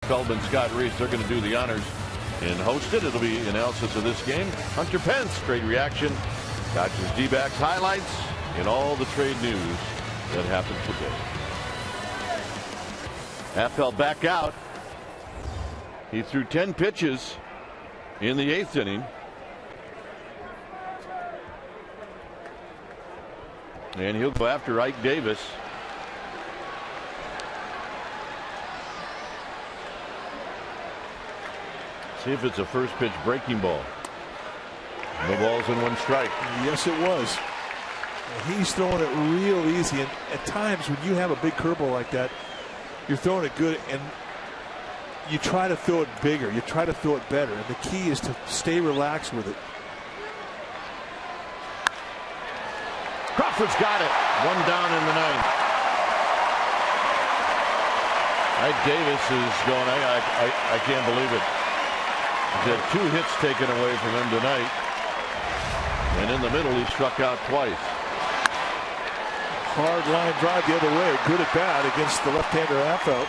Feldman, Scott Reese, they're going to do the honors and host it. It'll be analysis of this game. Hunter Pence, trade reaction, Dodgers D-backs highlights, and all the trade news that happened today. Affel back out. He threw 10 pitches in the 8th inning. And he'll go after Ike Davis. See if it's a first pitch breaking ball. No balls and 1 strike.
Yes, it was. He's throwing it real easy. And at times when you have a big curveball like that, you're throwing it good and you try to throw it bigger. You try to throw it better. And the key is to stay relaxed with it.
Crawford's got it. 1 down in the 9th. Ike Davis is going, I can't believe it. He's had 2 hits taken away from him tonight. And in the middle, he struck out twice.
Hard line drive the other way. Good at bat against the left-hander Affel.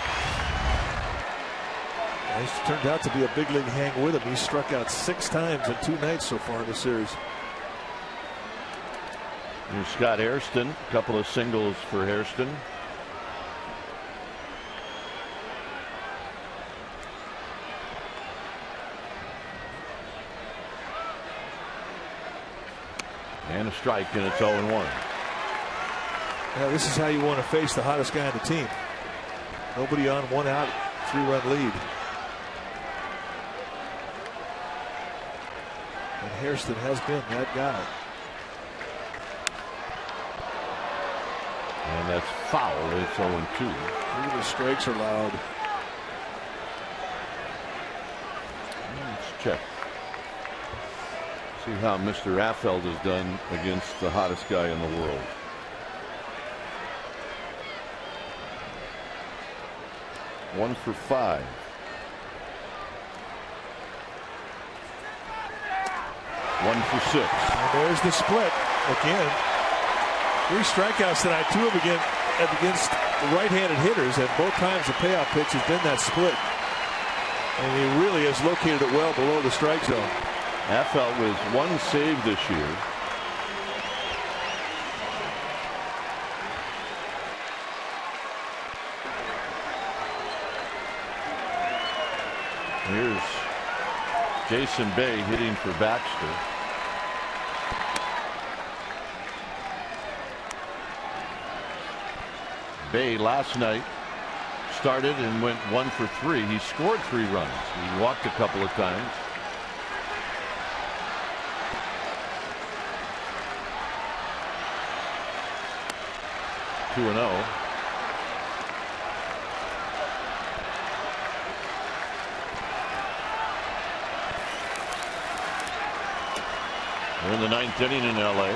He's turned out to be a big league hang with him. He's struck out 6 times in 2 nights so far in the series.
Here's Scott Hairston. A couple of singles for Hairston. And a strike, and it's 0-1.
Now this is how you want to face the hottest guy on the team. Nobody on, 1 out, 3-run lead. And Hairston has been that guy.
And that's foul. It's 0-2.
Even the strikes are loud.
Let's check. See how Mr. Affel has done against the hottest guy in the world. One for 5. One for 6.
And there's the split again. 3 strikeouts tonight, 2 of them against right-handed hitters, and both times the payoff pitch has been that split. And he really has located it well below the strike zone.
Affel with 1 save this year. Here's Jason Bay hitting for Baxter. Bay last night started and went 1 for 3. He scored 3 runs. He walked a couple of times. Two 2-0. We're in the 9th inning in LA.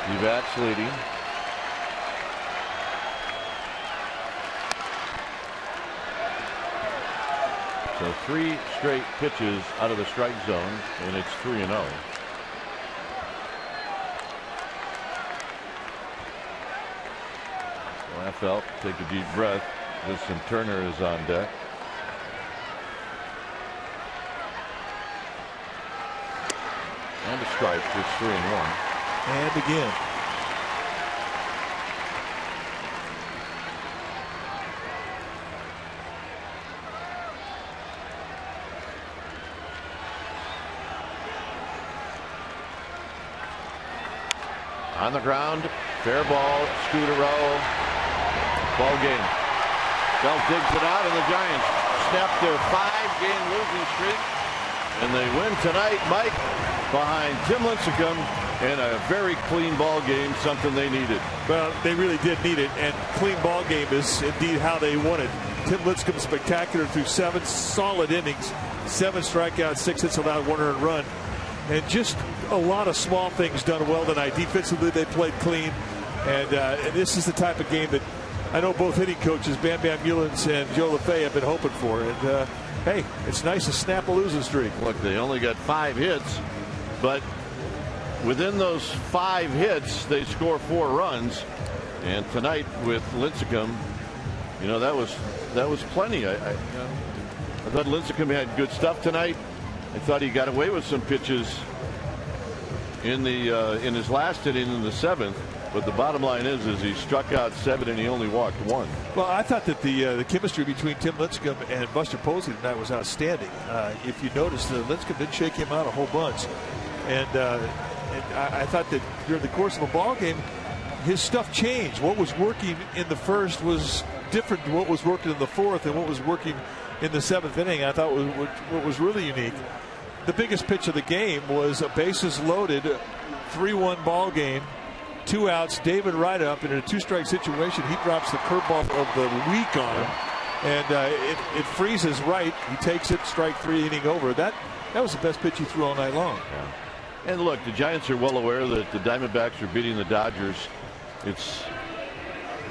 D-backs leading. So 3 straight pitches out of the strike zone, and it's 3-0. Affel, take a deep breath. Listen, Turner is on deck. And a strike. It's 3-1.
And again.
On the ground, fair ball, Scudero, ball game. Bell digs it out, and the Giants snap their 5-game losing streak, and they win tonight, Mike, behind Tim Lincecum in a very clean ball game, something they needed.
Well, they really did need it, and clean ball game is indeed how they won it. Tim Lincecum spectacular through 7 solid innings, 7 strikeouts, 6 hits allowed, 1 earned run. And just a lot of small things done well tonight. Defensively, they played clean. And this is the type of game that I know both hitting coaches, Bam Bam Mullins and Joe LaFay, have been hoping for. And, hey, it's nice to snap a losing streak.
Look, they only got 5 hits, but within those 5 hits, they score 4 runs. And tonight with Lincecum, you know, that was that was plenty. I thought LINCECUM had good stuff tonight. I thought he got away with some pitches in his last inning in the 7th. But the bottom line is he struck out 7 and he only walked 1.
Well, I thought that the chemistry between Tim Lincecum and Buster Posey tonight was outstanding. If you notice, Lincecum didn't shake him out a whole bunch, and I thought that during the course of a ball game, his stuff changed. What was working in the first was different to what was working in the 4th, and what was working in the 7th inning, I thought what was really unique. The biggest pitch of the game was a bases loaded, 3-1 ball game. 2 outs, David Wright up, and in a 2-strike situation, he drops the curveball of the week on him, and it freezes Wright. He takes it, strike 3, inning over. That was the best pitch he threw all night long.
Yeah. And look, the Giants are well aware that the Diamondbacks are beating the Dodgers. It's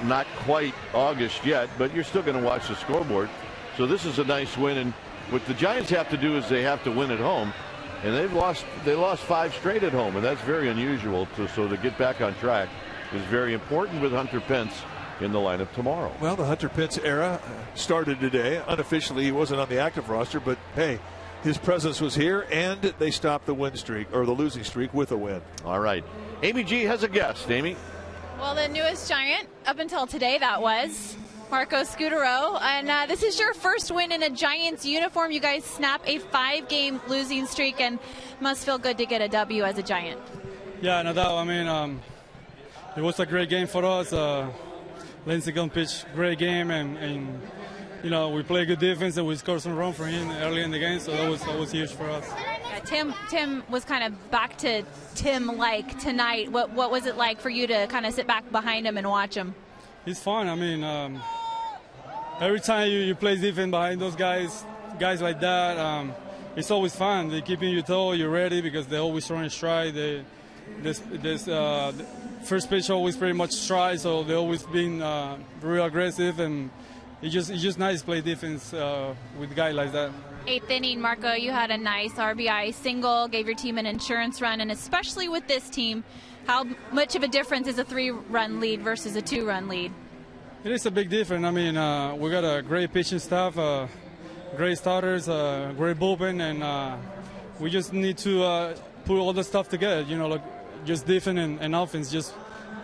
not quite August yet, but you're still going to watch the scoreboard. So this is a nice win, and what the Giants have to do is they have to win at home. And they lost 5 straight at home, and that's very unusual. So to get back on track is very important with Hunter Pence in the lineup tomorrow.
Well, the Hunter Pence era started today. Unofficially, he wasn't on the active roster, but hey, his presence was here, and they stopped the win streak, or the losing streak, with a win.
All right. Amy G has a guest. Amy?
Well, the newest Giant, up until today, that was Marco Scutaro, and this is your first win in a Giants uniform. You guys snap a 5-game losing streak, and must feel good to get a W as a Giant.
Yeah, no doubt. I mean, it was a great game for us. LINCECUM pitched great game, and you know, we played good defense, and we scored some runs for him early in the game, so that was huge for us.
Yeah, Tim was kind of back to Tim-like tonight. What was it like for you to kind of sit back behind him and watch him?
It's fun. I mean, every time you play defense behind those guys like that, it's always fun. They keeping you toe, you're ready because they always throwing stride. This first pitch always pretty much stride, so they always been real aggressive, and it's just nice to play defense with guys like that.
8th inning, Marco, you had a nice RBI single, gave your team an insurance run, and especially with this team, how much of a difference is a 3-run lead versus a 2-run lead?
It is a big difference. I mean, we got a great pitching staff, great starters, great bullpen, and we just need to put all the stuff together. You know, like just defense and offense, just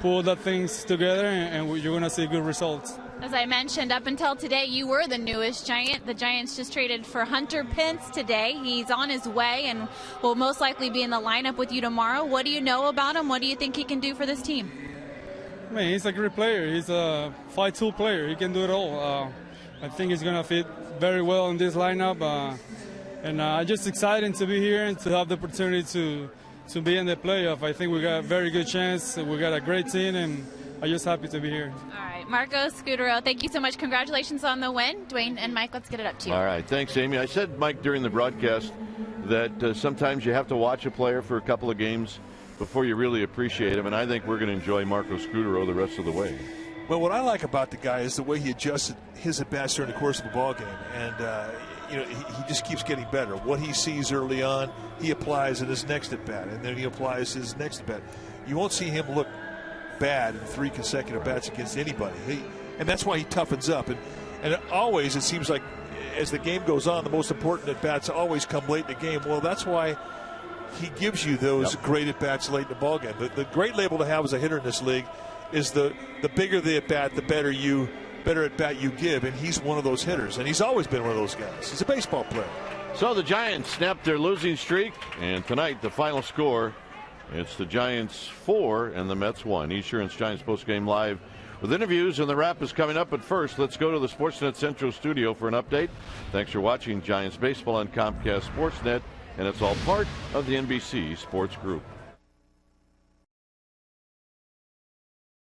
pull the things together, and you're going to see good results.
As I mentioned, up until today, you were the newest Giant. The Giants just traded for Hunter Pence today. He's on his way and will most likely be in the lineup with you tomorrow. What do you know about him? What do you think he can do for this team?
I mean, he's a great player. He's a 5-tool player. He can do it all. I think he's going to fit very well in this lineup. And I'm just excited to be here and to have the opportunity to be in the playoff. I think we got a very good chance. We got a great team, and I'm just happy to be here.
All right, Marco Scutaro, thank you so much. Congratulations on the win. Dwayne and Mike, let's get it up to you.
All right, thanks, Amy. I said, Mike, during the broadcast that sometimes you have to watch a player for a couple of games before you really appreciate him, and I think we're going to enjoy Marco Scutaro the rest of the way.
Well, what I like about the guy is the way he adjusted his at-bats during the course of the ball game, and you know, he just keeps getting better. What he sees early on, he applies in his next at-bat, and then he applies his next at-bat. You won't see him look bad in 3 consecutive bats against anybody, and that's why he toughens up. And always, it seems like as the game goes on, the most important at-bats always come late in the game. Well, that's why he gives you those great at-bats late in the ball game. The great label to have as a hitter in this league is the bigger the at-bat, the better at-bat you give, and he's one of those hitters, and he's always been one of those guys. He's a baseball player.
So the Giants snapped their losing streak, and tonight the final score, it's the Giants 4 and the Mets 1. Esurance Giants postgame live with interviews, and the wrap is coming up. But first, let's go to the Sportsnet Central studio for an update. Thanks for watching Giants baseball on Comcast Sportsnet, and it's all part of the NBC Sports Group.